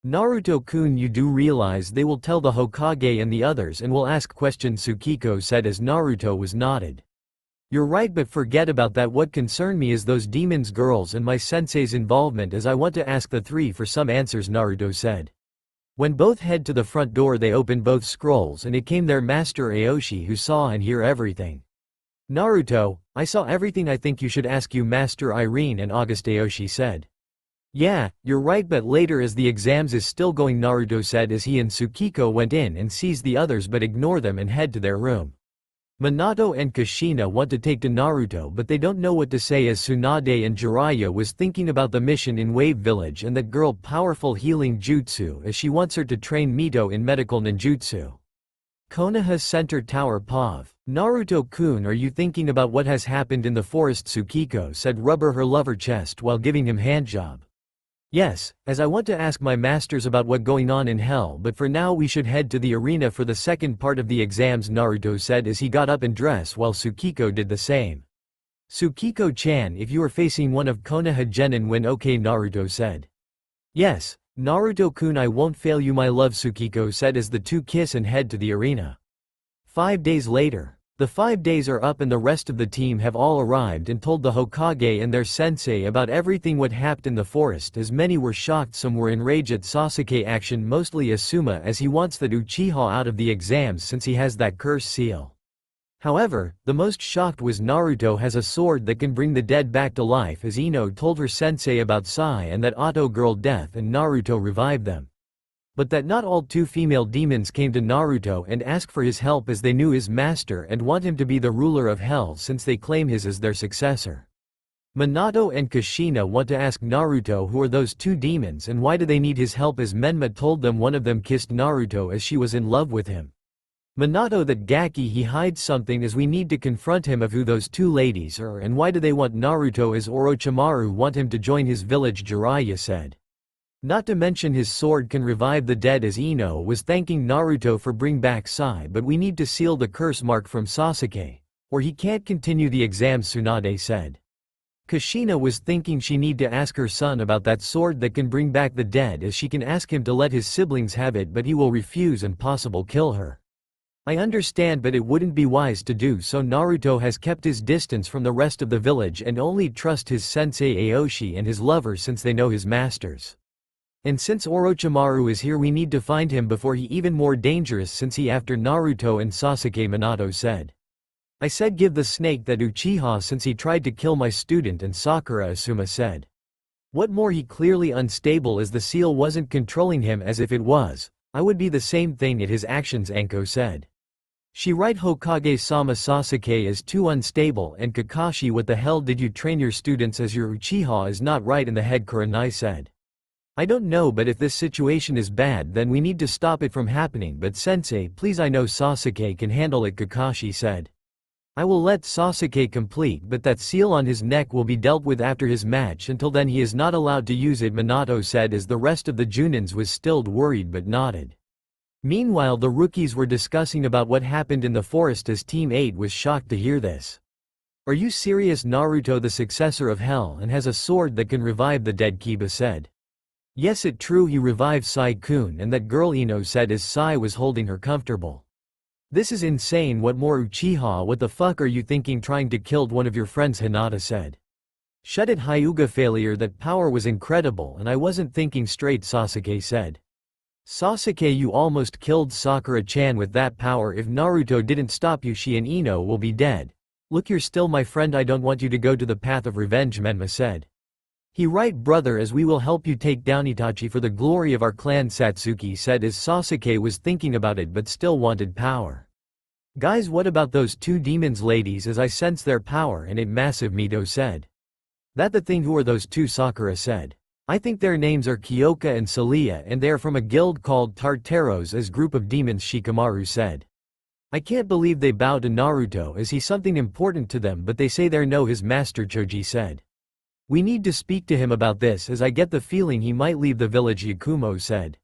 Naruto-kun, you do realize they will tell the Hokage and the others and will ask questions, Tsukiko said as Naruto was nodded. You're right, but forget about that, what concern me is those demons girls and my sensei's involvement, as I want to ask the three for some answers, Naruto said. When both head to the front door they open both scrolls and it came their master Aoshi, who saw and hear everything. Naruto, I saw everything, I think you should ask you Master Irene and August, Aoshi said. Yeah, you're right, but later as the exams is still going, Naruto said as he and Tsukiko went in and sees the others but ignore them and head to their room. Minato and Kushina want to take to Naruto but they don't know what to say as Tsunade and Jiraiya was thinking about the mission in Wave Village and that girl powerful healing jutsu as she wants her to train Mito in medical ninjutsu. Konoha Center Tower Pav. Naruto-kun, are you thinking about what has happened in the forest? Tsukiko said, rubber her lover chest while giving him handjob. Yes, as I want to ask my masters about what going on in hell, but for now we should head to the arena for the second part of the exams, Naruto said as he got up and dressed while Tsukiko did the same. Tsukiko-chan, if you are facing one of Konoha Genin, win, okay, Naruto said. Yes, Naruto-kun, I won't fail you, my love, Tsukiko said as the two kiss and head to the arena. 5 days later. The 5 days are up and the rest of the team have all arrived and told the Hokage and their sensei about everything what happened in the forest, as many were shocked, some were enraged at Sasuke action, mostly Asuma as he wants that Uchiha out of the exams since he has that curse seal. However, the most shocked was Naruto has a sword that can bring the dead back to life, as Ino told her sensei about Sai and that Otto girl death and Naruto revived them. But that not all two female demons came to Naruto and asked for his help as they knew his master and want him to be the ruler of hell since they claim his as their successor. Minato and Kushina want to ask Naruto who are those two demons and why do they need his help, as Menma told them one of them kissed Naruto as she was in love with him. Minato that Gaki he hides something as we need to confront him of who those two ladies are and why do they want Naruto as Orochimaru want him to join his village, Jiraiya said. Not to mention his sword can revive the dead, as Ino was thanking Naruto for bring back Sai, but we need to seal the curse mark from Sasuke, or he can't continue the exams, Tsunade said. Kushina was thinking she need to ask her son about that sword that can bring back the dead, as she can ask him to let his siblings have it, but he will refuse and possible kill her. I understand, but it wouldn't be wise to do so. Naruto has kept his distance from the rest of the village and only trust his sensei Aoshi and his lover since they know his masters. And since Orochimaru is here, we need to find him before he even more dangerous since he after Naruto and Sasuke, Minato said. I said give the snake that Uchiha since he tried to kill my student, and Sakura Asuma said. What more, he clearly unstable as the seal wasn't controlling him, as if it was, I would be the same thing at his actions, Anko said. She right, Hokage-sama, Sasuke is too unstable, and Kakashi, what the hell did you train your students as your Uchiha is not right in the head, Kurenai said. I don't know, but if this situation is bad then we need to stop it from happening, but sensei please, I know Sasuke can handle it, Kakashi said. I will let Sasuke complete, but that seal on his neck will be dealt with after his match, until then he is not allowed to use it, Minato said, as the rest of the Junins was still worried but nodded. Meanwhile the rookies were discussing about what happened in the forest as Team 8 was shocked to hear this. Are you serious? Naruto the successor of Hell and has a sword that can revive the dead, Kiba said. Yes, it true, he revived Sai-kun, and that girl, Ino said as Sai was holding her comfortable. This is insane. What more, Uchiha? What the fuck are you thinking, trying to kill one of your friends? Hinata said. Shut it, Hyuga failure, that power was incredible and I wasn't thinking straight, Sasuke said. Sasuke, you almost killed Sakura-chan with that power. If Naruto didn't stop you, she and Ino will be dead. Look, you're still my friend, I don't want you to go to the path of revenge, Menma said. He right, brother, as we will help you take down Itachi for the glory of our clan, Satsuki said as Sasuke was thinking about it but still wanted power. Guys, what about those two demons ladies, as I sense their power and it massive, Mito said. That the thing, who are those two? Sakura said. I think their names are Kyoka and Celia and they are from a guild called Tartaros as group of demons, Shikamaru said. I can't believe they bow to Naruto, as he's something important to them, but they say they know his master, Choji said. We need to speak to him about this, as I get the feeling he might leave the village, Yakumo said.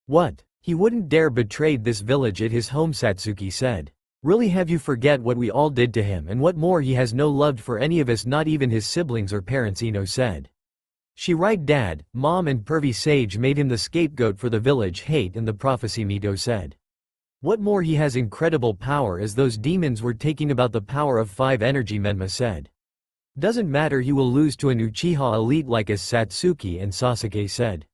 What? He wouldn't dare betray this village at his home, Satsuki said. Really, have you forget what we all did to him, and what more, he has no love for any of us, not even his siblings or parents, Ino said. She right, dad, mom and pervy sage made him the scapegoat for the village hate and the prophecy, Mito said. What more, he has incredible power, as those demons were taking about the power of 5 energy, Menma said. Doesn't matter, he will lose to an Uchiha elite like us, Satsuki and Sasuke said.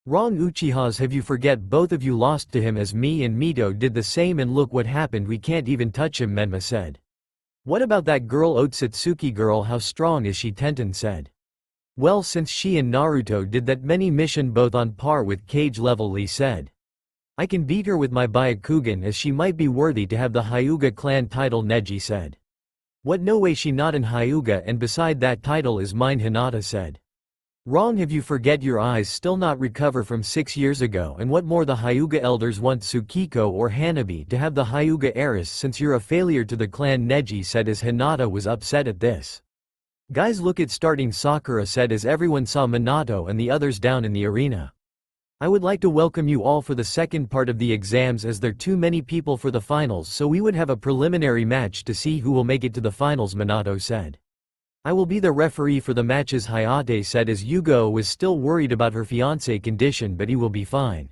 Wrong, Uchihas, have you forget both of you lost to him, as me and Mito did the same, and look what happened, we can't even touch him, Menma said. What about that girl, Otsutsuki girl, how strong is she? Tenten said. Well, since she and Naruto did that many mission both on par with cage level, Lee said. I can beat her with my Byakugan, as she might be worthy to have the Hyuga clan title, Neji said. What, no way, she not in Hyuga, and beside that title is mine, Hinata said. Wrong, have you forget your eyes still not recover from 6 years ago, and what more, the Hyuga elders want Tsukiko or Hanabi to have the Hyuga heiress since you're a failure to the clan, Neji said as Hinata was upset at this. Guys, look at starting, Sakura said as everyone saw Minato and the others down in the arena. I would like to welcome you all for the second part of the exams, as there too many people for the finals, so we would have a preliminary match to see who will make it to the finals, Minato said. I will be the referee for the matches, Hayate said as Yugo was still worried about her fiancé condition, but he will be fine.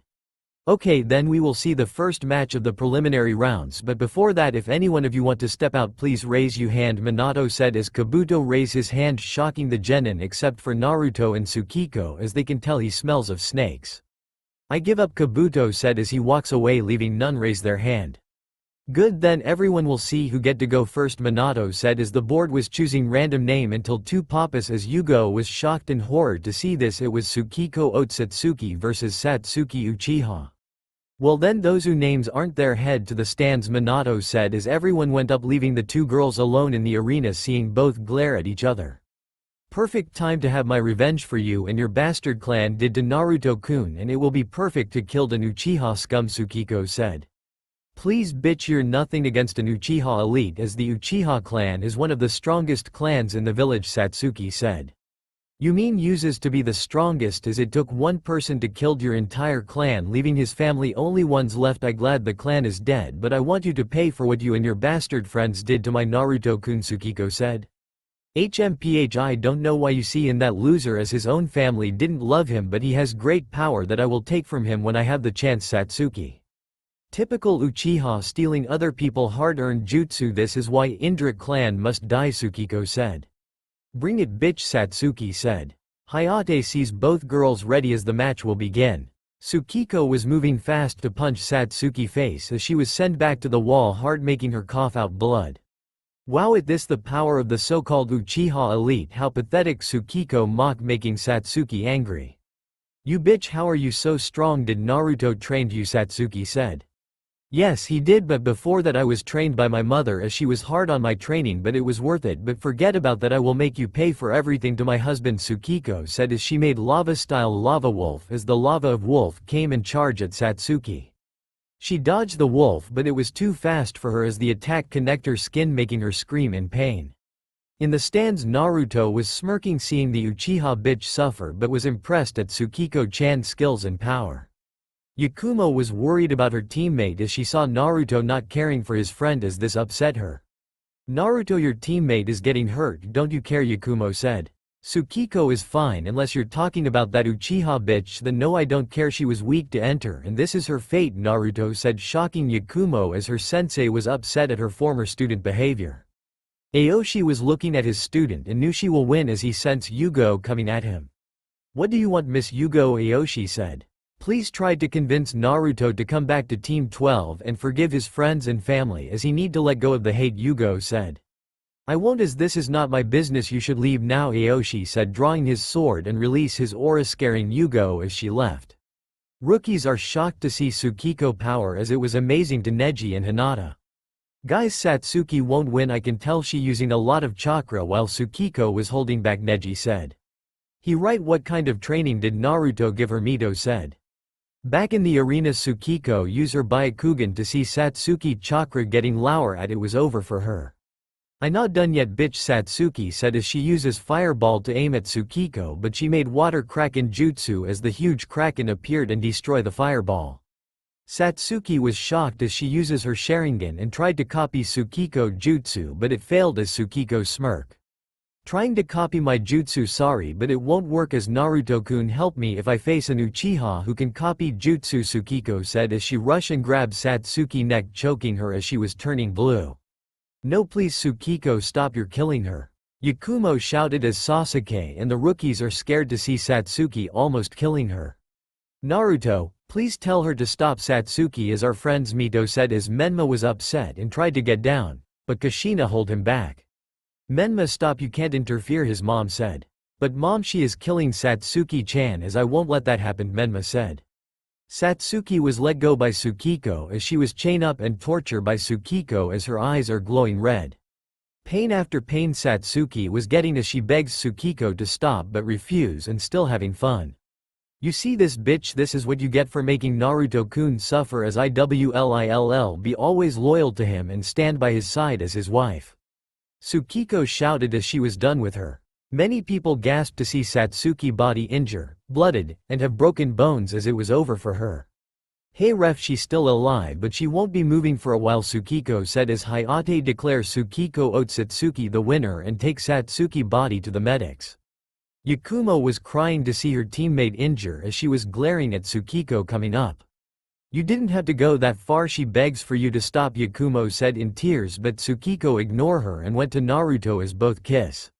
Okay, then we will see the first match of the preliminary rounds, but before that, if any one of you want to step out, please raise your hand, Minato said as Kabuto raised his hand, shocking the genin except for Naruto and Tsukiko, as they can tell he smells of snakes. I give up, Kabuto said as he walks away, leaving none raise their hand. Good, then everyone will see who get to go first, Minato said as the board was choosing random name until 2 papas, as Yugo was shocked and horrored to see this. It was Tsukiko Otsutsuki versus Satsuki Uchiha. Well then, those who names aren't there head to the stands, Minato said as everyone went up, leaving the 2 girls alone in the arena, seeing both glare at each other. Perfect time to have my revenge for you and your bastard clan did to Naruto-kun, and it will be perfect to kill an Uchiha scum, Tsukiko said. Please bitch, you're nothing against an Uchiha elite, as the Uchiha clan is one of the strongest clans in the village, Satsuki said. You mean uses to be the strongest as it took one person to kill your entire clan leaving his family only ones left. I glad the clan is dead but I want you to pay for what you and your bastard friends did to my Naruto-kun, Tsukiko said. HMPH, I don't know why you see in that loser as his own family didn't love him but he has great power that I will take from him when I have the chance, Satsuki. Typical Uchiha stealing other people hard-earned jutsu. This is why Indra clan must die, Tsukiko said. Bring it, bitch, Satsuki said. Hayate sees both girls ready as the match will begin. Tsukiko was moving fast to punch Satsuki face as she was sent back to the wall hard, making her cough out blood. Wow, at this the power of the so-called Uchiha elite. How pathetic, Tsukiko mocked, making Satsuki angry. You bitch, how are you so strong? Did Naruto trained you? Satsuki said. Yes, he did, but before that I was trained by my mother as she was hard on my training, but it was worth it. But forget about that, I will make you pay for everything to my husband, Tsukiko said as she made lava-style lava wolf as the lava of wolf came and charged at Satsuki. She dodged the wolf but it was too fast for her as the attack connected her skin, making her scream in pain. In the stands, Naruto was smirking seeing the Uchiha bitch suffer but was impressed at Tsukiko-chan's skills and power. Yakumo was worried about her teammate as she saw Naruto not caring for his friend as this upset her. Naruto, your teammate is getting hurt, don't you care? Yakumo said. Tsukiko is fine unless you're talking about that Uchiha bitch, then no, I don't care, she was weak to enter and this is her fate, Naruto said, shocking Yakumo as her sensei was upset at her former student behavior. Aoshi was looking at his student and knew she will win as he sensed Yugo coming at him. What do you want, Miss Yugo? Aoshi said. Please tried to convince Naruto to come back to Team 12 and forgive his friends and family as he need to let go of the hate, Yugo said. I won't, as this is not my business, you should leave now, Aoshi said, drawing his sword and release his aura, scaring Yugo as she left. Rookies are shocked to see Tsukiko power as it was amazing to Neji and Hinata. Guys, Satsuki won't win, I can tell she using a lot of chakra while Tsukiko was holding back, Neji said. He right, what kind of training did Naruto give her? Mito said. Back in the arena, Tsukiko used her Byakugan to see Satsuki chakra getting lower at it was over for her. I not done yet, bitch, Satsuki said as she uses fireball to aim at Tsukiko but she made water kraken jutsu as the huge kraken appeared and destroy the fireball. Satsuki was shocked as she uses her Sharingan and tried to copy Tsukiko jutsu but it failed as Tsukiko smirk. Trying to copy my jutsu, sorry, but it won't work as Naruto-kun, help me if I face an Uchiha who can copy jutsu, Tsukiko said as she rushed and grabbed Satsuki neck, choking her as she was turning blue. No, please, Tsukiko, stop, you're killing her. Yakumo shouted as Sasuke and the rookies are scared to see Satsuki almost killing her. Naruto, please tell her to stop, Satsuki, as our friends, Mito said as Menma was upset and tried to get down, but Kushina hold him back. Menma, stop, you can't interfere, his mom said. But mom, she is killing Satsuki-chan as I won't let that happen, Menma said. Satsuki was let go by Tsukiko as she was chained up and tortured by Tsukiko as her eyes are glowing red. Pain after pain Satsuki was getting as she begs Tsukiko to stop but refuse and still having fun. You see this, bitch, this is what you get for making Naruto-kun suffer as IWLILL, be always loyal to him and stand by his side as his wife. Tsukiko shouted as she was done with her. Many people gasped to see Satsuki body injured, blooded, and have broken bones as it was over for her. Hey ref, she's still alive but she won't be moving for a while, Tsukiko said as Hayate declares Tsukiko Otsutsuki the winner and takes Satsuki body to the medics. Yakumo was crying to see her teammate injure as she was glaring at Tsukiko coming up. You didn't have to go that far, she begs for you to stop, Yakumo said in tears, but Tsukiko ignored her and went to Naruto as both kiss.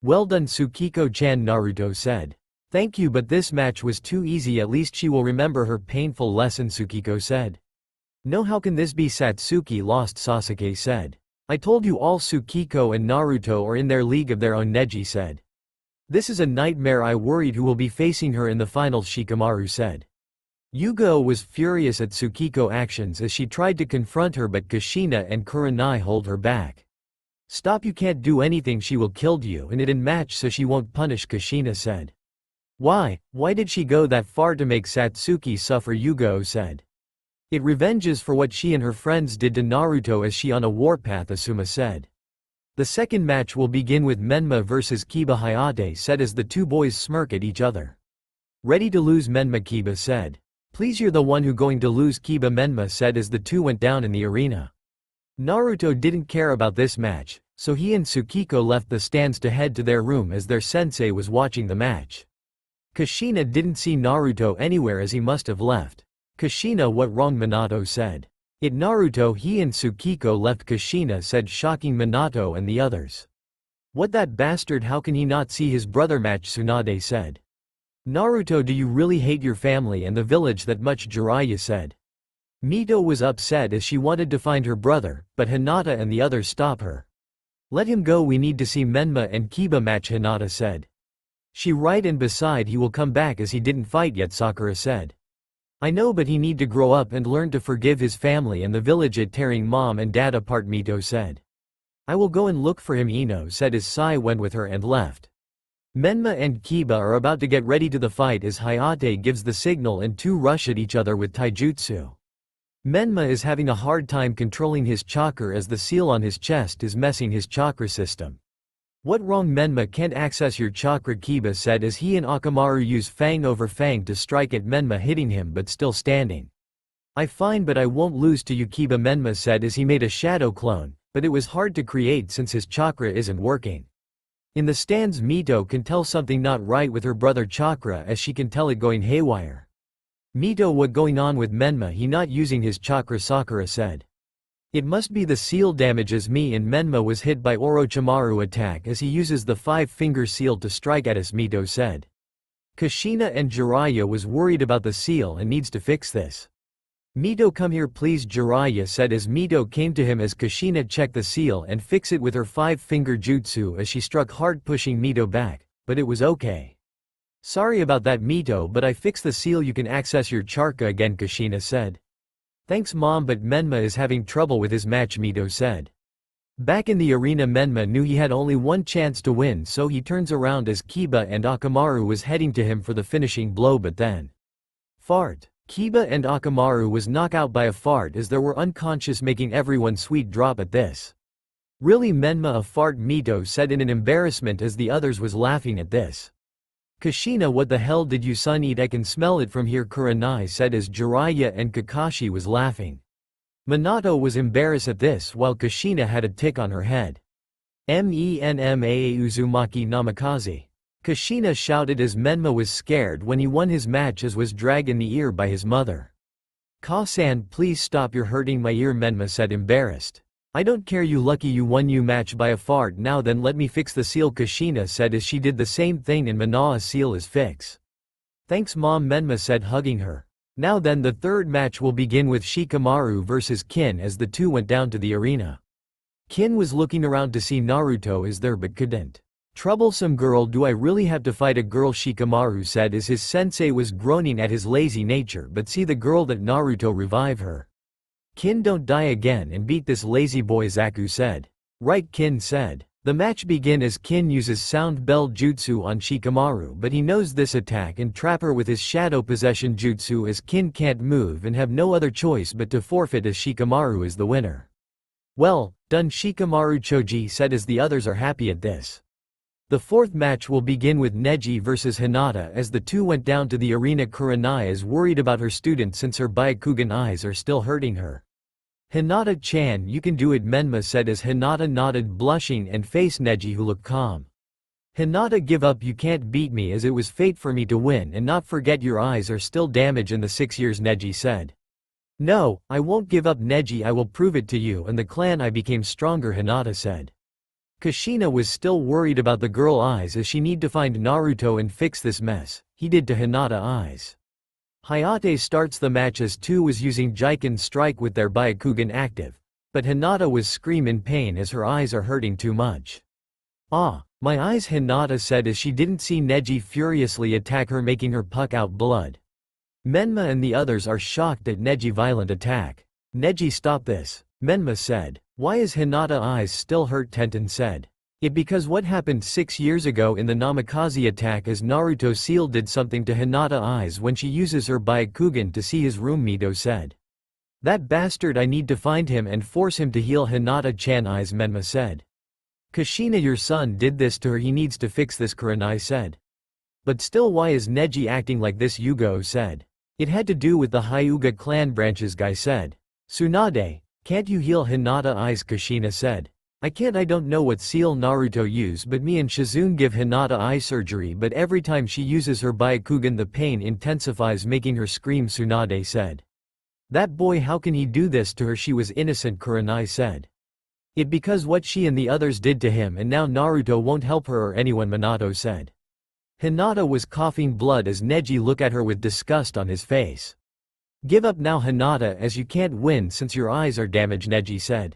Well done, Tsukiko-chan, Naruto said. Thank you, but this match was too easy, at least she will remember her painful lesson, Tsukiko said. No, how can this be? Satsuki lost, Sasuke said. I told you all, Tsukiko and Naruto are in their league of their own, Neji said. This is a nightmare, I worried who will be facing her in the finals, Shikamaru said. Yugo was furious at Tsukiko's actions as she tried to confront her but Kushina and Kurenai hold her back. Stop, you can't do anything, she will kill you and it in match so she won't punish, Kushina said. Why did she go that far to make Satsuki suffer, Yugo said. It revenges for what she and her friends did to Naruto as she on a warpath, Asuma said. The second match will begin with Menma vs Kiba Hayate said as the two boys smirk at each other. Ready to lose Menma Kiba said. Please you're the one who going to lose Kiba Menma said as the two went down in the arena. Naruto didn't care about this match, so he and Tsukiko left the stands to head to their room as their sensei was watching the match. Kushina didn't see Naruto anywhere as he must have left. Kushina what wrong Minato said. It Naruto he and Tsukiko left Kushina said shocking Minato and the others. What that bastard how can he not see his brother match Tsunade said. Naruto do you really hate your family and the village that much Jiraiya said. Mito was upset as she wanted to find her brother, but Hinata and the others stop her. Let him go we need to see Menma and Kiba match Hinata said. She right and beside he will come back as he didn't fight yet Sakura said. I know but he need to grow up and learn to forgive his family and the village at tearing mom and dad apart Mito said. I will go and look for him Ino said as Sai went with her and left. Menma and Kiba are about to get ready to the fight as Hayate gives the signal and two rush at each other with taijutsu. Menma is having a hard time controlling his chakra as the seal on his chest is messing his chakra system. What wrong Menma can't access your chakra Kiba said as he and Akamaru use fang over fang to strike at Menma hitting him but still standing. I fine but I won't lose to you Kiba Menma said as he made a shadow clone, but it was hard to create since his chakra isn't working. In the stands Mito can tell something not right with her brother Chakra as she can tell it going haywire. Mito what going on with Menma he not using his chakra Sakura said. It must be the seal damages me and Menma was hit by Orochimaru attack as he uses the 5-finger seal to strike at us Mito said. Kushina and Jiraiya was worried about the seal and needs to fix this. Mito come here please Jiraiya said as Mito came to him as Kushina checked the seal and fix it with her 5-finger jutsu as she struck hard pushing Mito back, but it was okay. Sorry about that Mito but I fixed the seal you can access your chakra again Kushina said. Thanks mom but Menma is having trouble with his match Mito said. Back in the arena Menma knew he had only one chance to win so he turns around as Kiba and Akamaru was heading to him for the finishing blow but then. Fart. Kiba and Akamaru was knocked out by a fart as they were unconscious making everyone sweet drop at this. Really Menma a fart Mito said in an embarrassment as the others was laughing at this. Kushina what the hell did you son eat I can smell it from here Kurenai said as Jiraiya and Kakashi was laughing. Minato was embarrassed at this while Kushina had a tick on her head. Menma Uzumaki Namikaze. Kushina shouted as Menma was scared when he won his match as was dragged in the ear by his mother. Ka-san please stop you're hurting my ear Menma said embarrassed. I don't care you lucky you won you match by a fart now then let me fix the seal Kushina said as she did the same thing and Mana's seal is fix. Thanks mom Menma said hugging her. Now then the third match will begin with Shikamaru vs Kin as the two went down to the arena. Kin was looking around to see Naruto is there but couldn't. Troublesome girl do I really have to fight a girl Shikamaru said as his sensei was groaning at his lazy nature but see the girl that Naruto revive her. Kin don't die again and beat this lazy boy Zaku said. Right Kin said. The match begin as Kin uses sound bell jutsu on Shikamaru but he knows this attack and trap her with his shadow possession jutsu as Kin can't move and have no other choice but to forfeit as Shikamaru is the winner. Well, done Shikamaru Choji said as the others are happy at this. The fourth match will begin with Neji vs Hinata as the two went down to the arena Kurenai is worried about her student since her Byakugan eyes are still hurting her. Hinata-chan you can do it Menma said as Hinata nodded blushing and faced Neji who looked calm. Hinata give up you can't beat me as it was fate for me to win and not forget your eyes are still damaged in the 6 years Neji said. No, I won't give up Neji I will prove it to you and the clan I became stronger Hinata said. Kushina was still worried about the girl eyes as she need to find Naruto and fix this mess, he did to Hinata eyes. Hayate starts the match as two was using Jiken strike with their Byakugan active, but Hinata was scream in pain as her eyes are hurting too much. Ah, my eyes Hinata said as she didn't see Neji furiously attack her making her puck out blood. Menma and the others are shocked at Neji violent attack. Neji stop this, Menma said. Why is Hinata eyes still hurt Tenten said. It because what happened 6 years ago in the Namikaze attack as Naruto seal did something to Hinata eyes when she uses her Byakugan to see his room Mito said. That bastard I need to find him and force him to heal Hinata-chan eyes Menma said. Kushina, your son did this to her, he needs to fix this, Kurenai said. But still, why is Neji acting like this, Yugo said. It had to do with the Hyuga clan branches, Guy said. Tsunade, can't you heal Hinata eyes, Kushina said. I can't, I don't know what seal Naruto use, but me and Shizune give Hinata eye surgery, but every time she uses her Byakugan the pain intensifies, making her scream, Tsunade said. That boy, how can he do this to her? She was innocent, Kurenai said. It because what she and the others did to him, and now Naruto won't help her or anyone, Minato said. Hinata was coughing blood as Neji looked at her with disgust on his face. Give up now, Hinata, as you can't win since your eyes are damaged, Neji said.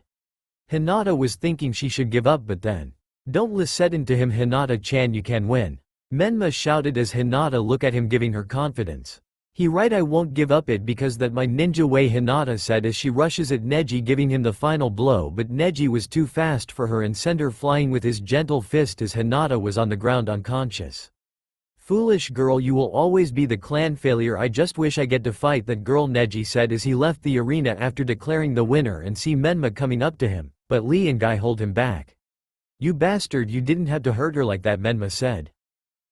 Hinata was thinking she should give up, but then, don't listen to him, Hinata-chan, you can win. Menma shouted as Hinata looked at him, giving her confidence. He right, I won't give up it because that my ninja way, Hinata said as she rushes at Neji, giving him the final blow, but Neji was too fast for her and sent her flying with his gentle fist as Hinata was on the ground unconscious. Foolish girl, you will always be the clan failure, I just wish I get to fight that girl, Neji said as he left the arena after declaring the winner and see Menma coming up to him, but Lee and Guy hold him back. You bastard, you didn't have to hurt her like that, Menma said.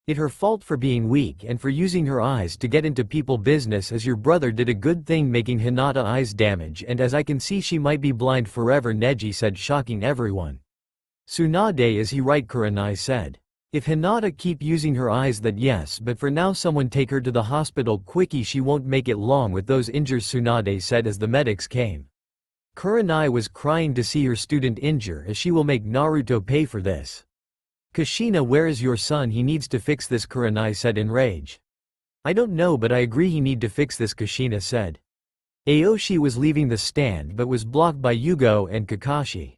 It's her fault for being weak and for using her eyes to get into people business, as your brother did a good thing making Hinata eyes damage, and as I can see she might be blind forever, Neji said, shocking everyone. Tsunade, is he right, Kurenai said. If Hinata keep using her eyes, that yes, but for now someone take her to the hospital quickie, she won't make it long with those injuries, Tsunade said as the medics came. Kurenai was crying to see her student injure, as she will make Naruto pay for this. Kushina, where is your son? He needs to fix this, Kurenai said in rage. I don't know, but I agree he need to fix this, Kushina said. Aoshi was leaving the stand but was blocked by Yugo and Kakashi.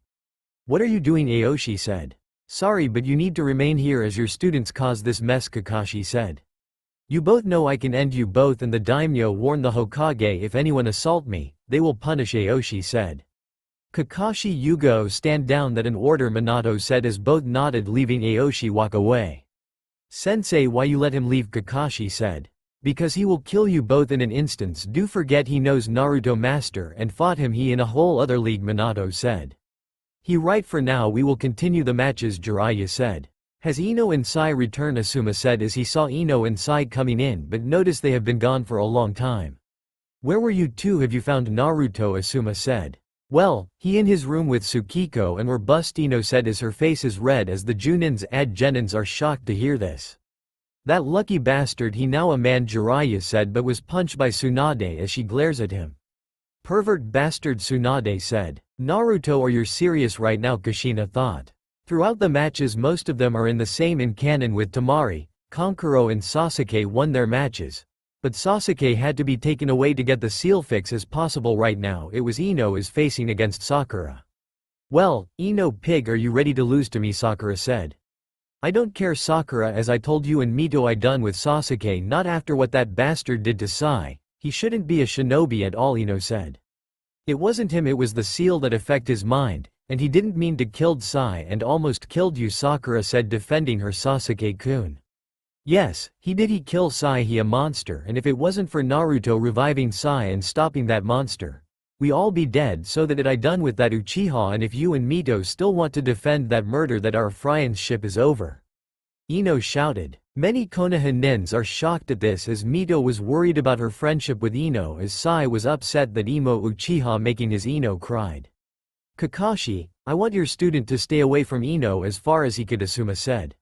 What are you doing? Aoshi said. Sorry, but you need to remain here as your students caused this mess, Kakashi said. You both know I can end you both, and the daimyo warned the Hokage if anyone assault me, they will punish, Aoshi said. Kakashi, Yugo, stand down, that an order, Minato said as both nodded, leaving Aoshi walk away. Sensei, why you let him leave? Kakashi said. Because he will kill you both in an instance, do forget he knows Naruto master and fought him, he in a whole other league, Minato said. He right, for now we will continue the matches, Jiraiya said. Has Ino and Sai returned? Asuma said as he saw Ino and Sai coming in but noticed they have been gone for a long time. Where were you two? Have you found Naruto? Asuma said. Well, he in his room with Tsukiko and we're bust, Ino said as her face is red as the Junins and Genins are shocked to hear this. That lucky bastard, he now a man, Jiraiya said, but was punched by Tsunade as she glares at him. Pervert bastard, Tsunade said. Naruto, are you serious right now? Kushina thought. Throughout the matches most of them are in the same in canon with Temari, Kankuro and Sasuke won their matches. But Sasuke had to be taken away to get the seal fix as possible. Right now it was Ino is facing against Sakura. Well, Ino pig, are you ready to lose to me? Sakura said. I don't care, Sakura, as I told you and Mito, I done with Sasuke, not after what that bastard did to Sai. He shouldn't be a shinobi at all, Ino said. It wasn't him, it was the seal that affected his mind, and he didn't mean to killed Sai and almost killed you, Sakura said, defending her. Sasuke-kun. Yes, he did, he kill Sai, he a monster, and if it wasn't for Naruto reviving Sai and stopping that monster, we all be dead, so that it I done with that Uchiha, and if you and Mito still want to defend that murder, that our friendship is over. Ino shouted. Many Konoha nins are shocked at this as Mito was worried about her friendship with Ino as Sai was upset that Imo Uchiha making his Ino cried. Kakashi, I want your student to stay away from Ino as far as he could, Asuma said.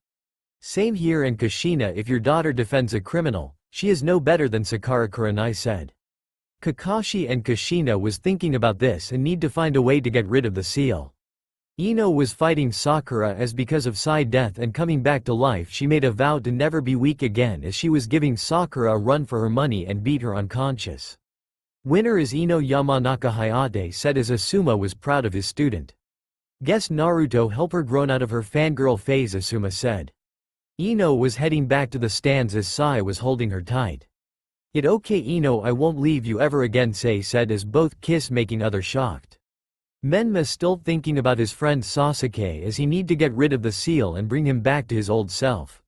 Same here, and Kushina, if your daughter defends a criminal, she is no better than Sakura, Kurenai said. Kakashi and Kushina was thinking about this and need to find a way to get rid of the seal. Ino was fighting Sakura as because of Sai death and coming back to life she made a vow to never be weak again as she was giving Sakura a run for her money and beat her unconscious. Winner is Ino Yamanaka Hayate said as Asuma was proud of his student. Guess Naruto help her grown out of her fangirl phase, Asuma said. Ino was heading back to the stands as Sai was holding her tight. It okay Ino, I won't leave you ever again, Sei said as both kiss, making other shocked. Menma still thinking about his friend Sasuke as he need to get rid of the seal and bring him back to his old self.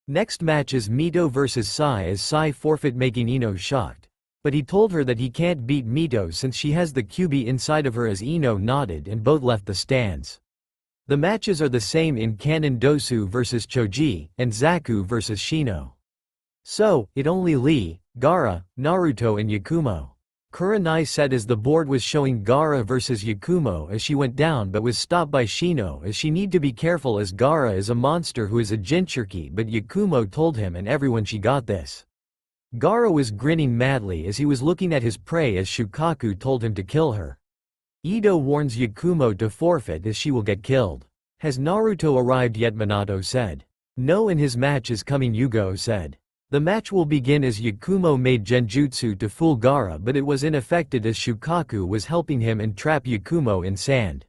Next match is Mito vs Sai as Sai forfeit, making Ino shocked. But he told her that he can't beat Mito since she has the QB inside of her as Ino nodded and both left the stands. The matches are the same in canon: Dosu vs Choji, and Zaku vs Shino. So, it only Lee, Gaara, Naruto and Yakumo. Kurenai said as the board was showing Gaara vs Yakumo as she went down but was stopped by Shino as she need to be careful as Gaara is a monster who is a Jinchuriki, but Yakumo told him and everyone she got this. Gaara was grinning madly as he was looking at his prey as Shukaku told him to kill her. Ito warns Yakumo to forfeit as she will get killed. Has Naruto arrived yet? Minato said. No, and his match is coming, Yugo said. The match will begin as Yakumo made genjutsu to fool Gaara, but it was ineffective as Shukaku was helping him and trap Yakumo in sand.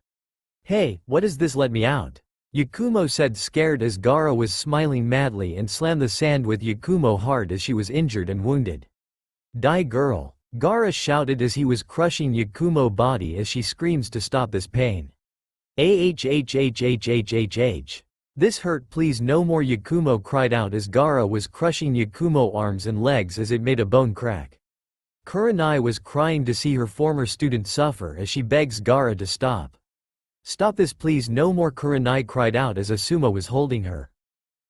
Hey, what is this? Let me out. Yakumo said, scared as Gaara was smiling madly and slammed the sand with Yakumo hard as she was injured and wounded. Die girl. Gaara shouted as he was crushing Yakumo body as she screams to stop this pain. Ahhhhhhhh. This hurt, please no more, Yakumo cried out as Gaara was crushing Yakumo arms and legs as it made a bone crack. Kurenai was crying to see her former student suffer as she begs Gaara to stop. Stop this please no more, Kurenai cried out as Asuma was holding her.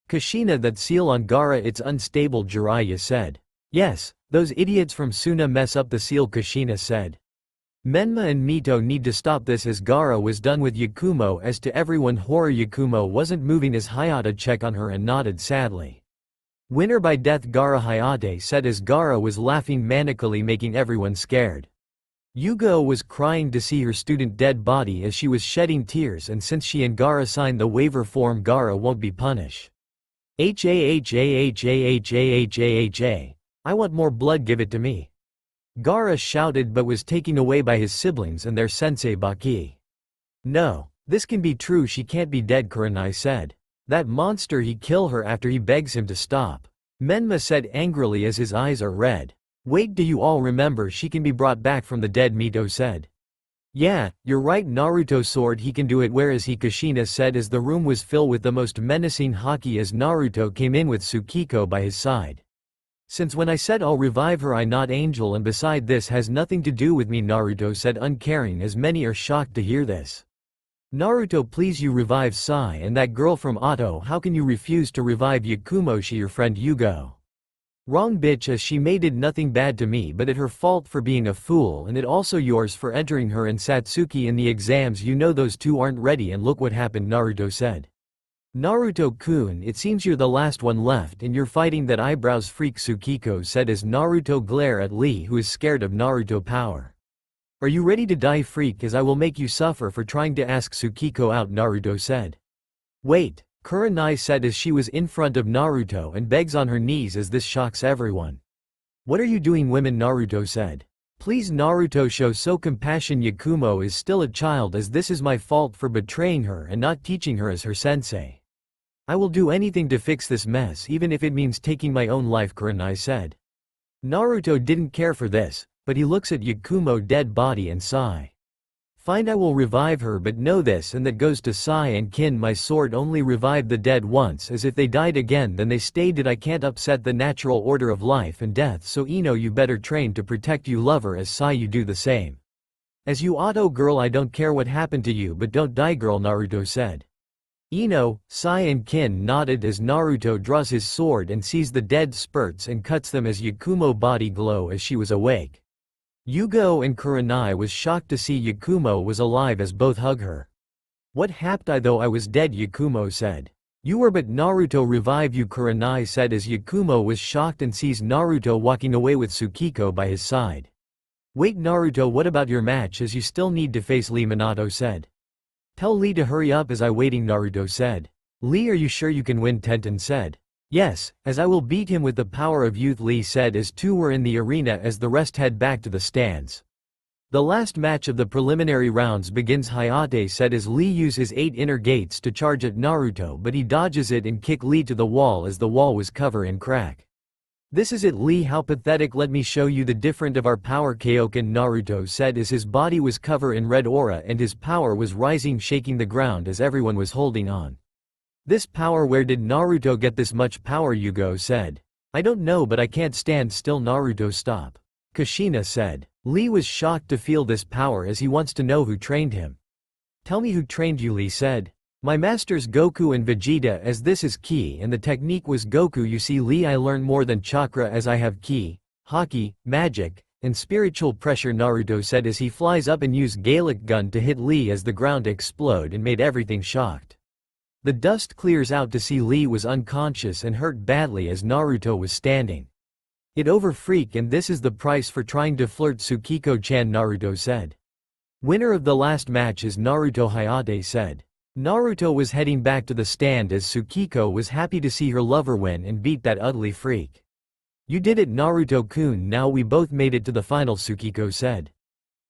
Kushina, that seal on Gaara, it's unstable, Jiraiya said. Yes, those idiots from Suna mess up the seal, Kushina said. Menma and Mito need to stop this as Gaara was done with Yakumo. As to everyone, horror, Yakumo wasn't moving as Hayate checked on her and nodded sadly. Winner by death, Gaara, Hayate said as Gaara was laughing manically, making everyone scared. Yugo was crying to see her student dead body as she was shedding tears, and since she and Gaara signed the waiver form, Gaara won't be punished. Hahhhhhhhhhhh. I want more blood, give it to me. Gaara shouted but was taken away by his siblings and their sensei Baki. No, this can be true, she can't be dead, Kurenai said. That monster, he kill her after he begs him to stop. Menma said angrily as his eyes are red. Wait, do you all remember she can be brought back from the dead, Mito said. Yeah, you're right, Naruto sword, he can do it. Where is he? Kushina said as the room was filled with the most menacing haki as Naruto came in with Tsukiko by his side. Since when I said I'll revive her, I not angel, and beside this has nothing to do with me, Naruto said uncaring as many are shocked to hear this. Naruto, please, you revive Sai and that girl from Otto, how can you refuse to revive Yakumo? She your friend, Yugo. Wrong bitch, as she did nothing bad to me, but it her fault for being a fool, and it also yours for entering her and Satsuki in the exams. You know those two aren't ready, and look what happened, Naruto said. Naruto-kun, it seems you're the last one left and you're fighting that eyebrows freak, Tsukiko said as Naruto glared at Lee, who is scared of Naruto power. Are you ready to die, freak, as I will make you suffer for trying to ask Tsukiko out, Naruto said. Wait, Kurenai said as she was in front of Naruto and begs on her knees as this shocks everyone. What are you doing, women? Naruto said. Please, Naruto, show so compassion. Yakumo is still a child, as this is my fault for betraying her and not teaching her as her sensei. I will do anything to fix this mess, even if it means taking my own life, Kurenai said. Naruto didn't care for this, but he looks at Yakumo dead body and sigh. Fine, I will revive her, but know this, and that goes to Sai and Kin, my sword only revived the dead once, as if they died again then they stay dead. I can't upset the natural order of life and death, so Ino, you better train to protect you lover, as Sai you do the same. As you Otto girl, I don't care what happened to you, but don't die girl, Naruto said. Ino, Sai and Kin nodded as Naruto draws his sword and sees the dead spurts and cuts them as Yakumo body glow as she was awake. Yugo and Kurenai was shocked to see Yakumo was alive as both hug her. What happened? I though I was dead, Yakumo said. You were, but Naruto revive you, Kurenai said as Yakumo was shocked and sees Naruto walking away with Tsukiko by his side. Wait, Naruto, what about your match, as you still need to face Lee, Minato said. Tell Lee to hurry up, as I waiting, Naruto said. Lee, are you sure you can win? Tenten said. Yes, as I will beat him with the power of youth, Lee said as two were in the arena as the rest head back to the stands. The last match of the preliminary rounds begins, Hayate said as Lee uses his 8 inner gates to charge at Naruto, but he dodges it and kick Lee to the wall as the wall was covered in crack. This is it, Lee, how pathetic, let me show you the difference of our power, Kaioken, Naruto said as his body was covered in red aura and his power was rising, shaking the ground as everyone was holding on. This power, where did Naruto get this much power? Yugo said. I don't know, but I can't stand still, Naruto stop. Kushina said. Lee was shocked to feel this power as he wants to know who trained him. Tell me who trained you, Lee said. My masters Goku and Vegeta, as this is ki and the technique was Goku. You see Lee, I learn more than chakra as I have ki, haki, magic, and spiritual pressure, Naruto said as he flies up and used Gaelic gun to hit Lee as the ground explode and made everything shocked. The dust clears out to see Lee was unconscious and hurt badly as Naruto was standing. It over freak, and this is the price for trying to flirt Tsukiko-chan, Naruto said. Winner of the last match is Naruto, Hayate said. Naruto was heading back to the stand as Tsukiko was happy to see her lover win and beat that ugly freak. You did it, Naruto-kun, now we both made it to the finals, Tsukiko said.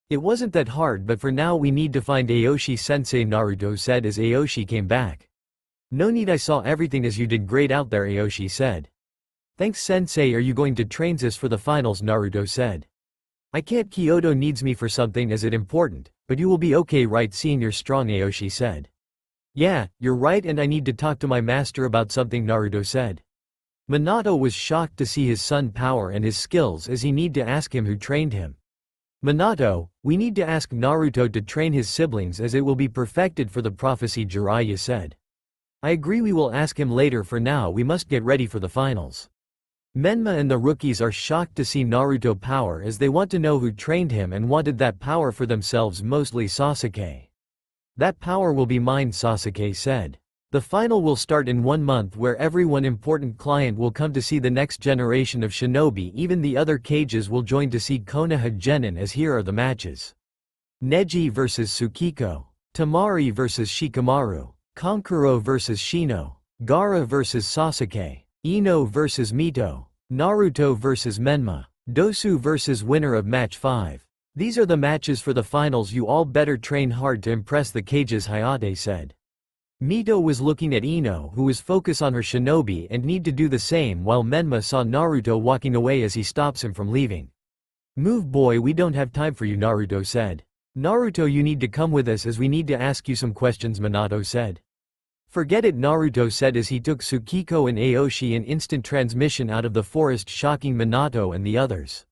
It wasn't that hard, but for now we need to find Aoshi-sensei, Naruto said as Aoshi came back. No need, I saw everything as you did great out there, Aoshi said. Thanks sensei, are you going to train us for the finals, Naruto said. I can't, Kyoto needs me for something as it important, but you will be okay right, seeing you're strong, Aoshi said. Yeah, you're right, and I need to talk to my master about something, Naruto said. Minato was shocked to see his son power and his skills as he need to ask him who trained him. Minato, we need to ask Naruto to train his siblings as it will be perfected for the prophecy, Jiraiya said. I agree, we will ask him later, for now we must get ready for the finals. Menma and the rookies are shocked to see Naruto power as they want to know who trained him and wanted that power for themselves, mostly Sasuke. That power will be mine, Sasuke said. The final will start in 1 month where everyone important client will come to see the next generation of shinobi, even the other cages will join to see Konoha Genin, as here are the matches. Neji vs Tsukiko, Temari vs Shikamaru, Kankuro vs Shino, Gaara vs Sasuke, Ino vs Mito, Naruto vs Menma, Dosu vs winner of match 5. These are the matches for the finals, you all better train hard to impress the cages, Hayate said. Mito was looking at Ino, who was focused on her shinobi and need to do the same, while Menma saw Naruto walking away as he stops him from leaving. Move boy, we don't have time for you, Naruto said. Naruto, you need to come with us as we need to ask you some questions, Minato said. Forget it, Naruto said as he took Tsukiko and Aoshi in instant transmission out of the forest, shocking Minato and the others.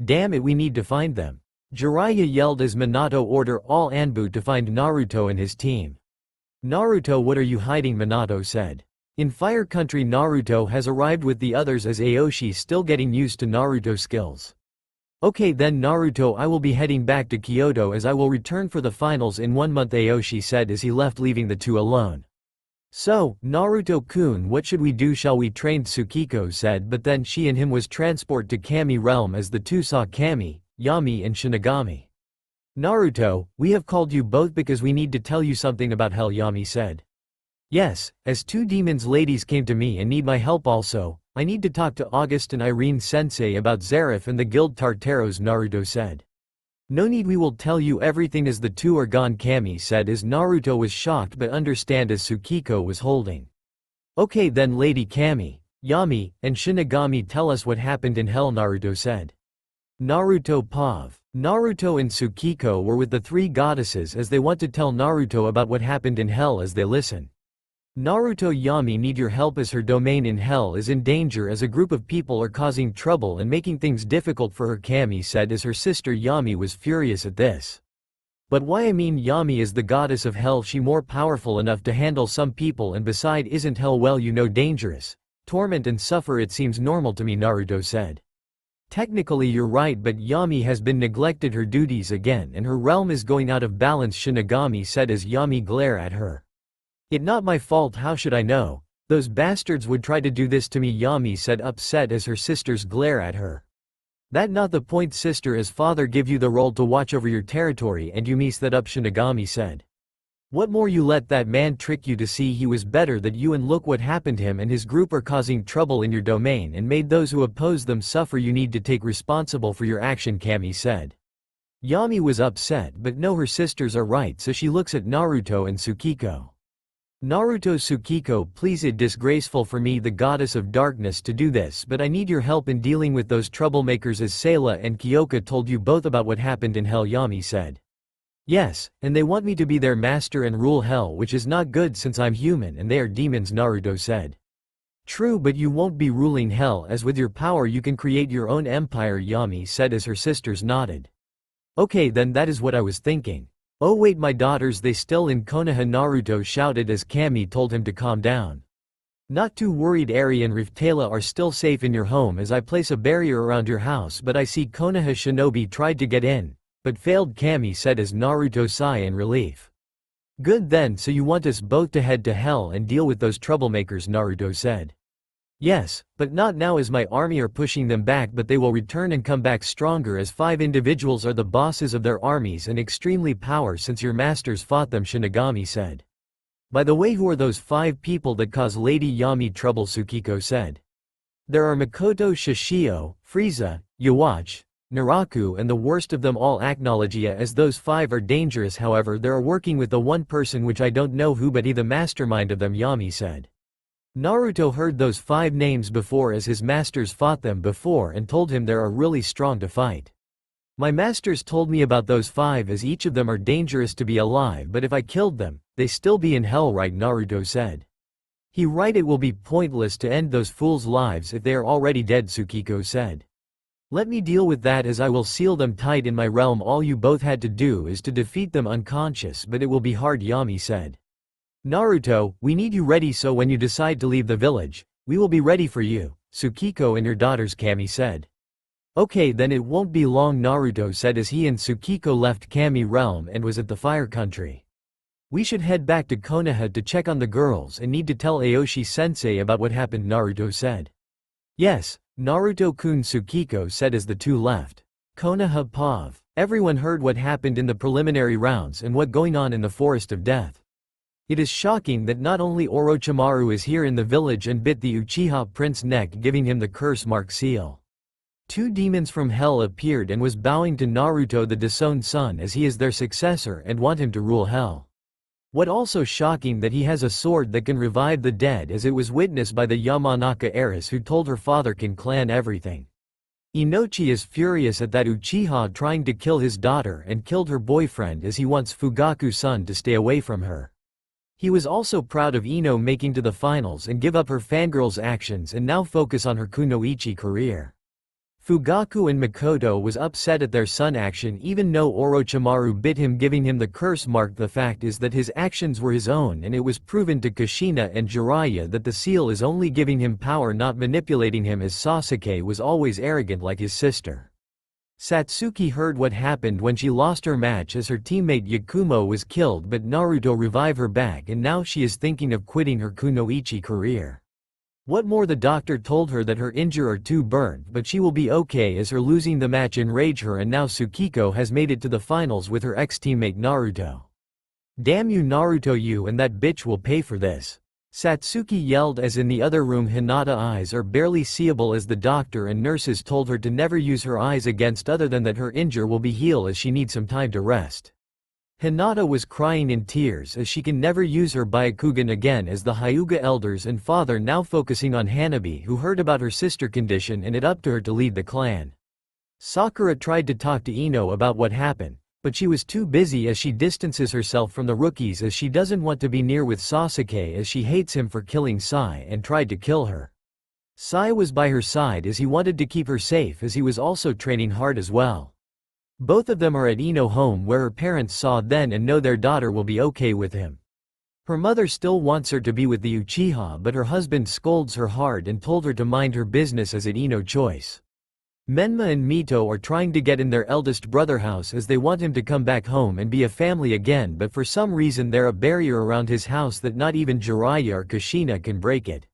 Damn it, we need to find them. Jiraiya yelled as Minato ordered all Anbu to find Naruto and his team. Naruto, what are you hiding, Minato said. In Fire Country, Naruto has arrived with the others as Aoshi still getting used to Naruto's skills. Okay then Naruto, I will be heading back to Kyoto as I will return for the finals in 1 month, Aoshi said as he left, leaving the two alone. So, Naruto-kun, what should we do? Shall we train? Tsukiko said, but then she and him was transport to Kami realm as the two saw Kami, Yami and Shinigami. Naruto, we have called you both because we need to tell you something about hell, Yami said. Yes, as two demons ladies came to me and need my help also, I need to talk to August and Irene sensei about Zareth and the guild Tartaros, Naruto said. No need, we will tell you everything as the two are gone, Kami said as Naruto was shocked but understand as Tsukiko was holding. Okay then Lady Kami, Yami, and Shinigami, tell us what happened in hell, Naruto said. Naruto Pav. Naruto and Tsukiko were with the three goddesses as they want to tell Naruto about what happened in hell as they listen. Naruto, Yami need your help as her domain in hell is in danger as a group of people are causing trouble and making things difficult for her, Kami said as her sister Yami was furious at this. But why? I mean, Yami is the goddess of hell, she more powerful enough to handle some people, and beside isn't hell well you know dangerous, torment and suffer, it seems normal to me, Naruto said. Technically you're right, but Yami has been neglected her duties again and her realm is going out of balance, Shinigami said as Yami glared at her. It not my fault, how should I know? Those bastards would try to do this to me, Yami said upset as her sisters glare at her. That not the point, sister, as father give you the role to watch over your territory and you mess that up, Shinigami said. What more, you let that man trick you to see he was better than you, and look what happened, him and his group are causing trouble in your domain and made those who oppose them suffer, you need to take responsible for your action, Kami said. Yami was upset but no, her sisters are right, so she looks at Naruto and Tsukiko. Naruto, Tsukiko, please, it disgraceful for me, the goddess of darkness, to do this, but I need your help in dealing with those troublemakers as Sayla and Kyoka told you both about what happened in hell, Yami said. Yes, and they want me to be their master and rule hell, which is not good since I'm human and they are demons, Naruto said. True, but you won't be ruling hell as with your power you can create your own empire, Yami said as her sisters nodded. Okay then, that is what I was thinking. Oh wait, my daughters, they still in Konoha, Naruto shouted as Kami told him to calm down. Not too worried, Eri and Riftala are still safe in your home as I place a barrier around your house, but I see Konoha Shinobi tried to get in, but failed, Kami said as Naruto sighed in relief. Good then, so you want us both to head to hell and deal with those troublemakers, Naruto said. Yes, but not now as my army are pushing them back, but they will return and come back stronger as 5 individuals are the bosses of their armies and extremely power since your masters fought them, Shinigami said. By the way, who are those 5 people that cause Lady Yami trouble, Tsukiko said. There are Makoto, Shishio, Frieza, Yhwach, Naraku, and the worst of them all, Acnologia, as those 5 are dangerous. However, they are working with the one person which I don't know who, but he the mastermind of them, Yami said. Naruto heard those 5 names before as his masters fought them before and told him they are really strong to fight. My masters told me about those 5 as each of them are dangerous to be alive, but if I killed them, they still be in hell, right, Naruto said. He right, it will be pointless to end those fools' lives if they are already dead, Tsukiko said. Let me deal with that as I will seal them tight in my realm. All you both had to do is to defeat them unconscious, but it will be hard, Yami said. Naruto, we need you ready, so when you decide to leave the village, we will be ready for you, Tsukiko and your daughters, Kami said. Okay, then it won't be long, Naruto said as he and Tsukiko left Kami realm and was at the fire country. We should head back to Konoha to check on the girls and need to tell Aoshi-sensei about what happened, Naruto said. Yes, Naruto-kun, Tsukiko said as the two left. Konoha Pav. Everyone heard what happened in the preliminary rounds and what going on in the Forest of Death. It is shocking that not only Orochimaru is here in the village and bit the Uchiha prince's neck, giving him the curse mark seal. 2 demons from hell appeared and was bowing to Naruto, the disowned son, as he is their successor and want him to rule hell. What also shocking that he has a sword that can revive the dead, as it was witnessed by the Yamanaka heiress who told her father can clan everything. Inochi is furious at that Uchiha trying to kill his daughter and killed her boyfriend as he wants Fugaku-san to stay away from her. He was also proud of Ino making to the finals and give up her fangirl's actions and now focus on her kunoichi career. Fugaku and Makoto was upset at their son action even though Orochimaru bit him, giving him the curse mark. The fact is that his actions were his own, and it was proven to Kushina and Jiraiya that the seal is only giving him power, not manipulating him, as Sasuke was always arrogant like his sister. Satsuki heard what happened when she lost her match as her teammate Yakumo was killed, but Naruto revived her back and now she is thinking of quitting her kunoichi career. What more, the doctor told her that her injuries are too burnt, but she will be okay as her losing the match enraged her, and now Tsukiko has made it to the finals with her ex-teammate Naruto. Damn you, Naruto, you and that bitch will pay for this. Satsuki yelled as in the other room Hinata's eyes are barely seeable as the doctor and nurses told her to never use her eyes against other than that her injury will be healed as she needs some time to rest. Hinata was crying in tears as she can never use her Byakugan again, as the Hyuga elders and father now focusing on Hanabi, who heard about her sister condition and it up to her to lead the clan. Sakura tried to talk to Ino about what happened, but she was too busy as she distances herself from the rookies as she doesn't want to be near with Sasuke as she hates him for killing Sai and tried to kill her. Sai was by her side as he wanted to keep her safe as he was also training hard as well. Both of them are at Ino home where her parents saw then and know their daughter will be okay with him. Her mother still wants her to be with the Uchiha, but her husband scolds her hard and told her to mind her business as at Ino choice. Menma and Mito are trying to get in their eldest brother house as they want him to come back home and be a family again, but for some reason there a barrier around his house that not even Jiraiya or Kushina can break it.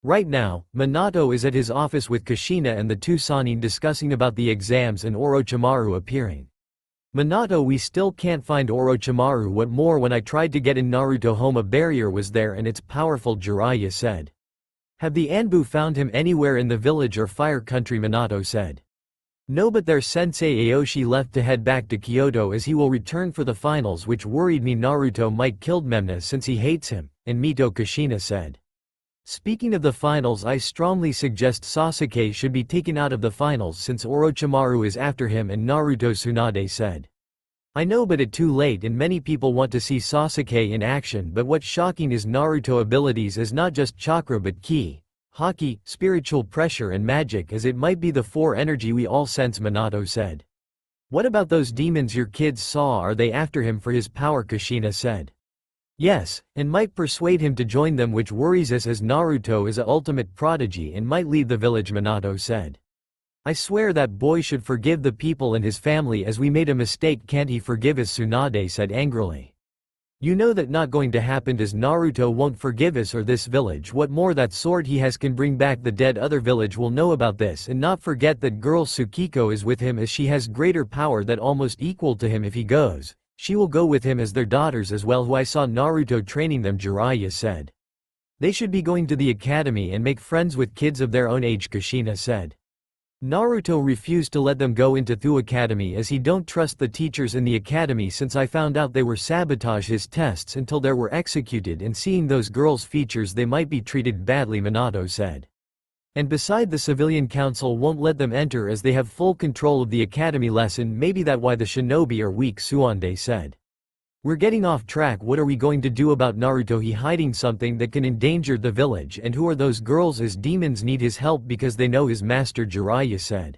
Right now, Minato is at his office with Kushina and the two Sannin discussing about the exams and Orochimaru appearing. Minato, we still can't find Orochimaru. What more, when I tried to get in Naruto home a barrier was there and it's powerful, Jiraiya said. Have the Anbu found him anywhere in the village or fire country, Minato said. No, but their sensei Aoshi left to head back to Kyoto as he will return for the finals, which worried me. Naruto might kill Memna since he hates him, and Mito, Kushina said. Speaking of the finals, I strongly suggest Sasuke should be taken out of the finals since Orochimaru is after him, and Naruto, Tsunade said. I know, but it's too late and many people want to see Sasuke in action, but what's shocking is Naruto abilities is not just chakra but ki, haki, spiritual pressure and magic, as it might be the 4 energy we all sense, Minato said. What about those demons your kids saw? Are they after him for his power? Kushina said. Yes, and might persuade him to join them, which worries us as Naruto is a ultimate prodigy and might leave the village, Minato said. I swear that boy should forgive the people and his family as we made a mistake. Can't he forgive us? Tsunade said angrily. You know that not going to happen as Naruto won't forgive us or this village. What more, that sword he has can bring back the dead. Other village will know about this and not forget that girl Tsukiko is with him as she has greater power that almost equal to him. If he goes, she will go with him as their daughters as well who I saw Naruto training them, Jiraiya said. They should be going to the academy and make friends with kids of their own age, Kushina said. Naruto refused to let them go into the academy as he don't trust the teachers in the academy since I found out they were sabotage his tests until they were executed, and seeing those girls' features they might be treated badly, Minato said. And beside, the civilian council won't let them enter as they have full control of the academy lesson. Maybe that why the shinobi are weak, Suande said. We're getting off track. What are we going to do about Naruto? He hiding something that can endanger the village, and who are those girls as demons need his help because they know his master, Jiraiya said.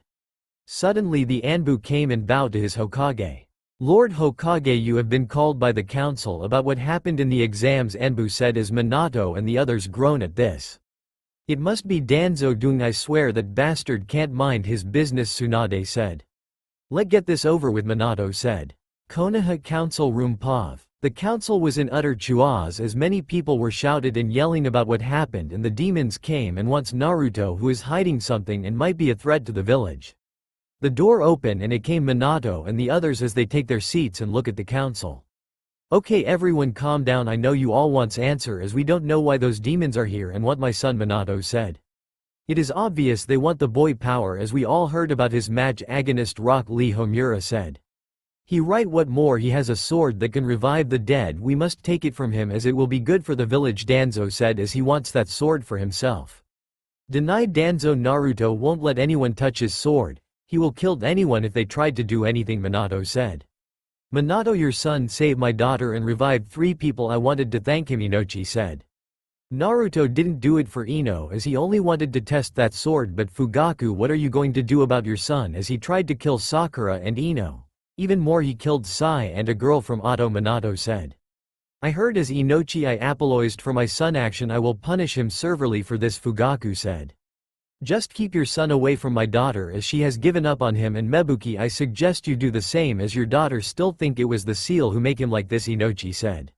Suddenly the Anbu came and bowed to his Hokage. Lord Hokage, you have been called by the council about what happened in the exams, Anbu said as Minato and the others groaned at this. It must be Danzo doing. I swear that bastard can't mind his business, Tsunade said. Let get this over with, Minato said. Konoha Council Room Pav. The council was in utter chaos as many people were shouted and yelling about what happened, and the demons came and wants Naruto, who is hiding something and might be a threat to the village. The door opened and it came Minato and the others as they take their seats and look at the council. Okay, everyone calm down. I know you all wants answer as we don't know why those demons are here and want my son, Minato said. It is obvious they want the boy power as we all heard about his match agonist Rock Lee, Homura said. He right, what more, he has a sword that can revive the dead. We must take it from him as it will be good for the village, Danzo said as he wants that sword for himself. Denied Danzo. Naruto won't let anyone touch his sword. He will kill anyone if they tried to do anything, Minato said. Minato, your son saved my daughter and revived 3 people. I wanted to thank him, Inochi said. Naruto didn't do it for Ino as he only wanted to test that sword, but Fugaku, what are you going to do about your son as he tried to kill Sakura and Ino? Even more, he killed Sai and a girl from Auto, Minato said. I heard as Inochi, I apologized for my son action. I will punish him severely for this, Fugaku said. Just keep your son away from my daughter as she has given up on him, and Mebuki, I suggest you do the same as your daughter still think it was the seal who make him like this, Inochi said.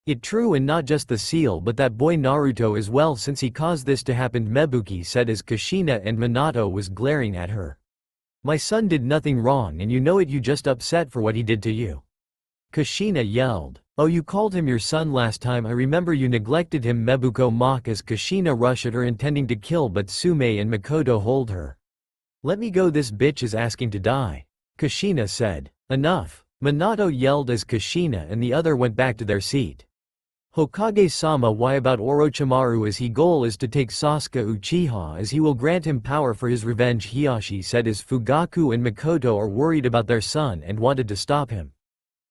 It true, and not just the seal but that boy Naruto as well since he caused this to happen, Mebuki said as Kushina and Minato was glaring at her. My son did nothing wrong and you know it, you just upset for what he did to you. Kushina yelled. Oh, you called him your son last time, I remember you neglected him, Mebuko mocked as Kushina rushed at her intending to kill, but Sume and Makoto hold her. Let me go, this bitch is asking to die. Kushina said. Enough. Minato yelled as Kushina and the other went back to their seat. Hokage-sama, why about Orochimaru as his goal is to take Sasuke Uchiha as he will grant him power for his revenge, Hiashi said as Fugaku and Makoto are worried about their son and wanted to stop him.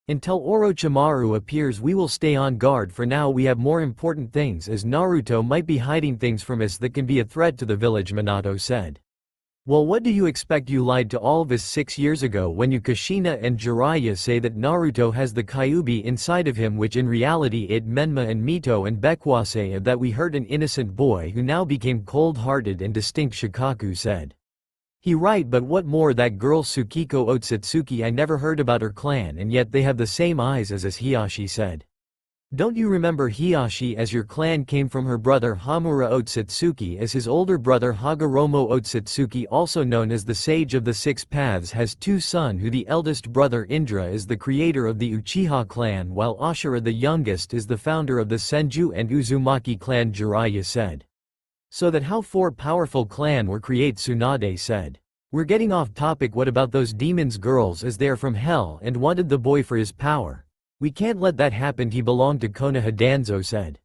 Until Orochimaru appears we will stay on guard. For now we have more important things as Naruto might be hiding things from us that can be a threat to the village, Minato said. Well, what do you expect? You lied to all of us 6 years ago when you, Kushina and Jiraiya, say that Naruto has the Kyuubi inside of him, which in reality it Menma and Mito and Bekwa say that we hurt an innocent boy who now became cold-hearted and distinct, Shikaku said. He right, but what more, that girl Tsukiko Otsutsuki, I never heard about her clan and yet they have the same eyes as us, Hiashi said. Don't you remember, Hiashi, as your clan came from her brother Hamura Otsutsuki as his older brother Hagoromo Otsutsuki, also known as the Sage of the Six Paths, has 2 sons who the eldest brother Indra is the creator of the Uchiha clan while Ashura the youngest is the founder of the Senju and Uzumaki clan, Jiraiya said. So that how 4 powerful clan were created, Tsunade said. We're getting off topic. What about those demons girls as they are from hell and wanted the boy for his power? We can't let that happen, he belonged to Konoha, Danzo said.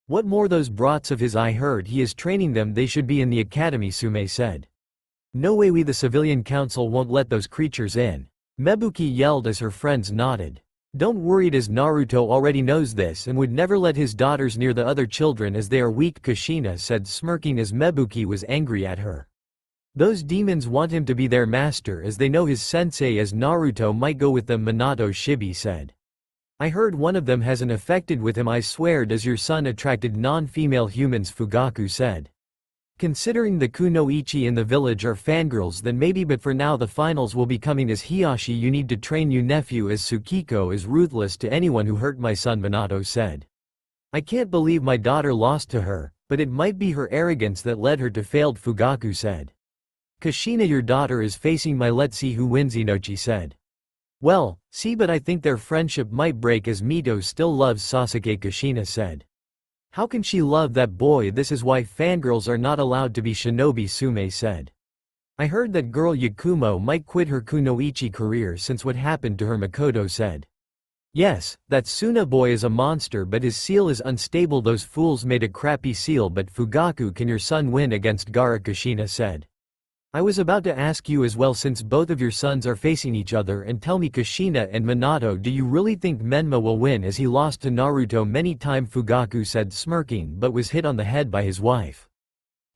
What more, those brats of his, I heard he is training them, they should be in the academy, Sume said. No way, we the civilian council won't let those creatures in. Mebuki yelled as her friends nodded. Don't worry, as Naruto already knows this and would never let his daughters near the other children as they are weak, Kushina said, smirking as Mebuki was angry at her. Those demons want him to be their master as they know his sensei as Naruto might go with them, Minato Shibi said. I heard one of them has an affected with him. I swear, does your son attracted non-female humans, Fugaku said. Considering the kunoichi in the village are fangirls, then maybe, but for now the finals will be coming as Hiyashi. You need to train your nephew as Tsukiko is ruthless to anyone who hurt my son, Minato said. I can't believe my daughter lost to her, but it might be her arrogance that led her to failed, Fugaku said. Kushina, your daughter is facing my, let's see who wins, Inochi said. Well, see, but I think their friendship might break as Mito still loves Sasuke, Kushina said. How can she love that boy? This is why fangirls are not allowed to be shinobi, Sume said. I heard that girl Yakumo might quit her kunoichi career since what happened to her, Makoto said. Yes, that Suna boy is a monster, but his seal is unstable. Those fools made a crappy seal. But Fugaku, can your son win against Gaara? Kushina said. I was about to ask you as well, since both of your sons are facing each other, and tell me, Kushina and Minato, do you really think Menma will win as he lost to Naruto many times? Fugaku said, smirking, but was hit on the head by his wife.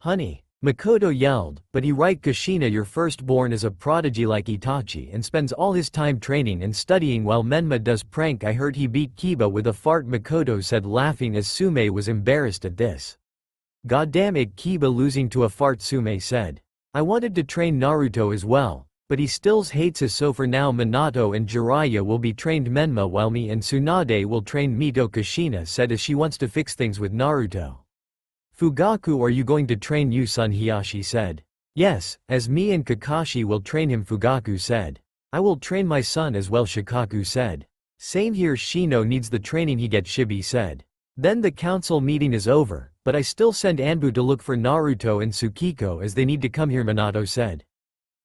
Honey, Makoto yelled, but he right, Kushina, your firstborn is a prodigy like Itachi and spends all his time training and studying while Menma does prank. I heard he beat Kiba with a fart, Makoto said, laughing as Sume was embarrassed at this. Goddamn it, Kiba losing to a fart, Sume said. I wanted to train Naruto as well, but he still hates us, so for now Minato and Jiraiya will be trained Menma while me and Tsunade will train Mito, Kushina said as she wants to fix things with Naruto. Fugaku, are you going to train you son? Hiyashi said. Yes, as me and Kakashi will train him, Fugaku said. I will train my son as well, Shikaku said. Same here, Shino needs the training he gets, Shibi said. Then the council meeting is over, but I still send Anbu to look for Naruto and Tsukiko as they need to come here, Minato said.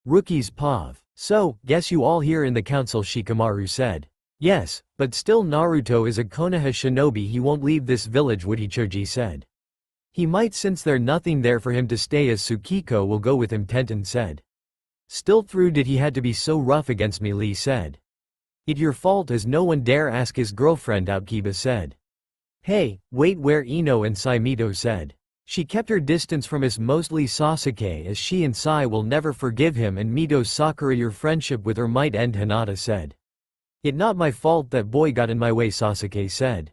Rookies Pav. So, guess you all here in the council, Shikamaru said. Yes, but still Naruto is a Konoha shinobi, he won't leave this village, would he? Choji said. He might, since there's nothing there for him to stay, as Tsukiko will go with him, Tenten said. Still, through did he had to be so rough against me, Lee said. It's your fault as no one dare ask his girlfriend out, Kiba said. Hey, wait, where Ino and Sai? Mito said. She kept her distance from us, mostly Sasuke, as she and Sai will never forgive him, and Mito Sakura, your friendship with her might end, Hinata said. It not my fault that boy got in my way, Sasuke said.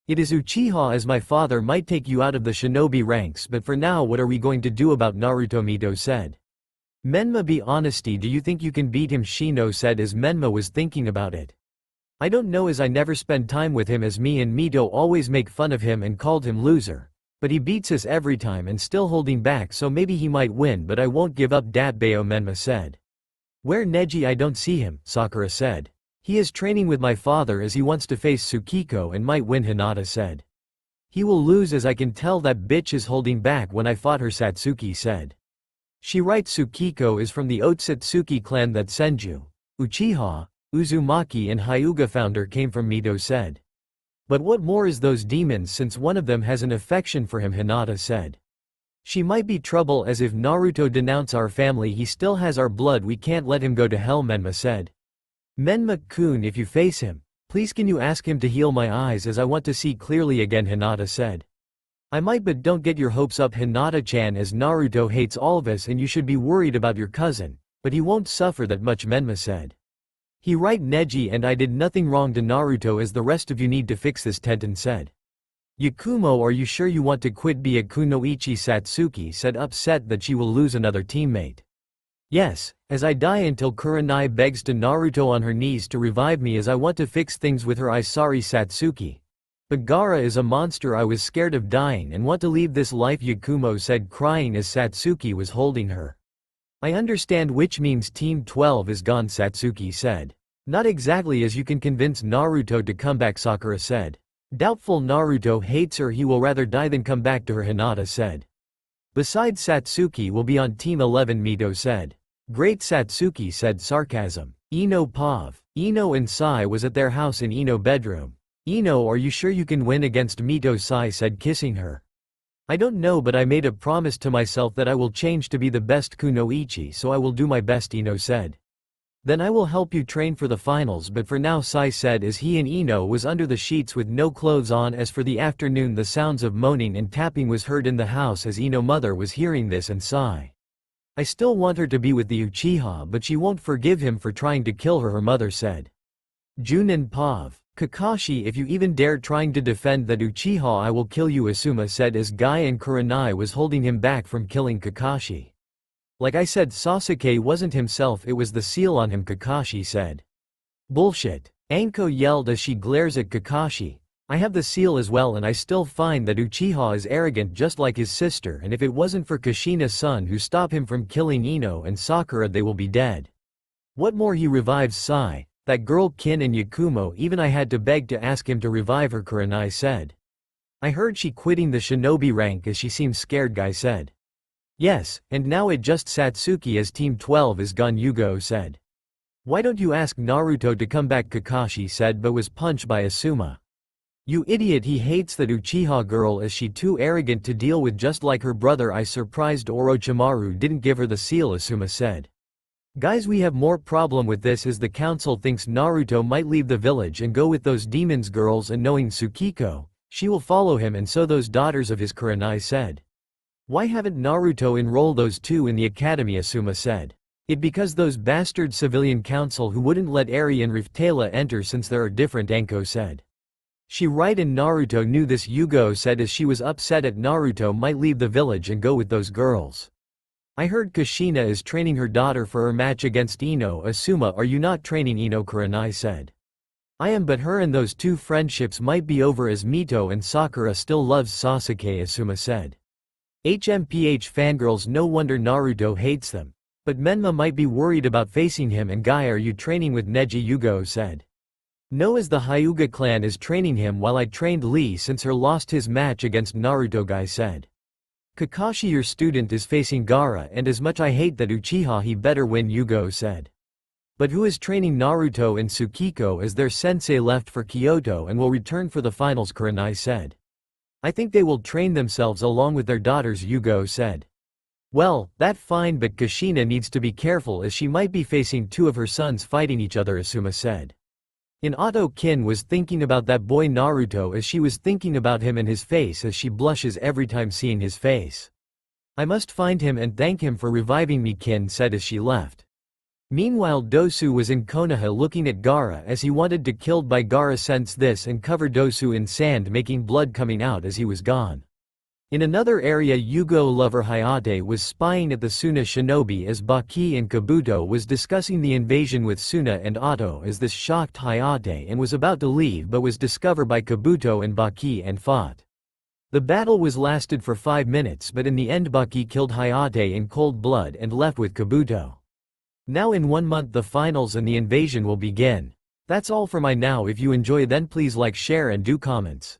It is Uchiha, as my father might take you out of the shinobi ranks, but for now what are we going to do about Naruto? Mito said. Menma, be honesty, do you think you can beat him? Shino said as Menma was thinking about it. I don't know, as I never spend time with him, as me and Mito always make fun of him and called him loser. But he beats us every time and still holding back, so maybe he might win, but I won't give up, Datbeo, Menma said. Where Neji? I don't see him, Sakura said. He is training with my father as he wants to face Tsukiko and might win, Hinata said. He will lose, as I can tell that bitch is holding back when I fought her, Satsuki said. She right, Tsukiko is from the Otsutsuki clan that Senju, Uchiha, Uzumaki and Hyuga founder came from, Mito said. But what more is those demons, since one of them has an affection for him, Hinata said. She might be trouble, as if Naruto denounce our family he still has our blood, we can't let him go to hell, Menma said. Menma-kun, if you face him, please can you ask him to heal my eyes as I want to see clearly again, Hinata said. I might, but don't get your hopes up, Hinata-chan, as Naruto hates all of us and you should be worried about your cousin, but he won't suffer that much, Menma said. He right, Neji, and I did nothing wrong to Naruto, as the rest of you need to fix this, Tenten said. Yakumo, are you sure you want to quit? Be a kunoichi? Satsuki said, upset that she will lose another teammate. Yes, as I die, until Kurenai begs to Naruto on her knees to revive me as I want to fix things with her. I sorry, Satsuki. But Gaara is a monster, I was scared of dying and want to leave this life, Yakumo said, crying as Satsuki was holding her. I understand, which means Team 12 is gone, Satsuki said. Not exactly, as you can convince Naruto to come back, Sakura said. Doubtful, Naruto hates her, he will rather die than come back to her, Hinata said. Besides, Satsuki will be on Team 11, Mito said. Great, Satsuki said, sarcasm. Ino Pav. Ino and Sai was at their house in Ino bedroom. Ino, are you sure you can win against Mito? Sai said, kissing her. I don't know, but I made a promise to myself that I will change to be the best kunoichi, so I will do my best, Ino said. Then I will help you train for the finals, but for now, Sai said as he and Ino was under the sheets with no clothes on. As for the afternoon, the sounds of moaning and tapping was heard in the house as Ino mother was hearing this, and Sai I still want her to be with the Uchiha but she won't forgive him for trying to kill her, her mother said. Junin Pav. Kakashi, if you even dare trying to defend that Uchiha I will kill you, Asuma said as Guy and Kurenai was holding him back from killing Kakashi. Like I said, Sasuke wasn't himself, it was the seal on him, Kakashi said. Bullshit. Anko yelled as she glares at Kakashi. I have the seal as well and I still find that Uchiha is arrogant just like his sister, and if it wasn't for Kushina-san who stopped him from killing Ino and Sakura they will be dead. What more, he revives Sai, that girl Kin and Yakumo, even I had to beg to ask him to revive her, Kurenai said. I heard she quitting the shinobi rank as she seems scared, Guy said. Yes, and now it just Satsuki as Team 12 is gone, Yugo said. Why don't you ask Naruto to come back, Kakashi said but was punched by Asuma. You idiot, he hates that Uchiha girl, is she too arrogant to deal with just like her brother. I surprised Orochimaru didn't give her the seal, Asuma said. Guys, we have more problem with this as the council thinks Naruto might leave the village and go with those demons girls, and knowing Tsukiko, she will follow him and so those daughters of his, Kurenai said. Why haven't Naruto enroll those two in the academy, Asuma said. It because those bastard civilian council who wouldn't let Eri and Riftela enter since there are different, Anko said. She right, and Naruto knew this, Yugo said as she was upset at Naruto might leave the village and go with those girls. I heard Kushina is training her daughter for her match against Ino. Asuma, are you not training Ino, Kurenai said. I am, but her and those two friendships might be over as Mito and Sakura still loves Sasuke, Asuma said. HMPH fangirls, no wonder Naruto hates them. But Menma might be worried about facing him, and Guy, are you training with Neji, Yugo said. No, as the Hyuga clan is training him while I trained Lee since her lost his match against Naruto, Guy said. Kakashi, your student is facing Gaara, and as much I hate that Uchiha he better win, Yugo said. But who is training Naruto and Tsukiko as their sensei left for Kyoto and will return for the finals, Kurenai said. I think they will train themselves along with their daughters, Yugo said. Well, that fine, but Kushina needs to be careful as she might be facing two of her sons fighting each other, Asuma said. Inato Kin was thinking about that boy Naruto as she was thinking about him and his face as she blushes every time seeing his face. I must find him and thank him for reviving me, Kin said as she left. Meanwhile, Dosu was in Konoha looking at Gaara as he wanted to killed by Gaara sensed this and covered Dosu in sand, making blood coming out as he was gone. In another area, Yugo lover Hayate was spying at the Suna shinobi as Baki and Kabuto was discussing the invasion with Suna and Otto as this shocked Hayate and was about to leave but was discovered by Kabuto and Baki and fought. The battle was lasted for 5 minutes but in the end Baki killed Hayate in cold blood and left with Kabuto. Now in 1 month the finals and the invasion will begin. That's all for my now. If you enjoy then please like, share and do comments.